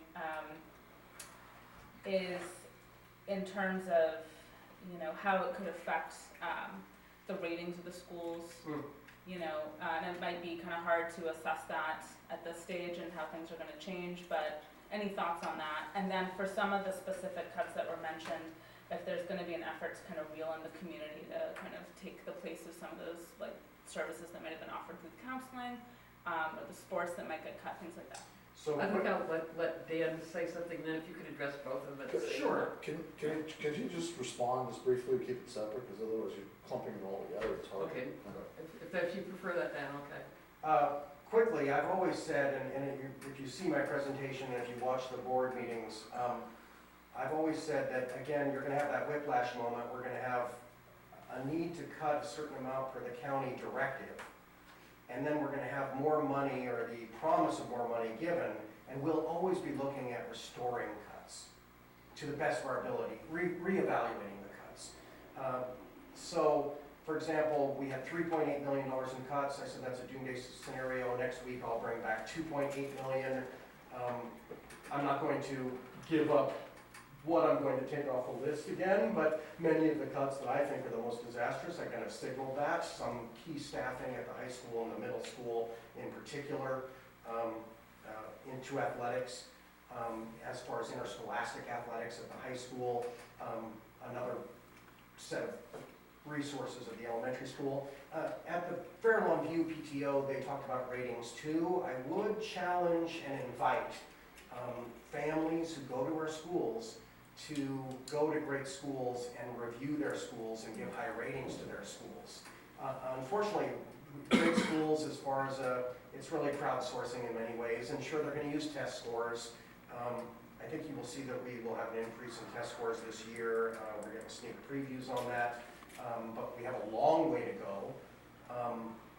is in terms of you know, how it could affect, the ratings of the schools. You know, and it might be kind of hard to assess that at this stage and how things are going to change, but any thoughts on that? And then for some of the specific cuts that were mentioned, if there's going to be an effort to kind of reel in the community to kind of take the place of some of those like services that might have been offered through counseling, or the sports that might get cut, things like that. So, I think I'll let Dan say something, then if you could address both of them. sure. Can you just respond just briefly, keep it separate, because otherwise you're clumping it all together, it's hard. Okay. If you prefer that, Dan, okay. Quickly, I've always said, and if you see my presentation and if you watch the board meetings, I've always said that, again, you're gonna have that whiplash moment. We're gonna have a need to cut a certain amount per the county directive. And then we're gonna have more money, or the promise of more money given, and we'll always be looking at restoring cuts to the best of our ability, reevaluating the cuts. So, for example, we had $3.8 million in cuts. I said that's a doomsday scenario. Next week I'll bring back $2.8 million. I'm not going to give up what I'm going to take off the list again, but many of the cuts that I think are the most disastrous, I kind of signaled that. Some key staffing at the high school and the middle school in particular, into athletics, as far as interscholastic athletics at the high school, another set of resources at the elementary school. At the Fair Lawn View PTO, they talked about ratings too. I would challenge and invite families who go to our schools to go to great schools and review their schools and give high ratings to their schools. Unfortunately, great schools, as far as it's really crowdsourcing in many ways, and sure, they're going to use test scores. I think you will see that we will have an increase in test scores this year. We're getting sneak previews on that, but we have a long way to go.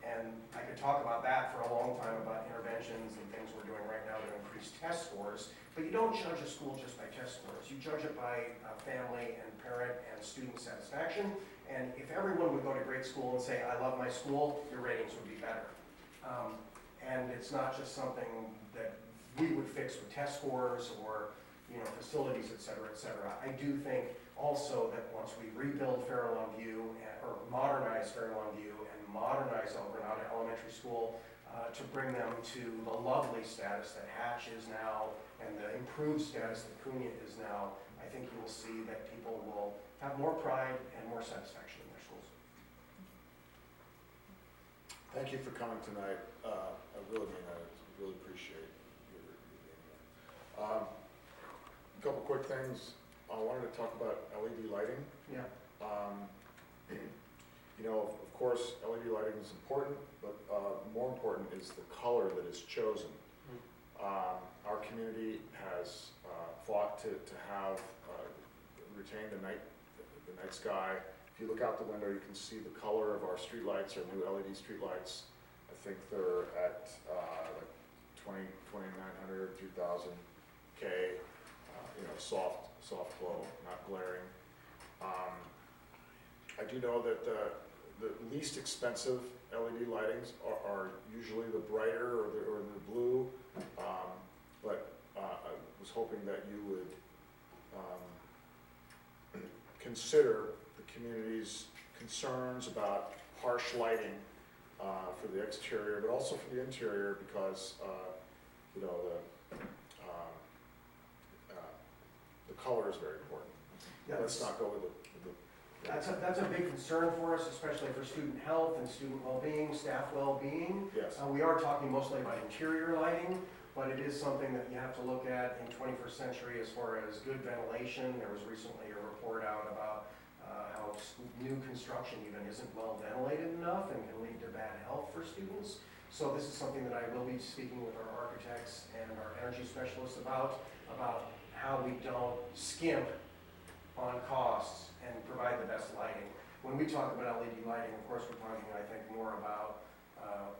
And I could talk about that for a long time, about interventions and things we're doing right now to increase test scores. But you don't judge a school just by test scores. You judge it by family and parent and student satisfaction. And if everyone would go to great school and say, I love my school, your ratings would be better. And it's not just something that we would fix with test scores or facilities, et cetera, et cetera. I do think also that once we rebuild Fair Lawn View, or modernize Fair Lawn View and modernize El Granada Elementary School, to bring them to the lovely status that Hatch is now and the improved status that Cunha is now, I think you will see that people will have more pride and more satisfaction in their schools. Thank you for coming tonight. I really mean that. I really appreciate your being here. A couple quick things. I wanted to talk about LED lighting. Yeah. Of course, LED lighting is important, but more important is the color that is chosen. Our community has fought to have retain the night sky. If you look out the window, you can see the color of our streetlights, our new LED streetlights. I think they're at like 2,900, 3,000 K. Soft glow, not glaring. I do know that the least expensive LED lightings are usually the brighter or the blue, but I was hoping that you would consider the community's concerns about harsh lighting for the exterior, but also for the interior, because the color is very important. Yeah, let's not go with the That's a big concern for us, especially for student health and student well-being, staff well-being. Yes. We are talking mostly about interior lighting, but it is something that you have to look at in 21st century as far as good ventilation. There was recently a report out about how new construction even isn't well ventilated enough and can lead to bad health for students. So this is something that I will be speaking with our architects and our energy specialists about how we don't skimp on costs and provide the best lighting. When we talk about LED lighting, of course, we're talking, I think, more about, I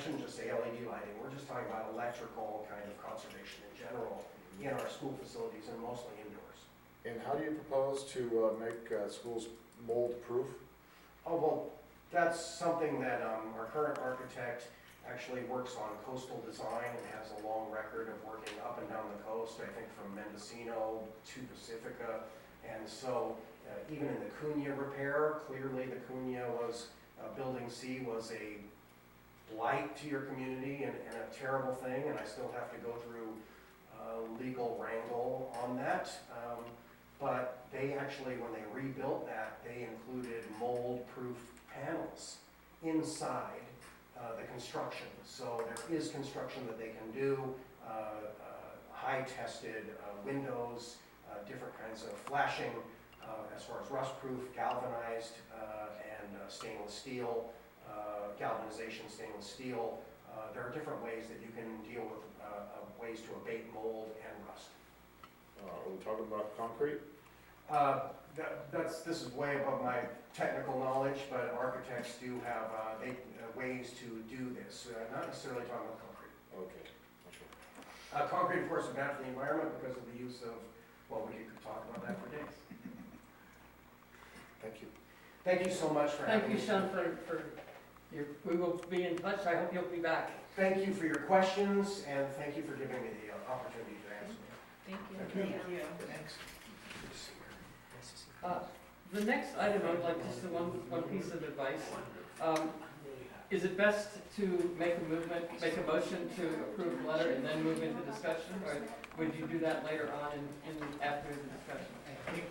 shouldn't just say LED lighting, we're just talking about electrical kind of conservation in general in our school facilities and mostly indoors. And how do you propose to make schools mold-proof? Oh, well, that's something that our current architect actually works on coastal design and has a long record of working up and down the coast, I think from Mendocino to Pacifica. And so even in the Cunha repair, clearly the Cunha was, Building C was a blight to your community and a terrible thing, and I still have to go through legal wrangle on that. But they actually, when they rebuilt that, they included mold-proof panels inside the construction. So there is construction that they can do, high-tested windows, different kinds of flashing, as far as rust-proof, galvanized, and stainless steel, galvanization stainless steel. There are different ways that you can deal with ways to abate mold and rust. Are we talking about concrete? This is way above my technical knowledge, but architects do have ways to do this. Not necessarily talking about concrete. Okay. Concrete, of course, is bad for the environment because of the use of, well, we could talk about that for days. Thank you. Thank you so much for having Thank me. you, Sean, for your, we will be in touch. I hope you'll be back. Thank you for your questions, and thank you for giving me the opportunity to answer them. Thank you. Thank you. Thanks. The next item, I would like just one piece of advice. Is it best to make a motion to approve the letter and then move into discussion? Or would you do that later on after the discussion? I think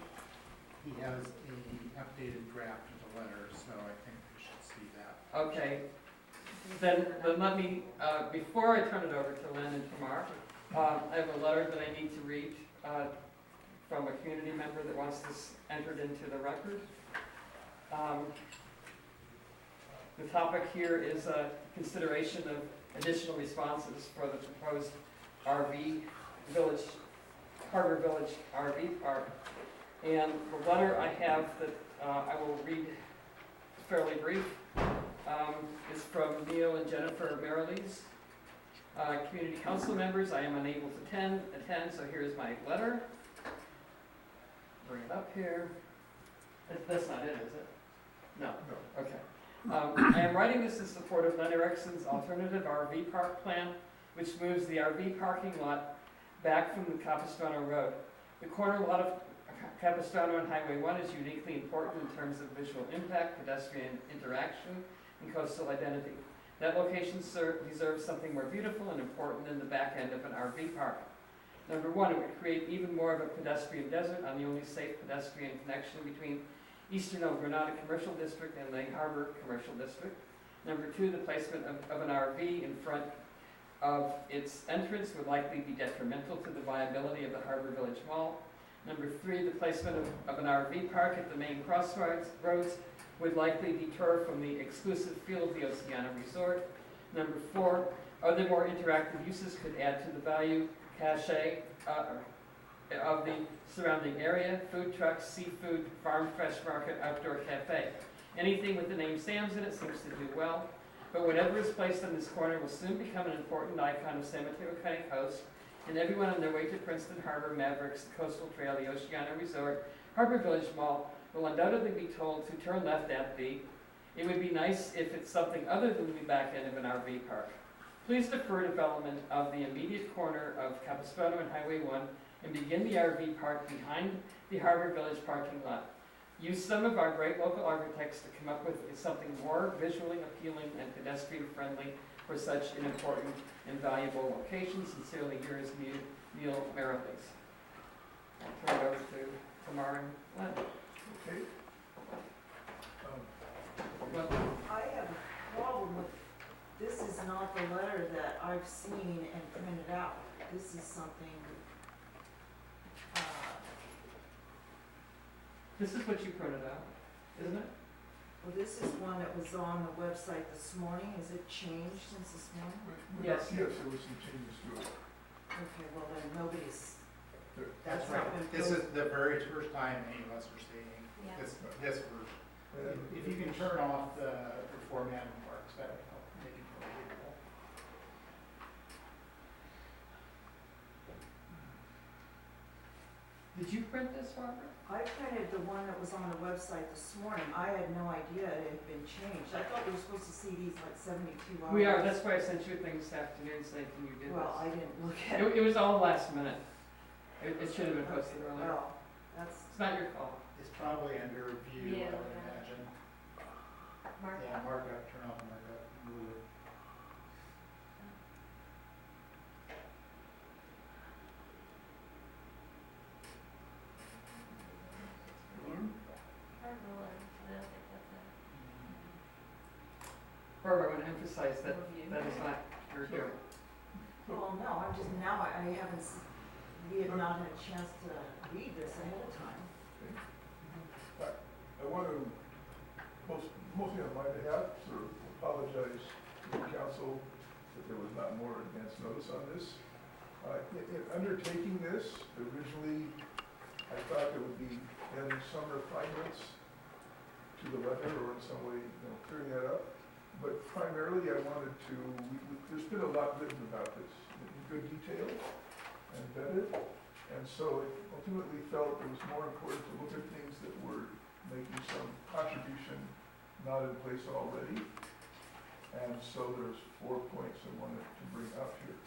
he has an updated draft of the letter, so I think we should see that. Okay. Then let me, before I turn it over to Lynn and Tamar, I have a letter that I need to read from a community member that wants this entered into the record. The topic here is consideration of additional responses for the proposed Harbor Village RV Park. And the letter I have that I will read fairly brief is from Neil and Jennifer Mariles. Community council members, I am unable to attend, so here's my letter. Bring it up here. That's not it, is it? No. Okay. I am writing this in support of Len Erickson's alternative RV park plan, which moves the RV parking lot back from the Capistrano Road. The corner lot of Capistrano and Highway 1 is uniquely important in terms of visual impact, pedestrian interaction, and coastal identity. That location deserves something more beautiful and important than the back end of an RV park. Number one, it would create even more of a pedestrian desert on the only safe pedestrian connection between Eastern El Granada Commercial District and the Harbor Commercial District. Number two, the placement of an RV in front of its entrance would likely be detrimental to the viability of the Harbor Village Mall. Number three, the placement of an RV park at the main crossroads would likely deter from the exclusive feel of the Oceana Resort. Number four, other more interactive uses could add to the value cachet of the surrounding area: food trucks, seafood, farm fresh market, outdoor cafe. Anything with the name Sam's in it seems to do well, but whatever is placed on this corner will soon become an important icon of San Mateo County Coast, and everyone on their way to Princeton Harbor, Mavericks, the Coastal Trail, the Oceana Resort, Harbor Village Mall will undoubtedly be told to turn left at the. It would be nice if it's something other than the back end of an RV park. Please defer development of the immediate corner of Capistrano and Highway 1 and begin the RV park behind the Harbor Village parking lot. Use some of our great local architects to come up with something more visually appealing and pedestrian friendly for such an important and valuable location. Sincerely, yours, Neil Mariles. I'll turn it over to Tamar and Len. Okay. I have a problem with, this is not the letter that I've seen and printed out. This is something, This is what you printed out, isn't it? well, this is one that was on the website this morning. Has it changed since this morning? Yes. Yes, there was some changes to it. Okay, well then nobody's, There- that's right. not been This posted. is the very first time any of us are seeing Yeah. this version. If you can turn off the formatting marks, that would help make it more readable. Did you print this, Barbara? I printed the one that was on the website this morning. I had no idea it had been changed. I thought we were supposed to see these like 72 hours. We are, that's why I sent you a thing this afternoon saying, can you do Well, this? I didn't look at it. It was all last minute. It should have been posted earlier. Well, That's, It's not your fault. It's probably under review, I Yeah. would imagine. Mark? Yeah, markup, turn off markup, remove it. Or ruler, I don't think that's a. Barbara, I want to emphasize that Review. that is not your doing. well, no, I'm just, now I haven't, we have not had a chance to read this ahead of time. I want to, mostly on my behalf, sort of apologize to the council that there was not more advance notice on this. In undertaking this, originally, I thought there would be adding some refinements to the letter or in some way, clearing that up. But primarily, I wanted to, there's been a lot written about this in good detail and vetted. And so it ultimately felt it was more important to look at things that were making some contribution not in place already. And so there's 4 points I wanted to bring up here.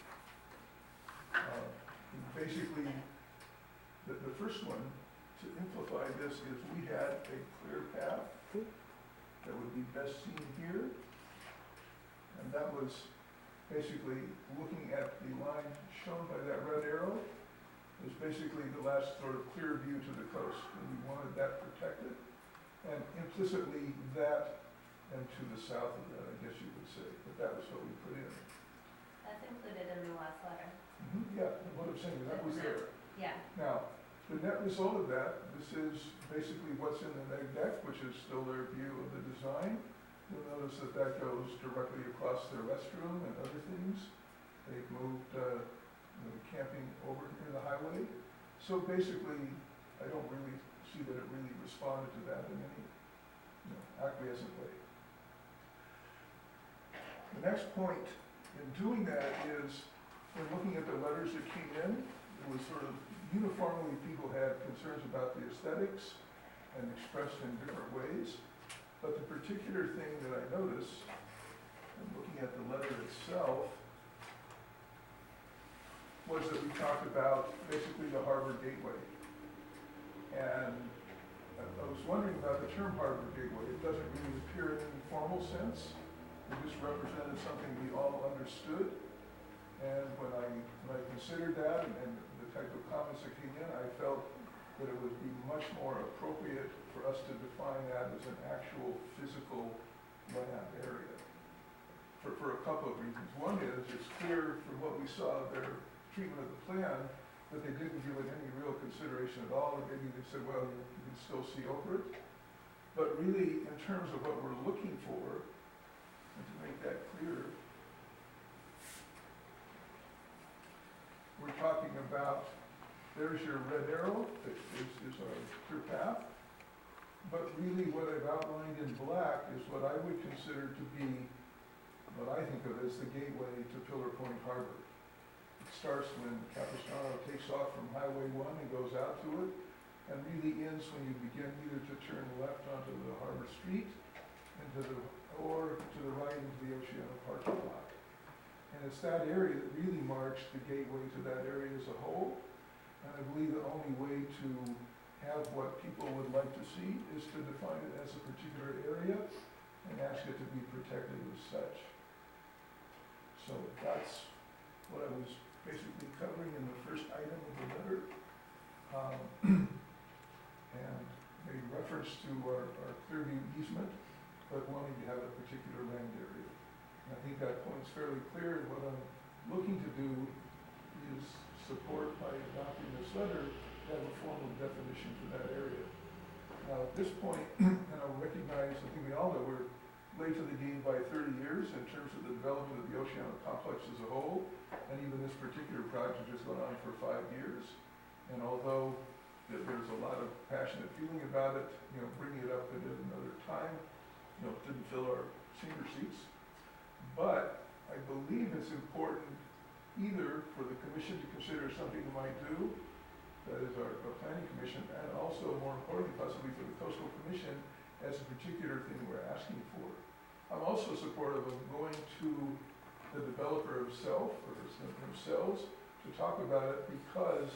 Basically, the first one, to amplify this, is we had a clear path that would be best seen here. And that was basically looking at the line shown by that red arrow, is basically the last sort of clear view to the coast, and we wanted that protected. And implicitly that, and to the south of that, I guess you would say, but that was what we put in. That's included in the last letter. Yeah, what I'm saying, that was there. Yeah. Now, the net result of that, this is basically what's in the neg deck, which is still their view of the design. You'll notice that that goes directly across their restroom and other things. They've moved camping over near the highway. So basically, I don't really see that it really responded to that in any acquiescent way. The next point in doing that is, in looking at the letters that came in, it was sort of uniformly people had concerns about the aesthetics and expressed in different ways. But the particular thing that I noticed, in looking at the letter itself, was that we talked about basically the harbor gateway. And I was wondering about the term harbor gateway. It doesn't really appear in any formal sense. It just represented something we all understood. And when I considered that and the type of comments that came in, I felt that it would be much more appropriate for us to define that as an actual physical land area. For a couple of reasons. One is, it's clear from what we saw of their treatment of the plan that they didn't give it any real consideration at all, or maybe they said, well, you can still see over it. But really, in terms of what we're looking for, and to make that clear, we're talking about, there's your red arrow, that is our clear path. But really what I've outlined in black is what I would consider to be, what I think of as the gateway to Pillar Point Harbor. It starts when Capistrano takes off from Highway 1 and goes out to it, and really ends when you begin either to turn left onto the Harbor Street, or to the right into the Oceana parking lot. And it's that area that really marks the gateway to that area as a whole. And I believe the only way to have what people would like to see is to define it as a particular area and ask it to be protected as such. So that's what I was basically covering in the first item of the letter. And made reference to our Clearview easement, but wanting to have a particular land area. I think that point's fairly clear, and what I'm looking to do is support by adopting this letter, to have a formal definition for that area. Now, at this point, and I'll recognize, I think we all know we're late to the game by 30 years in terms of the development of the Oceana complex as a whole, and even this particular project has gone on for 5 years. And although there's a lot of passionate feeling about it, bringing it up at another time, didn't fill our senior seats. But I believe it's important either for the commission to consider something we might do, that is our planning commission, and also more importantly possibly for the coastal commission as a particular thing we're asking for. I'm also supportive of going to the developer himself or themselves to talk about it, because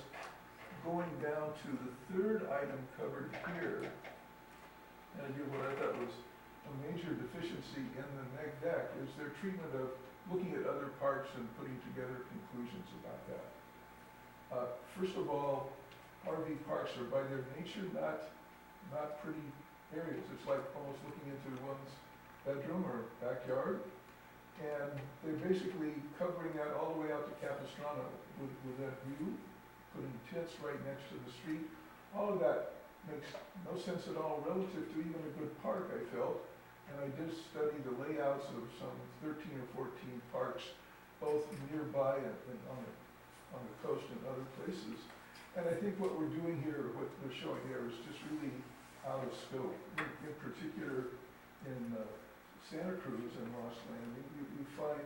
going down to the third item covered here, and I did what I thought was a major deficiency in the neg deck, is their treatment of looking at other parks and putting together conclusions about that. First of all, RV parks are by their nature not pretty areas. It's like almost looking into one's bedroom or backyard. And they're basically covering that all the way out to Capistrano with that view, putting tents right next to the street. All of that makes no sense at all relative to even a good park, I felt. And I did study the layouts of some 13 or 14 parks, both nearby and on the coast and other places. And I think what we're doing here, what they're showing here, is just really out of scope. In particular, in Santa Cruz and Lost Landing, you find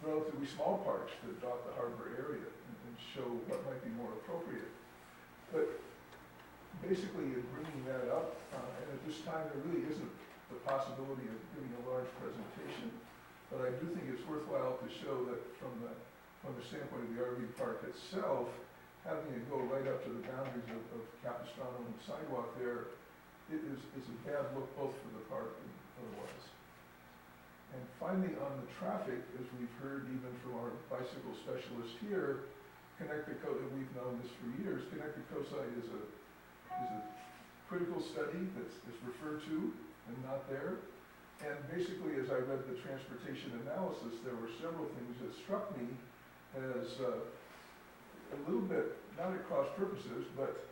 relatively small parks that dot the harbor area and show what might be more appropriate. But basically, in bringing that up, and at this time there really isn't the possibility of giving a large presentation, but I do think it's worthwhile to show that from the standpoint of the RV park itself, having it go right up to the boundaries of Capistrano and the sidewalk there, it is a bad look both for the park and otherwise. And finally, on the traffic, as we've heard even from our bicycle specialist here, we've known this for years, Connected Cosi is a critical study that's referred to and not there. And basically, as I read the transportation analysis, there were several things that struck me as a little bit, not at cross purposes, but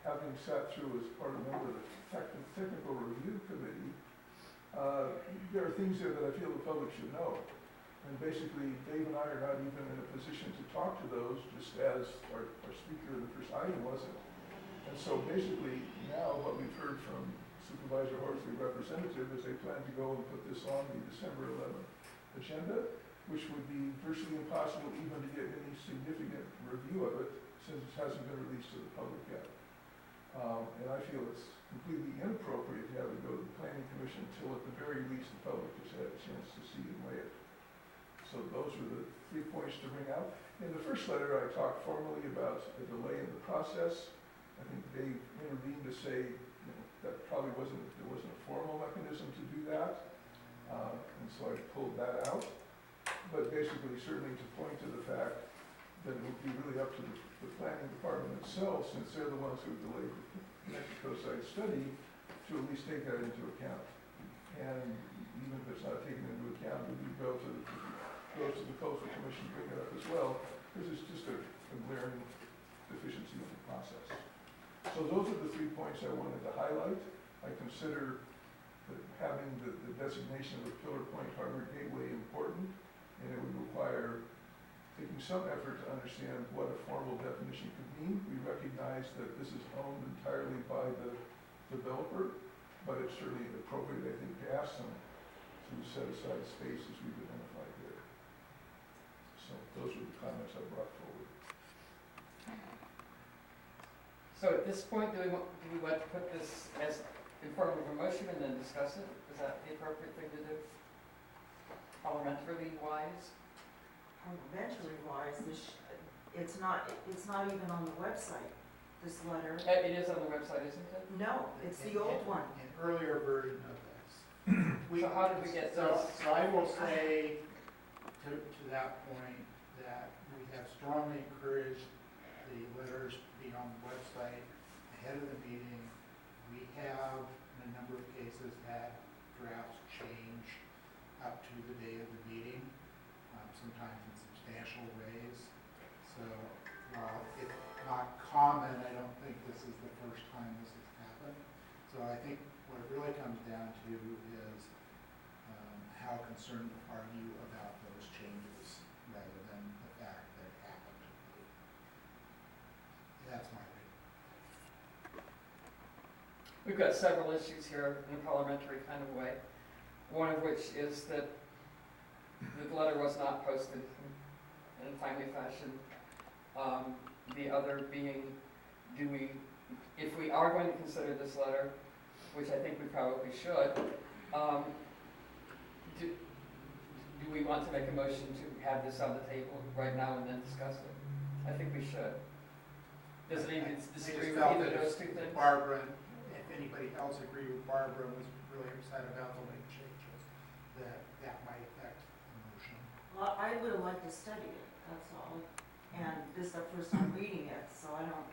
having sat through as part of a member of the technical review committee, there are things there that I feel the public should know. And basically, Dave and I are not even in a position to talk to those, just as our speaker in the first item wasn't. And so basically, now what we've heard from Supervisor Horsley representative is they plan to go and put this on the December 11th agenda, which would be virtually impossible even to get any significant review of it since it hasn't been released to the public yet. And I feel it's completely inappropriate to have it go to the Planning Commission until at the very least the public has had a chance to see and weigh it. So those are the 3 points to bring out. In the first letter, I talked formally about a delay in the process. I think Dave intervened to say that probably there wasn't a formal mechanism to do that. And so I pulled that out. But basically, certainly to point to the fact that it would be really up to the planning department itself, since they're the ones who delayed the Connected Cosi study, to at least take that into account. And even if it's not taken into account, it would go to the Coastal Commission to bring it up as well, because it's just a glaring deficiency in the process. So those are the 3 points I wanted to highlight. I consider that having the designation of the Pillar Point Harbor Gateway important, and it would require taking some effort to understand what a formal definition could mean. We recognize that this is owned entirely by the developer, but it's certainly appropriate, I think, to ask them to set aside space as we've identified there. So those are the comments I brought forward. So at this point, do we want to put this as in form of a motion and then discuss it? Is that the appropriate thing to do? Parliamentary wise? Parliamentary wise, it's not even on the website, this letter. It is on the website, isn't it? No, it's the old one. An earlier version of this. So how did we get So this? I will say to that point that we have strongly encouraged the letters to be on the website ahead of the meeting. We have, in a number of cases, had drafts change up to the day of the meeting, sometimes in substantial ways. So while it's not common, I don't think this is the first time this has happened. So I think what it really comes down to is how concerned are you about those changes rather than the fact that it happened. That's my opinion. We've got several issues here in a parliamentary kind of way. One of which is that the letter was not posted in a timely fashion. The other being, if we are going to consider this letter, which I think we probably should, do we want to make a motion to have this on the table right now and then discuss it? I think we should. Does anybody I disagree just with felt either of that those two things? Barbara, and if anybody else agreed with Barbara, was really upset about the late changes, that might affect the motion. Well, I would have liked to study it, that's all. And this is the first time reading it, so I don't,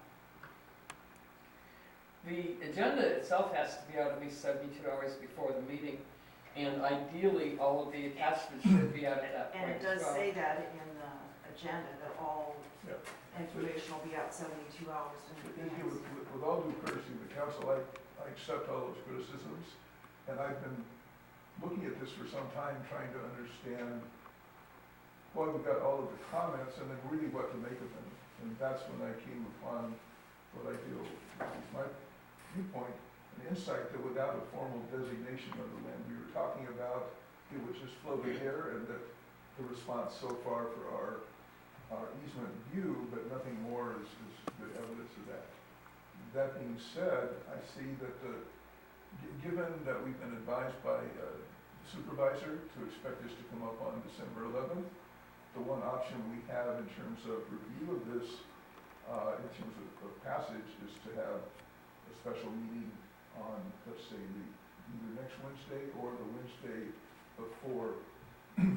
The agenda itself has to be out at least 72 hours before the meeting, and ideally, all of the attachments should be out at that and point it as does well. say that in the agenda, that all Yeah. information will be out 72 hours in advance. With all due courtesy to the council, I accept all those criticisms, and I've been looking at this for some time, trying to understand why we got all of the comments and then really what to make of them. And that's when I came upon what I feel is my viewpoint, an insight that without a formal designation of the land we were talking about, it was just floating there, and that the response so far for our easement view, but nothing more is good evidence of that. That being said, I see that given that we've been advised by the supervisor to expect this to come up on December 11th, the one option we have in terms of review of this, in terms of passage, is to have a special meeting on, let's say, either next Wednesday or the Wednesday before,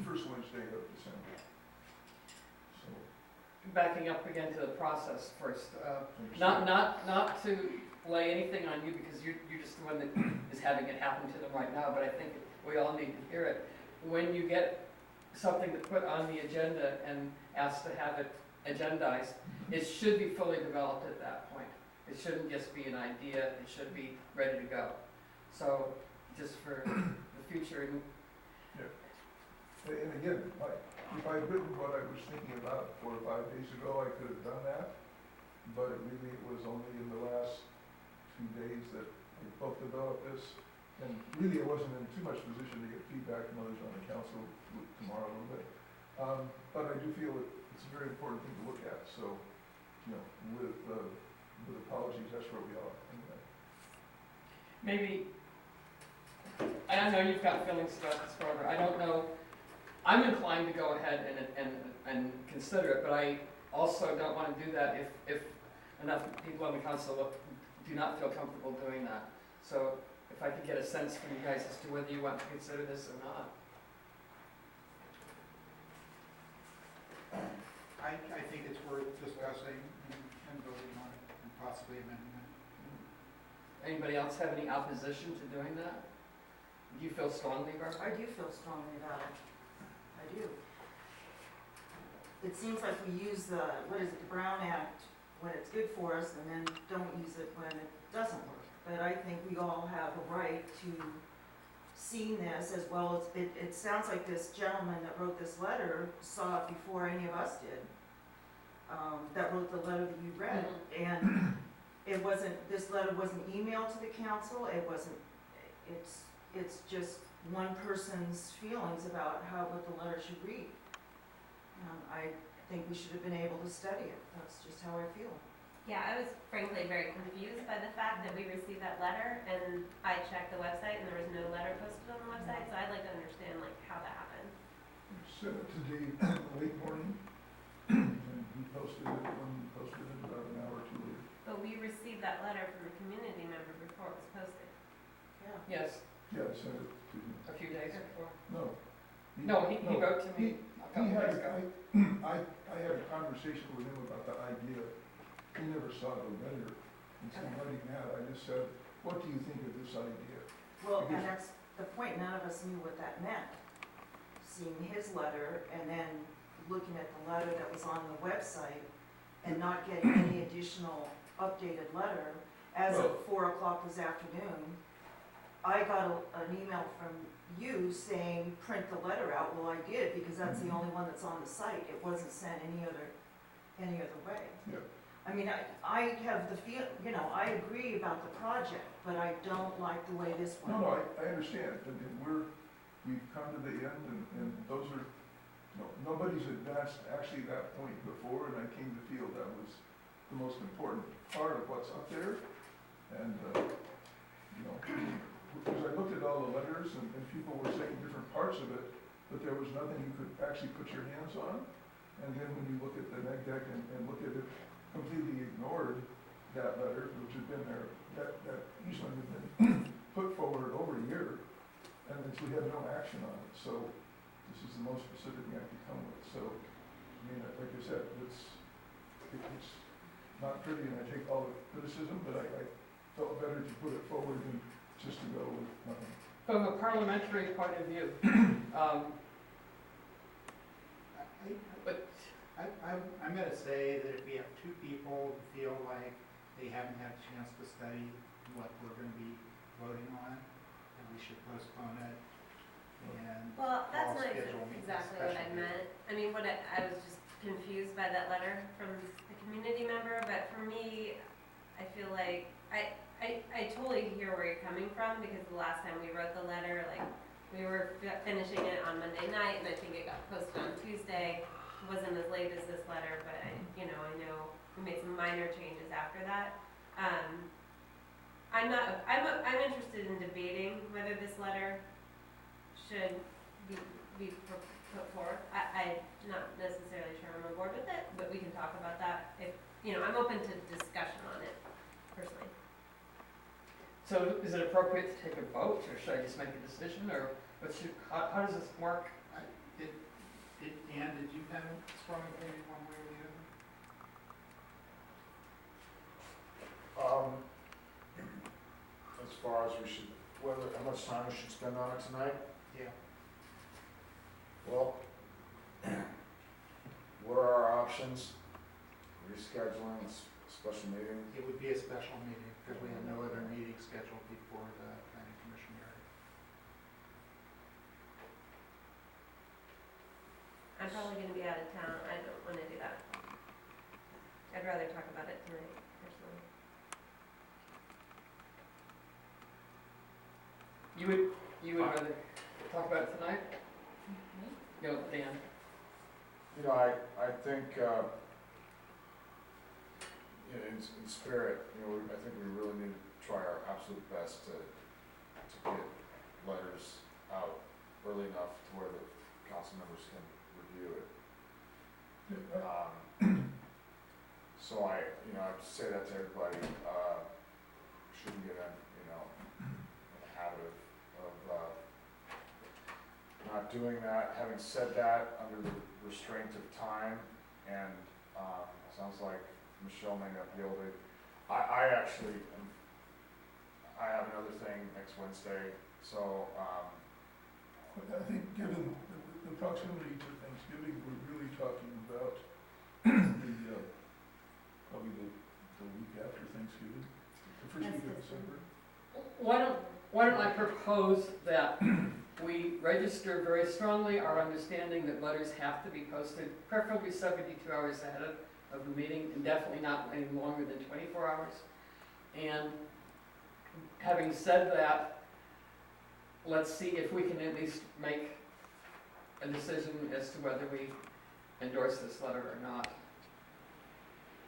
first Wednesday of December. So, Backing up again to the process first, understand. not to lay anything on you, because you're just the one that is having it happen to them right now, but I think we all need to hear it. When you get something to put on the agenda and ask to have it agendized, it should be fully developed at that point. It shouldn't just be an idea, it should be ready to go. So, just for the future, And again, if I had written what I was thinking about 4 or 5 days ago, I could have done that. But it was only in the last 2 days that we both developed this. And really, I wasn't in too much position to get feedback from others on the council tomorrow a little bit. But I do feel that it's a very important thing to look at. So, with apologies, that's where we are. Anyway. maybe, I know you've got feelings about this, Barbara, I don't know, I'm inclined to go ahead and consider it, but I also don't want to do that if enough people on the council do not feel comfortable doing that. So if I could get a sense from you guys as to whether you want to consider this or not. I think it's worth discussing and voting on it, and possibly amending it. Anybody else have any opposition to doing that? Do you feel strongly, Barbara? I do feel strongly about it. I do. It seems like we use the Brown Act when it's good for us and then don't use it when it doesn't work. But I think we all have a right to see this as well as, it sounds like this gentleman that wrote this letter saw it before any of us did. That wrote the letter that you read. And it wasn't, this letter wasn't emailed to the council, it's just one person's feelings about what the letter should read. I think we should have been able to study it, that's just how I feel. Yeah, I was frankly very confused by the fact that we received that letter, and I checked the website and there was no letter posted on the website, so I'd like to understand how that happened. Sent it to Dave late morning, and he posted it when he posted it about an hour or two later. But we received that letter from a community member before it was posted. Yeah. Yes, Yeah, I sent it to him. a few days before. No. No, he wrote to me a couple days ago. I had a conversation with him about the idea. He never saw the letter. And so writing that, I just said, what do you think of this idea? Well, and that's the point, none of us knew what that meant. Seeing his letter and then looking at the letter that was on the website and not getting any additional updated letter. As of 4 o'clock this afternoon, I got an email from you saying, print the letter out. Well, I did, because that's the only one that's on the site. It wasn't sent any other way. Yeah. I mean, I have the feel, I agree about the project, but I don't like the way this went. No, I understand, and we've come to the end, and those are, nobody's advanced actually that point before, and I came to feel that was the most important part of what's up there. And, because I looked at all the letters, and people were saying different parts of it, but there was nothing you could actually put your hands on. And then when you look at the neg deck and look at it completely ignored that letter, which had been there, that easement had been put forward over a year, and we had no action on it, so this is the most specific I could come with, so, I mean, like I said, it's not pretty, and I take all the criticism, but I felt better to put it forward than just to go with nothing. From a parliamentary point of view, but I'm gonna say that if we have two people who feel like they haven't had a chance to study what we're gonna be voting on, then we should postpone it and Well, that's I'll not schedule a exactly what I special meeting. meant. I mean, I was just confused by that letter from the community member, but for me, I feel like, I totally hear where you're coming from, because the last time we wrote the letter, like, we were finishing it on Monday night, and I think it got posted on Tuesday. It wasn't as late as this letter, but I know we made some minor changes after that. I'm interested in debating whether this letter should be put forth. I'm not necessarily sure I'm on board with it, but we can talk about that if, I'm open to discussion on it, personally. so is it appropriate to take a vote, or should I just make a decision, or how does this work? Ann, did you have a strong opinion one way or the other? As far as how much time we should spend on it tonight? Yeah. Well, what are our options? Rescheduling a special meeting? It would be a special meeting, because we have no other meeting scheduled before the planning commission hearing. I'm probably gonna be out of town. I don't wanna do that. I'd rather talk about it tonight, personally. You would rather talk about it tonight? Dan? I think, in spirit, I think we really need to try our absolute best to get letters out early enough to where the council members can review it. So I say that to everybody, shouldn't get in the habit of not doing that. Having said that, under the restraint of time, and sounds like Michelle may not be able to, I actually, I have another thing next Wednesday, so, I think given the proximity to Thanksgiving, we're really talking about probably the week after Thanksgiving, the first week of December. Why don't I propose that we register very strongly our understanding that letters have to be posted, preferably 72 hours ahead of the meeting, and definitely not any longer than 24 hours. And having said that, let's see if we can at least make a decision as to whether we endorse this letter or not.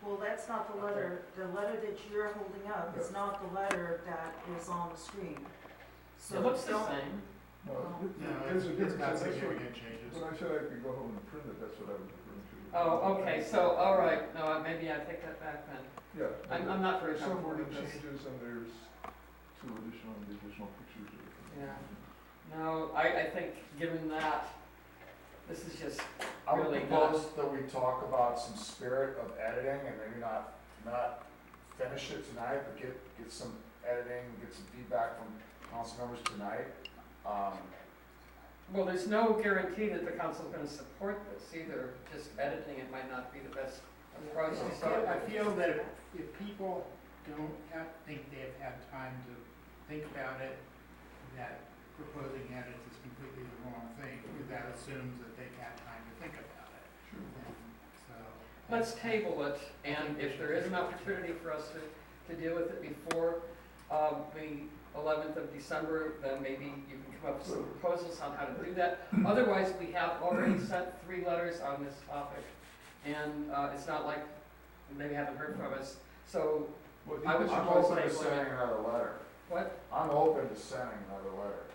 Well, that's not the letter that you're holding up is not the letter that is on the screen. So It looks the don't- same. No, No, there's a it's got difference. That's what- significant changes. When I said I could go home and print it, that's what I was referring to. Oh, okay, so, all right, no, maybe I take that back then. Yeah. I'm not very There's some comfortable wording with this. changes and there's two additional pictures. Yeah. No, I think, given that, this is just I would really propose that we talk about some spirit of editing, and maybe not finish it tonight, but get some editing, get some feedback from council members tonight. Well, there's no guarantee that the council's gonna support this either. Just editing it might not be the best approach to start I with. feel that if people don't think they've had time to think about it, that proposing edits is completely the wrong thing, because that assumes that they've had time to think about it. And so. Let's table it, and if there is an opportunity for us to deal with it before the 11th of December, then maybe you can come up with some proposals on how to do that. Otherwise, we have already sent 3 letters on this topic, and it's not like they haven't heard from us. So I would I'm propose open to tabling sending it. another letter. What? I'm open to sending another letter.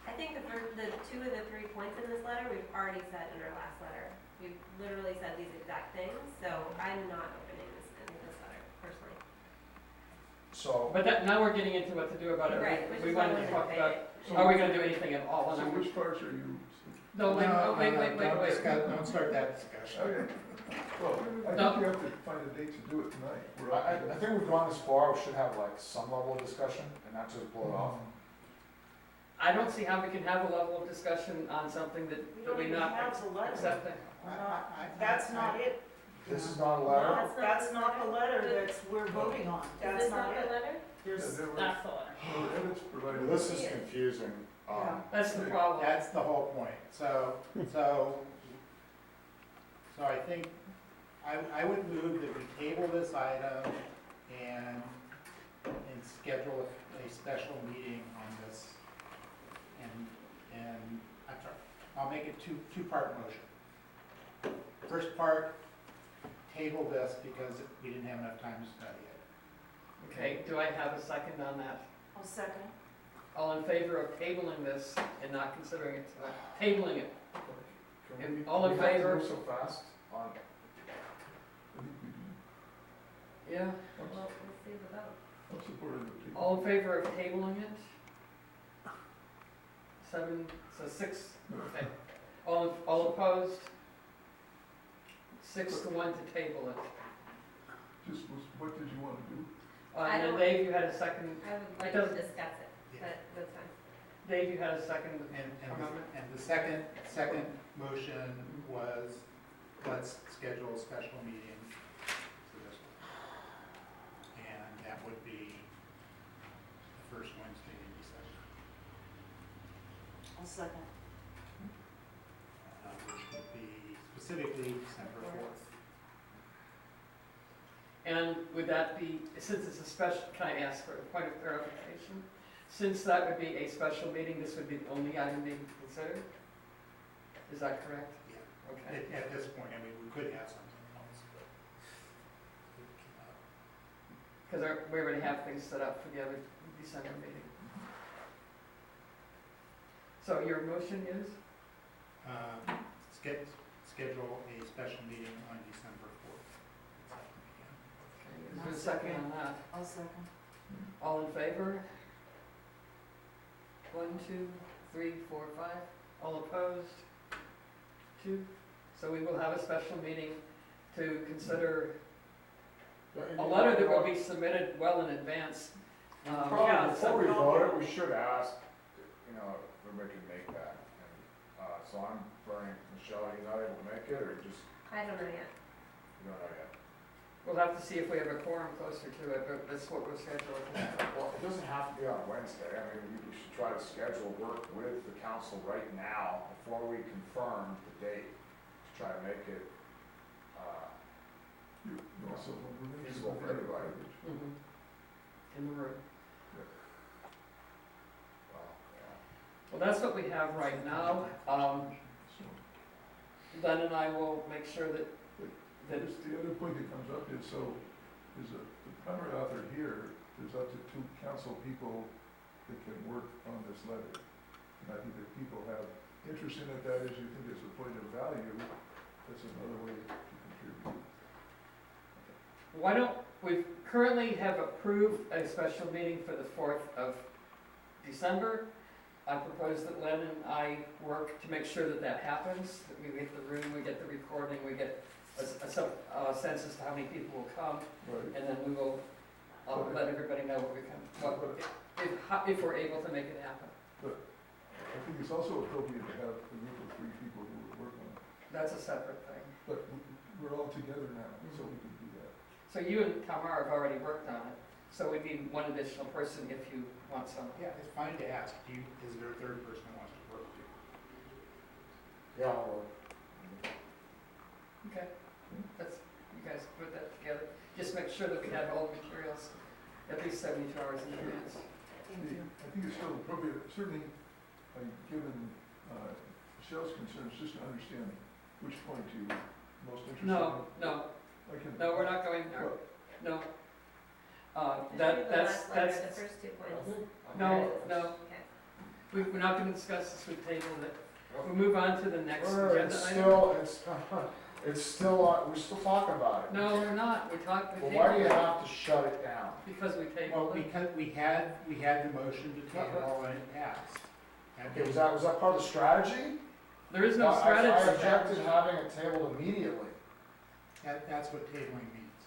I think the 2 of the 3 points in this letter, we've already said in our last letter. We've literally said these exact things, so I'm not opening this letter. So, But that, now we're getting into what to do about it. Right, which We is why wanted we to talk debate about, it. are we gonna do anything at all? And So I'm, which parts are you? no, wait, oh, wait, wait, wait, Don't wait. discuss- don't start that discussion. Okay. Well, I No. think you have to find a date to do it tonight. We're up I to- think we've gone this far, we should have like some level of discussion and not just blow it off. I don't see how we can have a level of discussion on something that We that don't we even not have the letter. accepting. That's not it. This is not a letter? No, that's not the letter that's, we're voting on. Is That's this not not the it. letter? Yeah, There's, there were That's the letter. edits provided. This is confusing. Yeah. That's the problem. That's the whole point. So I think, I would move that we table this item and schedule a special meeting on this. And, I'm sorry, I'll make it two-part motion. First part, table this because we didn't have enough time to study it. Okay, do I have a second on that? I'll second. All in favor of tabling this and not considering it tonight? Tabling it. Can we- All in we have to favor? move so fast on, I think we do. Yeah, Well, let's see the vote. I'm supportive of table. all in favor of tabling it? 7, so 6, okay. All opposed? 6 to 1 to table it. What did you want to do? I And then don't- Dave, you had a second, I would like doesn't- to discuss it, but that's fine. Dave, you had a second And amendment? the second motion was, let's schedule a special meeting for this one. And that would be the first Wednesday in December, I'll second. which would be specifically December 4th. And would that be, since it's a special, can I ask for a point of clarification? Since that would be a special meeting, this would be the only item being considered? Is that correct? Yeah. Okay. At this point, I mean, we could have something else, but. Because we already have things set up for the other December meeting. So your motion is? Schedule a special meeting on December 4th. Okay, is there a second on that? I'll second. All in favor? 1, 2, 3, 4, 5. All opposed? 2. So we will have a special meeting to consider a letter that will be submitted well in advance. Yeah, Probably before we so- vote it, we should ask, you know, if everybody can make that. And, so I'm burning, Michelle, are you not able to make it, or just, I don't know yet. you don't know yet? We'll have to see if we have a quorum closer to it, but that's what we're scheduling. Well, it doesn't have to be on Wednesday, I mean, we should try to schedule work with the council right now, before we confirm the date, to try to make it, You also want to make Feasible sure for that everybody. Mhm. In the room. well, yeah. Well, that's what we have right now. So, Len and I will make sure that the other point that comes up is, so, there's the primary author here, there's up to 2 council people that can work on this letter. And I think if people have interest in it, that is, you think it's a point of value, that's another way to contribute. why don't, we currently have approved a special meeting for the 4th of December. I propose that Len and I work to make sure that that happens, that we get the room, we get the recording, we get a sense as to how many people will come, Right. and then we will let everybody know what we can, if we're able to make it happen. I think it's also appropriate to have a group of 3 people who would work on it. That's a separate thing. But we're all together now, so we can do that. So you and Tamara have already worked on it, so we need one additional person if you want some. Yeah, it's fine to ask, is there a third person that wants to work with you? Yeah, I'll work. Okay, that's, you guys put that together. Just make sure that we have all the materials at least 72 hours in advance. Thank you. I think it's still appropriate, certainly, given Michelle's concerns, just to understand which point you most interested in. No, I can. no, we're not going there. Well, No. Just do That's, the last letter, the that's, first 2 points. no, no. Okay. We're not gonna discuss this, we've tabled it. We'll move on to the next It's agenda item. still, it's, It's still on, we're still talking about it. No, we're not, we talked, Well, we why do you tabled it have to shut it down? because we Well, tabled it. because we had the motion to table and it passed. Okay, was that part of the strategy? There is no I strategy. objected having it tabled immediately. That's what tabling means.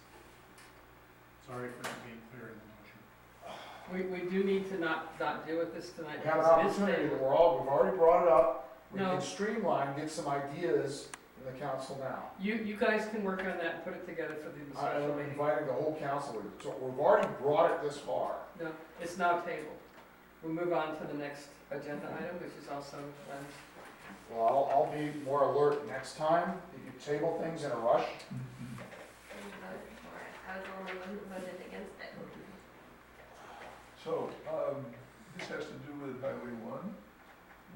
Sorry for not being clear in the motion. We do need to not deal with this tonight. We have an because it is opportunity, tabled. we've already brought it up, we No. can streamline, get some ideas in the council now. You guys can work on that and put it together for the special I'm meeting. inviting the whole council, so we've already brought it this far. No, it's now tabled. We'll move on to the next agenda item, which is also, Well, I'll be more alert next time, if you table things in a rush. I voted for it. I was the only one who voted against it. So, this has to do with Highway 1.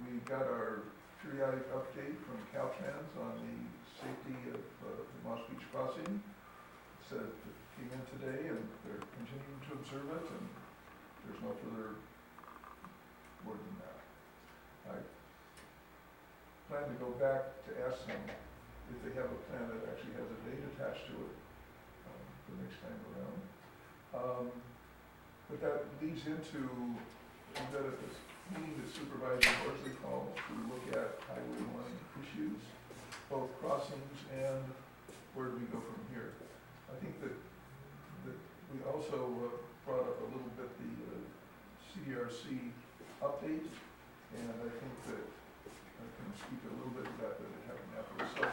We got our periodic update from Caltrans on the safety of the Moss Beach crossing. It said it came in today and they're continuing to observe it and there's no further word than that. I plan to go back to ask them if they have a plan that actually has a date attached to it the next time around. But that leads into, we got at this meeting that Supervisor Horsley called to look at Highway 1 issues, both crossings and where do we go from here. I think that we also brought up a little bit the CDRC update, and I think that I can speak a little bit to that it happened afterwards. So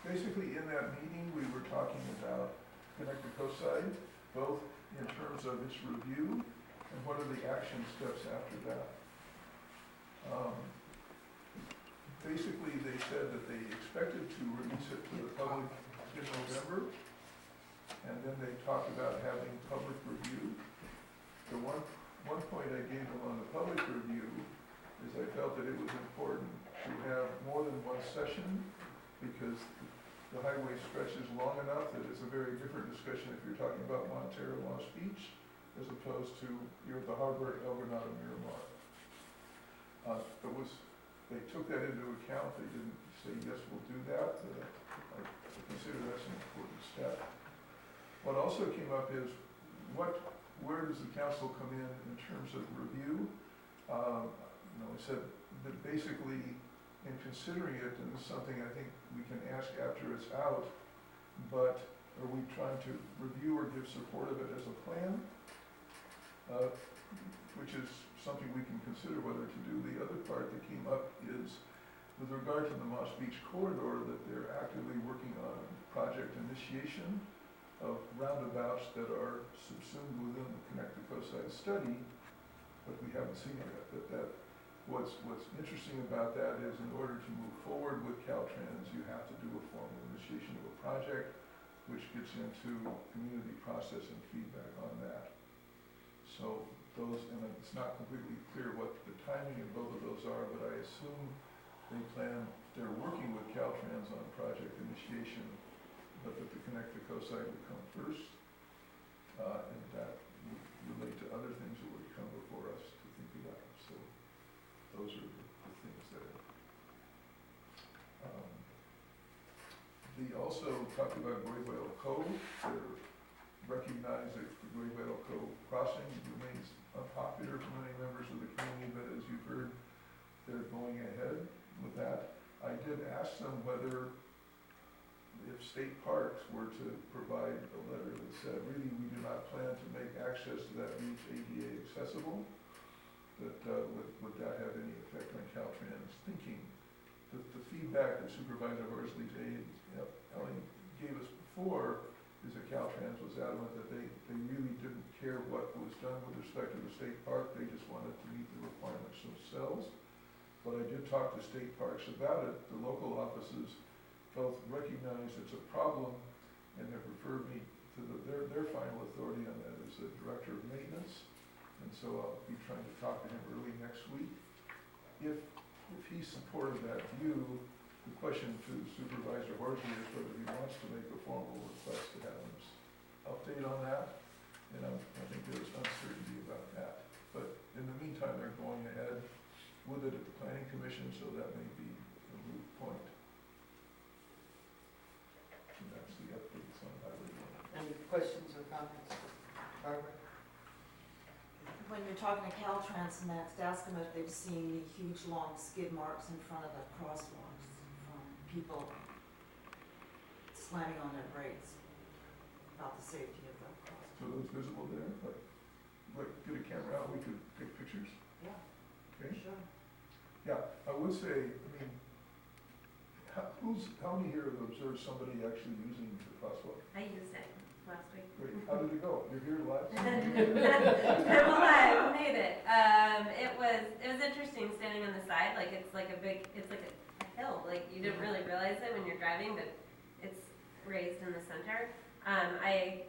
basically in that meeting, we were talking about Connect the Coast Side, both in terms of its review and what are the action steps after that. Basically, they said that they expected to release it to the public in November, and then they talked about having public review. The one point I gave them on the public review is I felt that it was important to have more than one session because the highway stretches long enough that it's a very different discussion if you're talking about Montero, Lost Beach, as opposed to you're at the harbor at El Granada, Miramar. They took that into account. They didn't say, yes, we'll do that. I consider that's an important step. What also came up is where does the council come in terms of review? I said that basically in considering it, and this is something I think we can ask after it's out, but are we trying to review or give support of it as a plan? Which is something we can consider whether to do. The other part that came up is with regard to the Moss Beach corridor that they're actively working on project initiation of roundabouts that are subsumed within the Connect the Coast Side study, but we haven't seen it yet. What's interesting about that is in order to move forward with Caltrans, you have to do a formal initiation of a project, which gets into community process and feedback on that. So those, and it's not completely clear what the timing of both of those are, but I assume they're working with Caltrans on project initiation, but that the Connect the Coast Side would come first, and that would relate to other things that would come before us to think about. So those are the things that they also talked about Gray Whale Cove. They're recognized that the Gray Whale Cove crossing remains unpopular for many members of the community, but as you've heard, they're going ahead with that. I did ask them whether if state parks were to provide a letter that said, really, we do not plan to make access to that beach ADA accessible, that would that have any effect on Caltrans thinking? The feedback that Supervisor Horsley's aide, Ellie, gave us before is that Caltrans was adamant that they really didn't care what was done with respect to the state park, they just wanted to meet the requirements themselves. But I did talk to state parks about it. The local offices both recognize it's a problem and have referred me to their final authority on that is the Director of Maintenance. And so I'll be trying to talk to him early next week. If he supported that view, the question to Supervisor Horsley is whether he wants to make a formal request to have him update on that. And I think there's uncertainty about that. But in the meantime, they're going ahead with it at the Planning Commission, so that may be a moot point. questions or comments? Barbara? When you're talking to Caltrans next, ask them if they've seen any huge long skid marks in front of the crosswalks from people slamming on their brakes about the safety of the crosswalks. So those visible there, like get a camera out, we could take pictures, Yeah, okay? sure. Yeah, I would say, I mean, how many here have observed somebody actually using the crosswalk? I used it last week. Great, how did it go? You're here live? I'm alive, made it. It was interesting standing on the side, like it's like a hill, like you didn't really realize it when you're driving, but it's raised in the center. I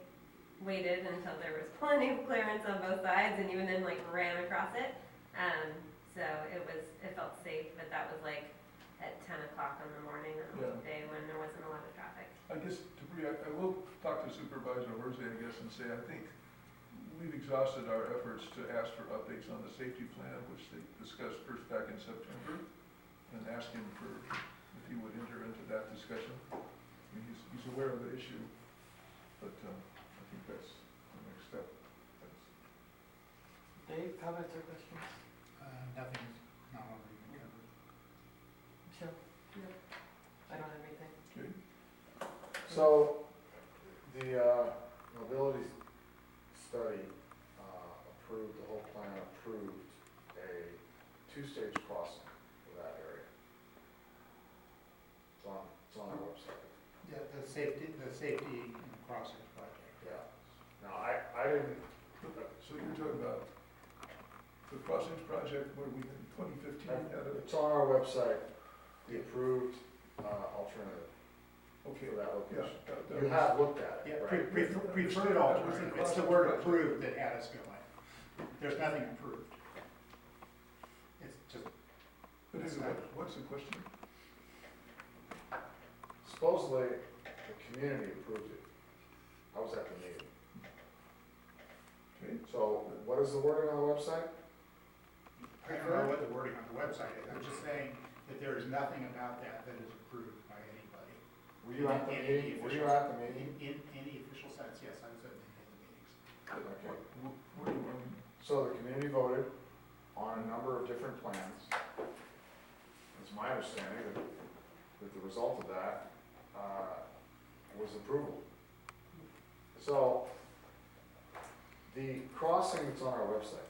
waited until there was plenty of clearance on both sides and even then like ran across it. So it felt safe, but that was like at 10 o'clock in the morning on a weekday when there wasn't a lot of traffic. I guess, I will talk to Supervisor Hersey, I guess, and say, I think we've exhausted our efforts to ask for updates on the safety plan, which they discussed first back in September, and ask him if he would enter into that discussion. I mean, he's aware of the issue, but I think that's the next step. Dave, comments or questions? Nothing's not already been covered. Michelle? No. I don't have anything. Okay. So, the mobility study approved, the whole plan approved a two-stage crossing for that area. It's on our website. Yeah, the safety and crossings project. Yeah. Now, I didn't, So you're talking about the crossings project where we in 2015 had a, it's on our website, the approved alternative okay, for that yeah. location. that You was- have looked at it, Yeah, right? preferred alternative, it's the word approved that had us going. There's nothing approved. It's just, But anyway, what's the question? Supposedly, the community approved it. I was at the meeting. Okay, So, what is the wording on the website? I don't know what the wording on the website is, I'm just saying that there is nothing about that that is approved by anybody. Were you at the In meeting? any Were you official- at the meeting? In any official sense, yes, I was at many of the meetings. Okay. where do you want? So the community voted on a number of different plans. It's my understanding that the result of that was approval. So the crossing that's on our website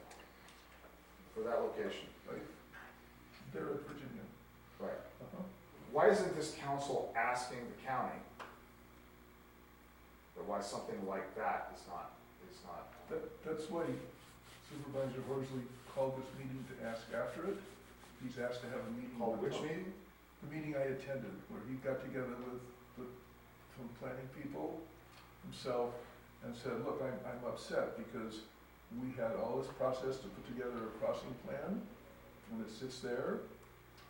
for that location, There at Virginia. right? Uh-huh. Why isn't this council asking the county that why something like that is not? That's why Supervisor Horsley called this meeting to ask after it. He's asked to have a meeting. Called with- which meeting? The meeting I attended, where he got together with some planning people himself and said, look, I'm upset because we had all this process to put together a crossing plan. When it sits there,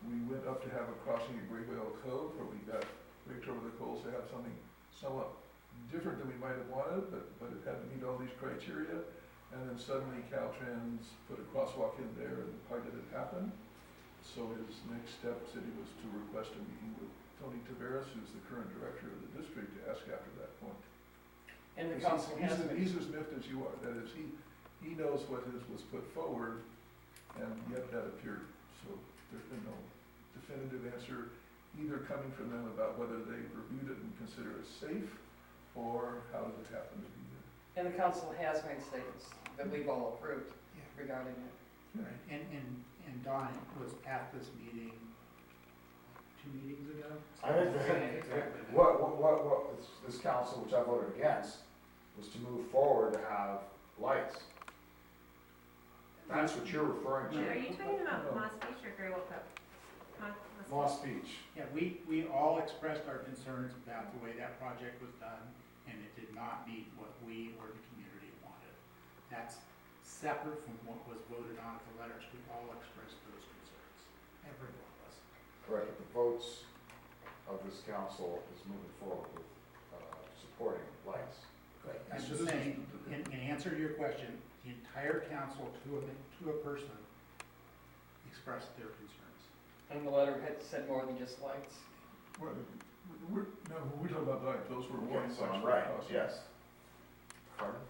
we went up to have a crossing at Great Whale Cove where we got raked over the coals to have something somewhat different than we might have wanted, but it had to meet all these criteria. And then suddenly Caltrans put a crosswalk in there, and how did it happen? So his next step said he was to request a meeting with Tony Taveras, who's the current director of the district, to ask after that point. And the Because council he's- has been. He's as miffed as you are, that is, he knows what was put forward, and yet that appeared. So there's been no definitive answer, either coming from them about whether they reviewed it and consider it safe, or how did it happen to be there. And the council has made statements that we've all approved Yeah. regarding it. Right, and Don was at this meeting 2 meetings ago. I think Exactly. what this council, which I voted against, was to move forward to have lights. That's what you're referring Are to. you talking about Moss Beach or Grey Wolf Cove? Moss Beach. Yeah, we all expressed our concerns about the way that project was done, and it did not meet what we or the community wanted. That's separate from what was voted on at the letters. We all expressed those concerns, every one of us. Correct, but the votes of this council is moving forward with supporting lights. I'm So just this is- saying, in answer to your question, the entire council to a person expressed their concerns. And the letter had said more than just lights. We're talking about lights, those were warning Yes, lights. I'm for right, crossing. yes. Pardon?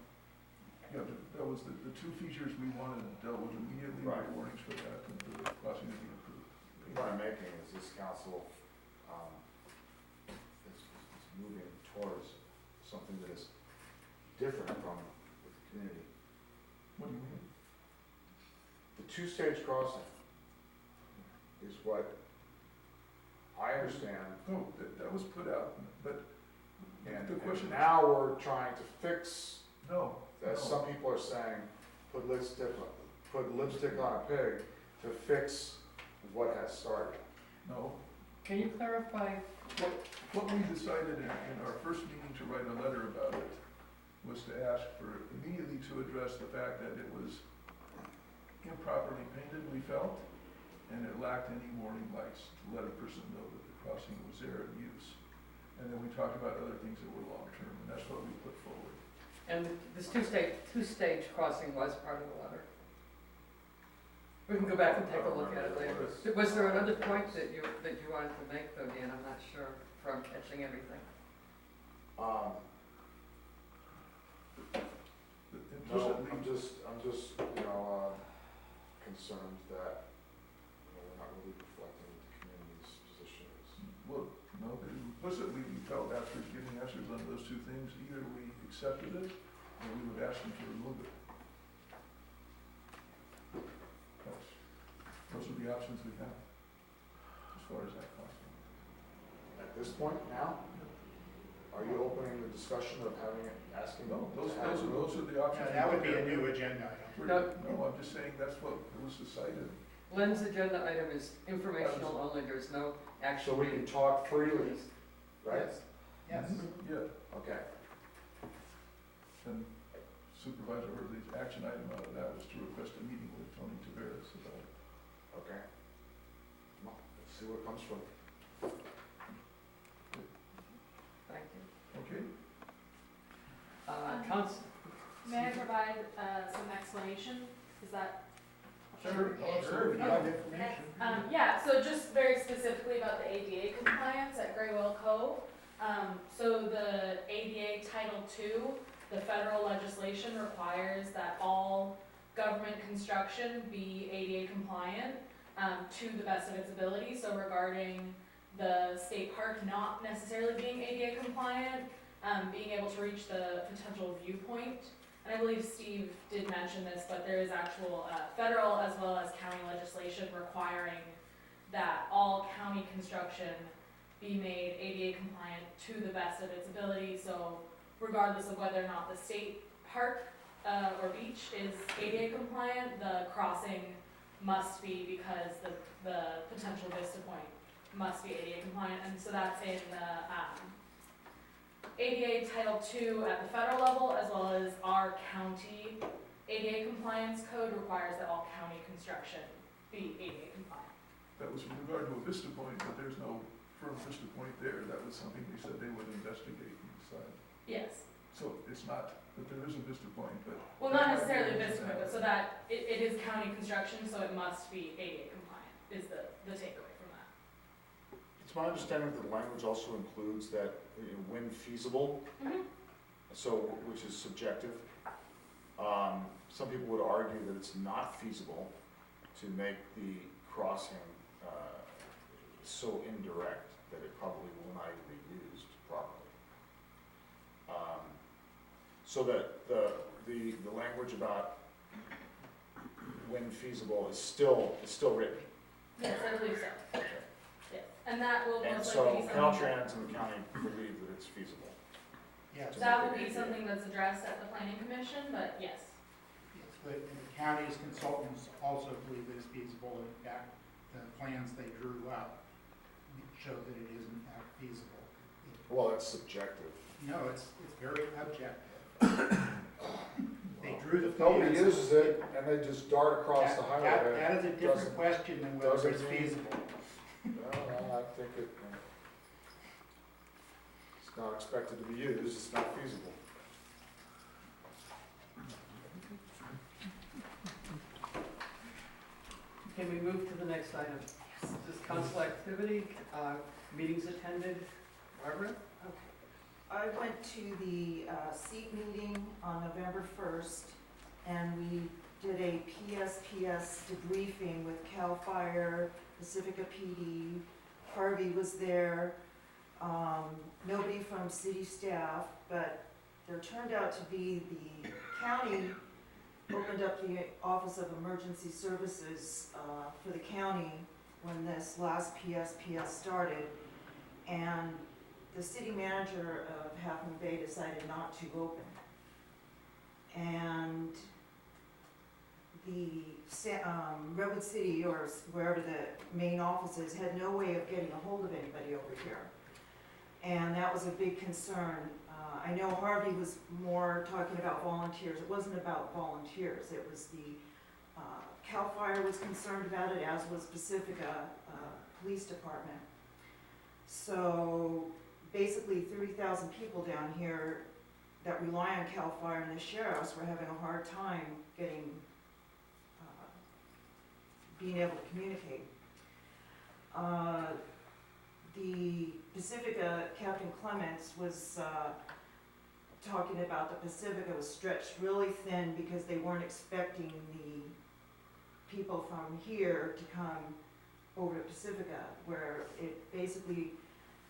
Yeah, that was the two features we wanted dealt with immediately, Right. the warnings for that, and the crossing to be approved. The point I'm making is this council, is moving towards something that is different from the community. What do you mean? The two-stage crossing is what I understand, No, that was put out, but and the question is, now we're trying to fix, no, as no. some people are saying, put lipstick on a pig to fix what has started. No, Can you clarify? what we decided in our first meeting to write a letter about it was to ask for immediately to address the fact that it was improperly painted, we felt, and it lacked any warning lights to let a person know that the crossing was there in use. And then we talked about other things that were long-term, and that's what we put forward. And this two-stage crossing was part of the letter. We can go back and take a look at it later. Was there another point that you wanted to make though, Dan? I'm not sure if I'm catching everything. No, I'm just, concerned that, we're not really reflecting what the community's position is. Well, no, but implicitly, we felt after giving answers on those two things, either we accepted it, or we would ask them to remove it. Those are the options we have, as far as that cost. At this point now, are you opening the discussion of asking? No, those to have it are the options. Yeah, that would be a new agenda item. No, I'm just saying that's what was decided. Lynn's agenda item is informational only, there's no So actual. we can talk freely, right? Yes. Yeah, Okay. and Supervisor Hurley's action item out of that was to request a meeting with Tony Tavares about it. Okay. Well, let's see what comes from it. Thank you. Okay? Council. May I provide some explanation? Is that? Sure, Sure, if you have information. Yeah, so just very specifically about the ADA compliance at Graywell Cove. So the ADA Title II, the federal legislation requires that all government construction be ADA compliant to the best of its ability. So regarding the state park not necessarily being ADA compliant, being able to reach the potential viewpoint. And I believe Steve did mention this, but there is actual federal as well as county legislation requiring that all county construction be made ADA compliant to the best of its ability. So regardless of whether or not the state park or beach is ADA compliant, the crossing must be, because the potential vista point must be ADA compliant. And so that's in the ADA Title II at the federal level, as well as our county ADA compliance code requires that all county construction be ADA compliant. That was with regard to a vista point, but there's no firm vista point there. That was something they said they would investigate and decide. Yes. So it's not that there is a vista point, but. Well, not necessarily vista point, but so that it is county construction, so it must be ADA compliant, is the takeaway from that. It's my understanding that the language also includes that when feasible, so, which is subjective. Some people would argue that it's not feasible to make the crossing so indirect that it probably will not even be used properly. So that the language about when feasible is still written. Yes, I believe so. Yes, and that will And most so likely be something. Caltrans and the county believe that it's feasible. Yes. That will be something that's addressed at the planning commission, but yes. Yes, but the county's consultants also believe that it's feasible. In fact, the plans they drew up show that it is in fact feasible. Well, that's subjective. No, it's very objective. They drew the If nobody plans. uses it and they just dart across the highway. That is a different question than whether it's doesn't mean- feasible. No, I think it's not expected to be used, it's not feasible. Can we move to the next item? This is council activity, meetings attended. Barbara? Okay. I went to the seat meeting on November 1st, and we did a PSPS debriefing with CAL FIRE, Pacifica PD, Harvey was there, nobody from city staff, but there turned out to be the county opened up the Office of Emergency Services for the county when this last PSPS started, and the city manager of Half Moon Bay decided not to open. And the Redwood City, or wherever the main office is, had no way of getting a hold of anybody over here. And that was a big concern. I know Harvey was more talking about volunteers. It wasn't about volunteers. It was the CAL FIRE was concerned about it, as was Pacifica Police Department. So basically 30,000 people down here that rely on CAL FIRE and the sheriffs were having a hard time getting, being able to communicate. The Pacifica, Captain Clements was talking about the Pacifica was stretched really thin because they weren't expecting the people from here to come over to Pacifica, where it basically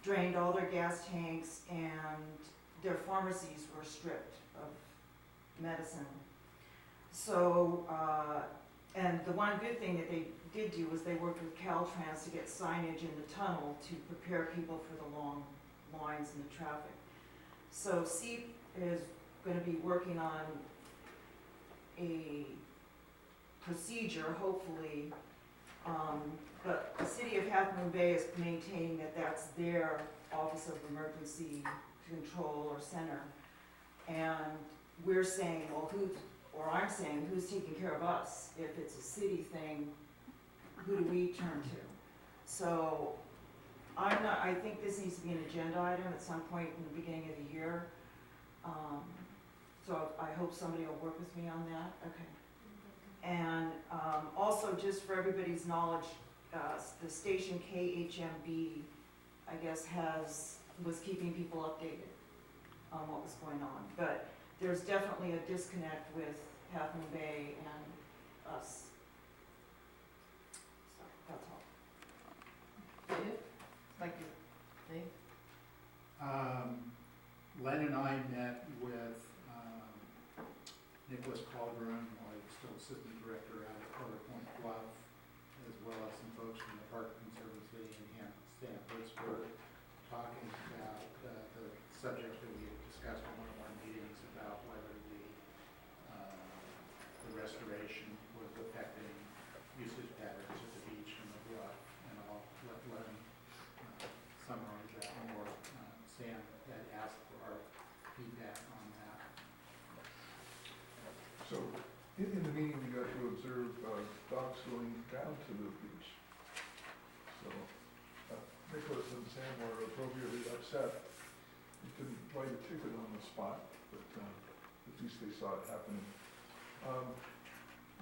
drained all their gas tanks and their pharmacies were stripped of medicine. So, and the one good thing that they did do was they worked with Caltrans to get signage in the tunnel to prepare people for the long lines in the traffic. So SEEP is going to be working on a procedure, hopefully, but the city of Half Moon Bay is maintaining that that's their Office of Emergency Control or Center. And we're saying, well, I'm saying, who's taking care of us? If it's a city thing, who do we turn to? So I think this needs to be an agenda item at some point in the beginning of the year. So I hope somebody will work with me on that. Okay. And also, just for everybody's knowledge, the station KHMB, I guess, was keeping people updated on what was going on. But there's definitely a disconnect with Half Moon Bay and us. So that's all. Dave? Thank you. Dave? Len and I met with Nicholas Calderon, while he was still assistant director out at Porter Point Bluff, as well as some folks from the Park Conservancy and Stanford. We're talking about the subject that we had discussed in one of our meetings about whether the restoration was affecting usage patterns at the beach and the bluff, and I'll let Len summarize that more. Sam had asked for our feedback on that. So, in the meeting, we got to observe dogs going down to the beach. So, Nicholas and Sam were appropriately upset. We couldn't write a ticket on the spot, but at least they saw it happening.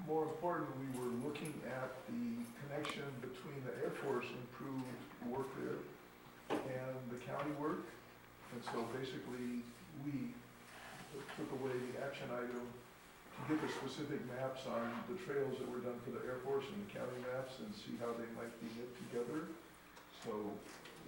More importantly, we were looking at the connection between the Air Force improved work there and the county work. And so basically, we took away the action item to get the specific maps on the trails that were done for the Air Force and the county maps and see how they might be knit together. So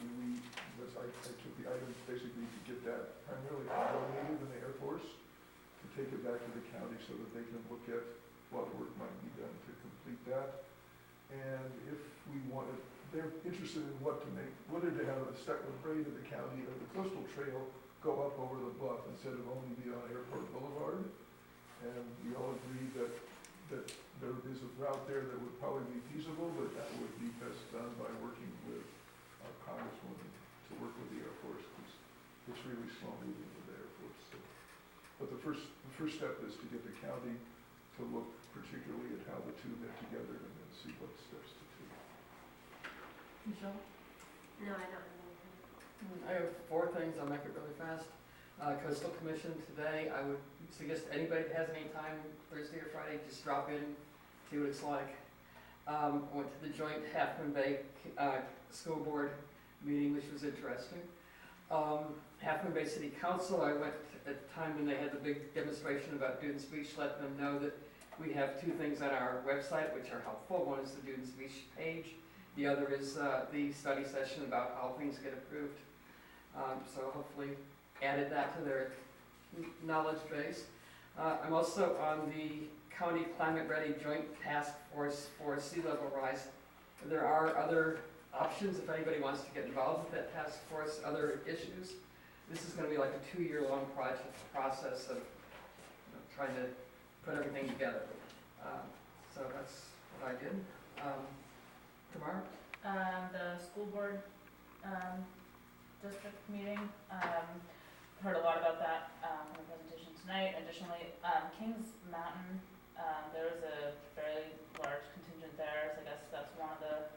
I took the item basically to get that primarily donated in the Air Force, to take it back to the county so that they can look at what work might be done to complete that. And if we wanted, they're interested in whether to have a second grade of the county or the coastal trail go up over the bluff instead of only be on Airport Boulevard. And we all agreed that there is a route there that would probably be feasible, but that would be best done by working with our congresswoman to work with the Air Force, because it's really slow moving with the Air Force. So. But the first step is to get the county to look particularly at how the two knit together and then see what steps to take. Michelle? No, I don't have anything. I have 4 things. I'll make it really fast. Coastal Commission today, I would suggest anybody that has any time, Thursday or Friday, just drop in, see what it's like. Went to the joint Half Moon Bay School Board meeting, which was interesting. Half Moon Bay City Council, I went at the time when they had the big demonstration about Dune Speech, let them know that we have two things on our website which are helpful. One is the Dune Speech page. The other is the study session about how things get approved. So hopefully added that to their knowledge base. I'm also on the County Climate Ready Joint Task Force for Sea Level Rise. There are other options if anybody wants to get involved with that task force, other issues. This is going to be like a 2-year-long process of trying to put everything together. So that's what I did. Tomorrow? The school board, district meeting, heard a lot about that, in the presentation tonight. Additionally, Kings Mountain, there was a fairly large contingent there, so I guess that's one of the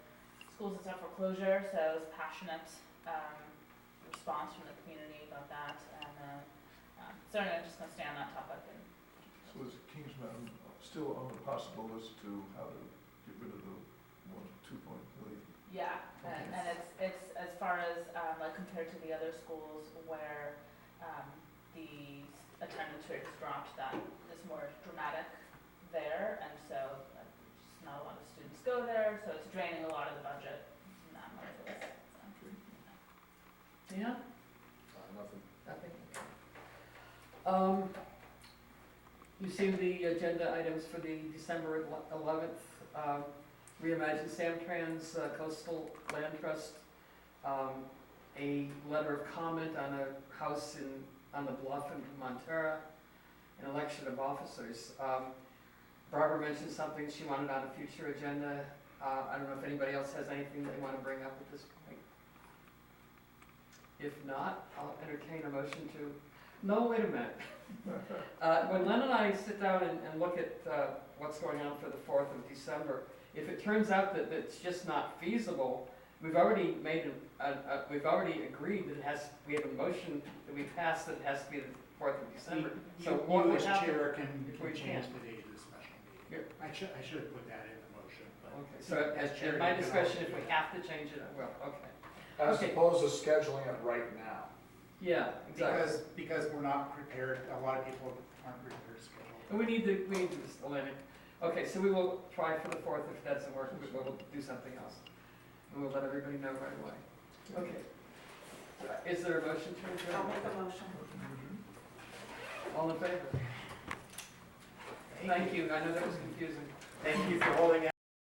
schools that's up for closure, so it was passionate, response from the community about that, and, so anyway, I'm just gonna stay on that topic and. So is Kings Mountain still on the possible list to how to get rid of the 2 million? Yeah, and it's as far as, like compared to the other schools where, the attendance rate has dropped, that is more dramatic there, and so just not a lot of students go there, so it's draining a lot of the budget in that market. Yeah? Nothing. Nothing. You've seen the agenda items for the December 11th, Reimagine Samtrans, Coastal Land Trust, a letter of comment on a house on the bluff in Montera, an election of officers. Barbara mentioned something she wanted on a future agenda. I don't know if anybody else has anything they want to bring up at this point. If not, I'll entertain a motion to, no, wait a minute. When Len and I sit down and look at what's going on for the 4th of December, if it turns out that it's just not feasible, we've already made we've already agreed that we have a motion that we passed that it has to be the 4th of December. So what You would as happen chair can if we change can't? the date of the special meeting. Yeah. I should have put that in the motion, but. Okay, so As chair, at my you can discretion, always if we do have to change it, I will, okay. As Okay. opposed to scheduling it right now. Yeah, exactly. Because we're not prepared, a lot of people aren't prepared to schedule. And we need this limit. Okay, so we will try for the 4th. If that doesn't work, we'll do something else. And we'll let everybody know right away. Okay. Is there a motion to I'll adjourn? make a motion. All in favor? Thank you. I know that was confusing. Thank you for holding